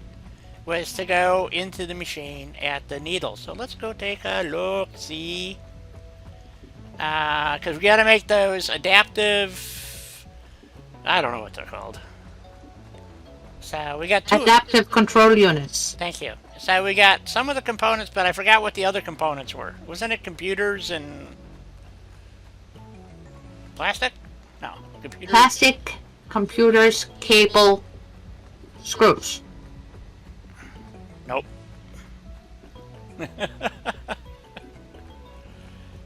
was to go into the machine at the needle. So let's go take a look, see. Because we got to make those adaptive... I don't know what they're called. So we got 2... adaptive control units. Thank you. So we got some of the components, but I forgot what the other components were. Wasn't it computers and... plastic? No. Computers? Plastic, computers, cable, screws. Nope.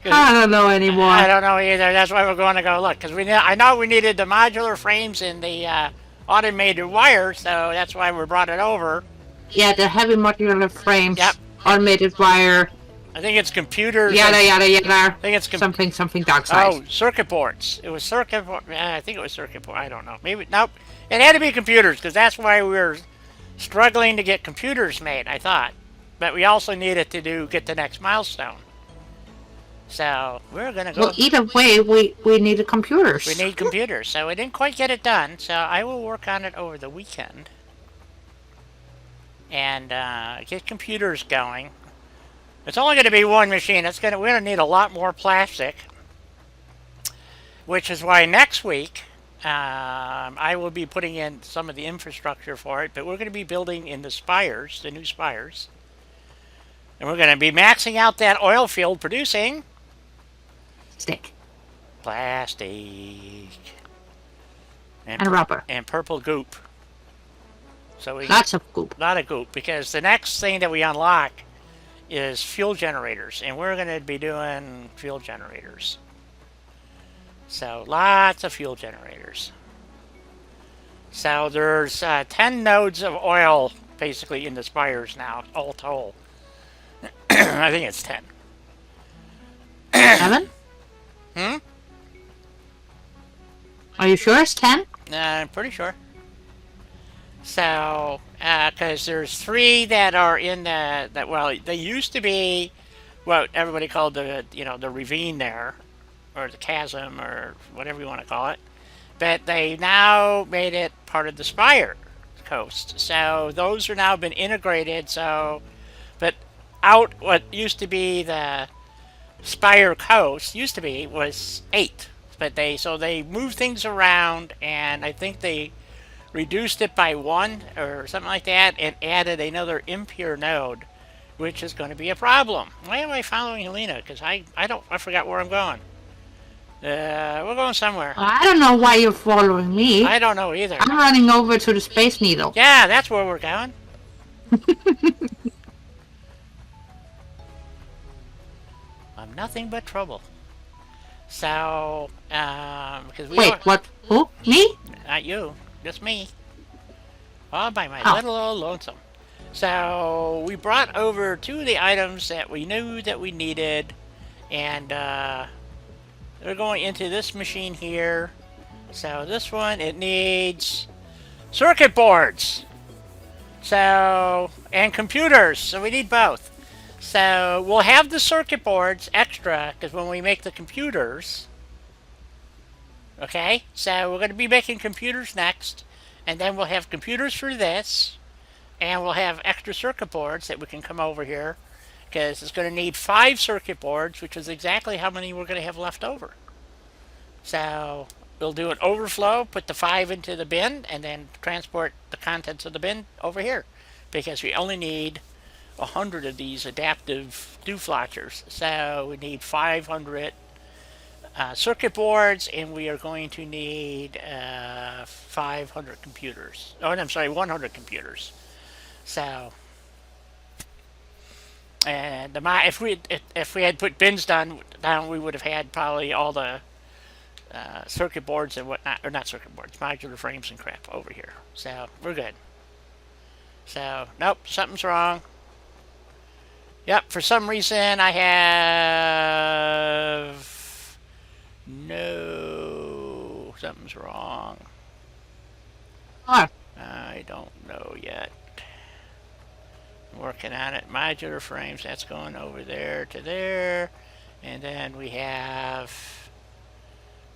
I don't know anymore. I don't know either. That's why we're going to go look. Because I know we needed the modular frames and the automated wire, so that's why we brought it over. Yeah, the heavy modular frames, Yep. automated wire, I think it's computers. yada yada yada. I think it's something dark side. Oh, circuit boards. It was circuit board. I think it was circuit board. I don't know. Maybe nope. It had to be computers because that's why we were struggling to get computers made. I thought, but we also needed to get the next milestone. So we're gonna go. Well, either way, we need computers. We need computers, so we didn't quite get it done. So I will work on it over the weekend and get computers going. It's only going to be one machine. We're going to need a lot more plastic, which is why next week I will be putting in some of the infrastructure for it, but we're going to be building in the spires, the new spires. And we're going to be maxing out that oil field producing Stick plastic and rubber. and purple goop. So we Lots of goop. a lot of goop because the next thing that we unlock is fuel generators, and we're going to be doing fuel generators. So lots of fuel generators. So there's 10 nodes of oil basically in the spires now, all told. I think it's 10. 7? Hmm? Are you sure it's 10? I'm pretty sure. So, because there's 3 that are in well, they used to be what everybody called the ravine there, or the chasm, or whatever you want to call it. But they now made it part of the Spire coast. So those are now been integrated. So, but out what used to be the Spire coast was 8. But they moved things around, and I think they reduced it by 1 or something like that, and added another impure node, which is going to be a problem. Why am I following Helena? Because I forgot where I'm going. We're going somewhere. I don't know why you're following me. I don't know either. I'm running over to the Space Needle. Yeah, that's where we're going. I'm nothing but trouble. So, because Wait, what? Who? Me? Not you, just me. All by my Oh. little old lonesome. So, we brought over 2 of the items that we knew that we needed, and they're going into this machine here. So, this one, it needs circuit boards. So, and computers. So, we need both. So, we'll have the circuit boards extra, because when we make the computers, okay, so we're going to be making computers next, and then we'll have computers for this, and we'll have extra circuit boards that we can come over here, because it's going to need 5 circuit boards, which is exactly how many we're going to have left over. So we'll do an overflow, put the 5 into the bin, and then transport the contents of the bin over here, because we only need 100 of these adaptive dewflatchers. So we need 500 circuit boards, and we are going to need 500 computers. Oh, I'm sorry, 100 computers. So, and if we had put bins down, we would have had probably all the circuit boards and whatnot, or not circuit boards, modular frames and crap over here. So we're good. So nope, something's wrong. Yep, for some reason I have something's wrong. What? I don't know yet. I'm working on it. Modular frames, that's going over there to there. And then we have,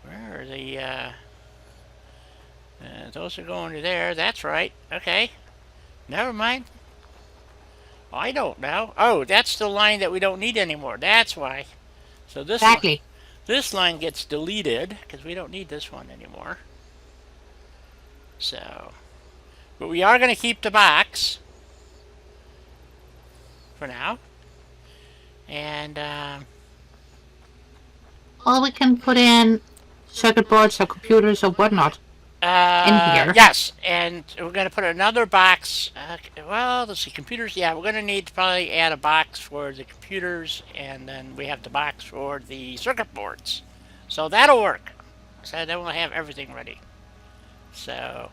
where are the, those are going to there. That's right. Okay. Never mind. I don't know. Oh, that's the line that we don't need anymore. That's why. So Exactly. this line gets deleted because we don't need this one anymore. So, but we are going to keep the box for now. And Well, we can put in circuit boards or computers or whatnot. In here. Yes, and we're going to put another box. Well, let's see, computers. Yeah, we're going to need to probably add a box for the computers, and then we have the box for the circuit boards. So that'll work. So then we'll have everything ready. So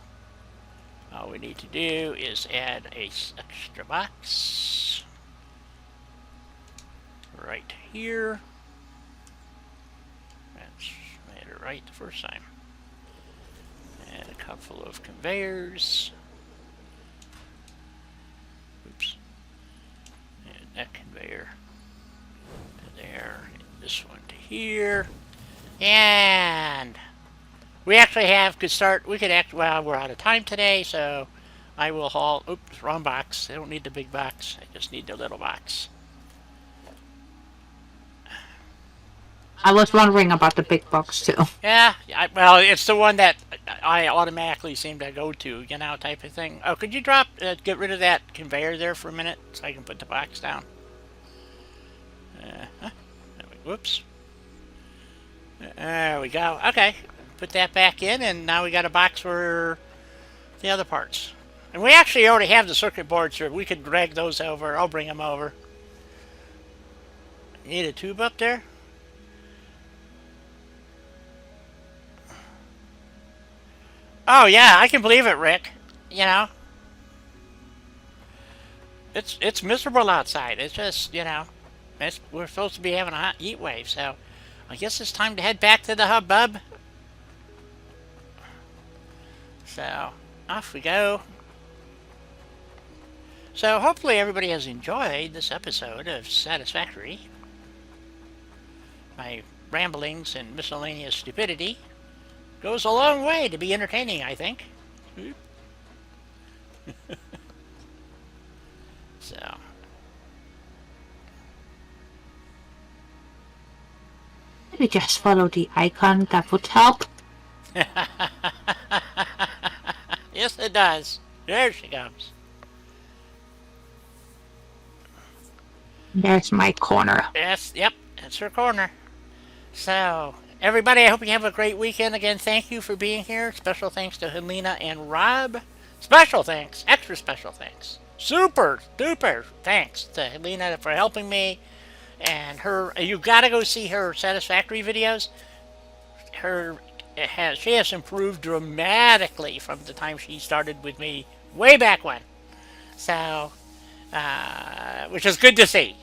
all we need to do is add a extra box right here. That's made it right the first time. And a couple of conveyors. Oops. And that conveyor to there. And this one to here. And we actually well, we're out of time today, so I will haul, oops, wrong box. I don't need the big box. I just need the little box. I was wondering about the big box too. Yeah, well, it's the one that I automatically seem to go to, type of thing. Oh, could you get rid of that conveyor there for a minute so I can put the box down? Whoops. There we go. Okay, put that back in, and now we got a box for the other parts. And we actually already have the circuit boards here. We could drag those over. I'll bring them over. Need a tube up there? Oh yeah, I can believe it, Rick. You know, it's miserable outside. It's just, we're supposed to be having a hot heat wave, so I guess it's time to head back to the hubbub. So off we go. So hopefully everybody has enjoyed this episode of Satisfactory. My ramblings and miscellaneous stupidity goes a long way to be entertaining, I think. So. Maybe just follow the icon. That would help. Yes, it does. There she comes. There's my corner. Yes, yep, that's her corner. So, everybody, I hope you have a great weekend. Again, thank you for being here. Special thanks to Helena and Rob. Special thanks, extra special thanks. Super duper thanks to Helena for helping me. And you gotta go see her Satisfactory videos. She has improved dramatically from the time she started with me way back when. So, which is good to see.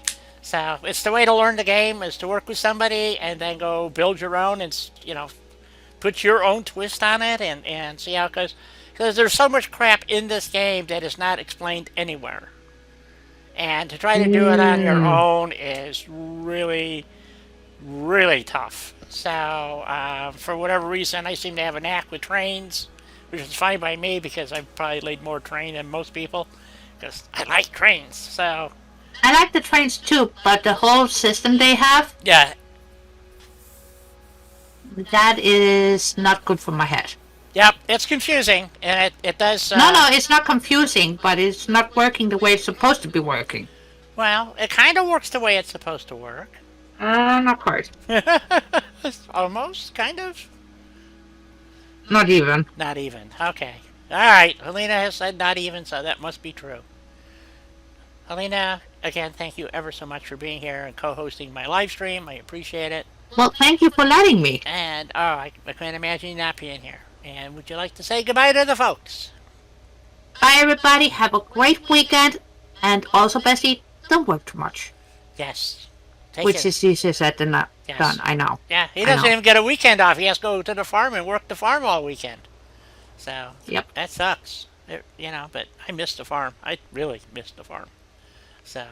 So it's the way to learn the game, is to work with somebody and then go build your own and, put your own twist on it and see how it goes. Because there's so much crap in this game that is not explained anywhere. And to try to do it on your own is really, really tough. So for whatever reason, I seem to have a knack with trains, which is fine by me because I've probably laid more train than most people. Because I like trains, so... I like the trains too, but the whole system they have, Yeah, that is not good for my head. yep, it's confusing, and it does... No, it's not confusing, but it's not working the way it's supposed to be working. Well, it kind of works the way it's supposed to work. Not quite. Almost, kind of. Not even. Not even. Okay. All right. Helena has said not even, so that must be true. Helena, again, thank you ever so much for being here and co-hosting my live stream. I appreciate it. Well, thank you for letting me. And, I can't imagine you not being here. And would you like to say goodbye to the folks? Bye, everybody. Have a great weekend. And also, Bessie, don't work too much. Yes. Which is easier said than not done, I know. Yeah, he doesn't even get a weekend off. He has to go to the farm and work the farm all weekend. So, Yep. That sucks. But I miss the farm. I really miss the farm. So,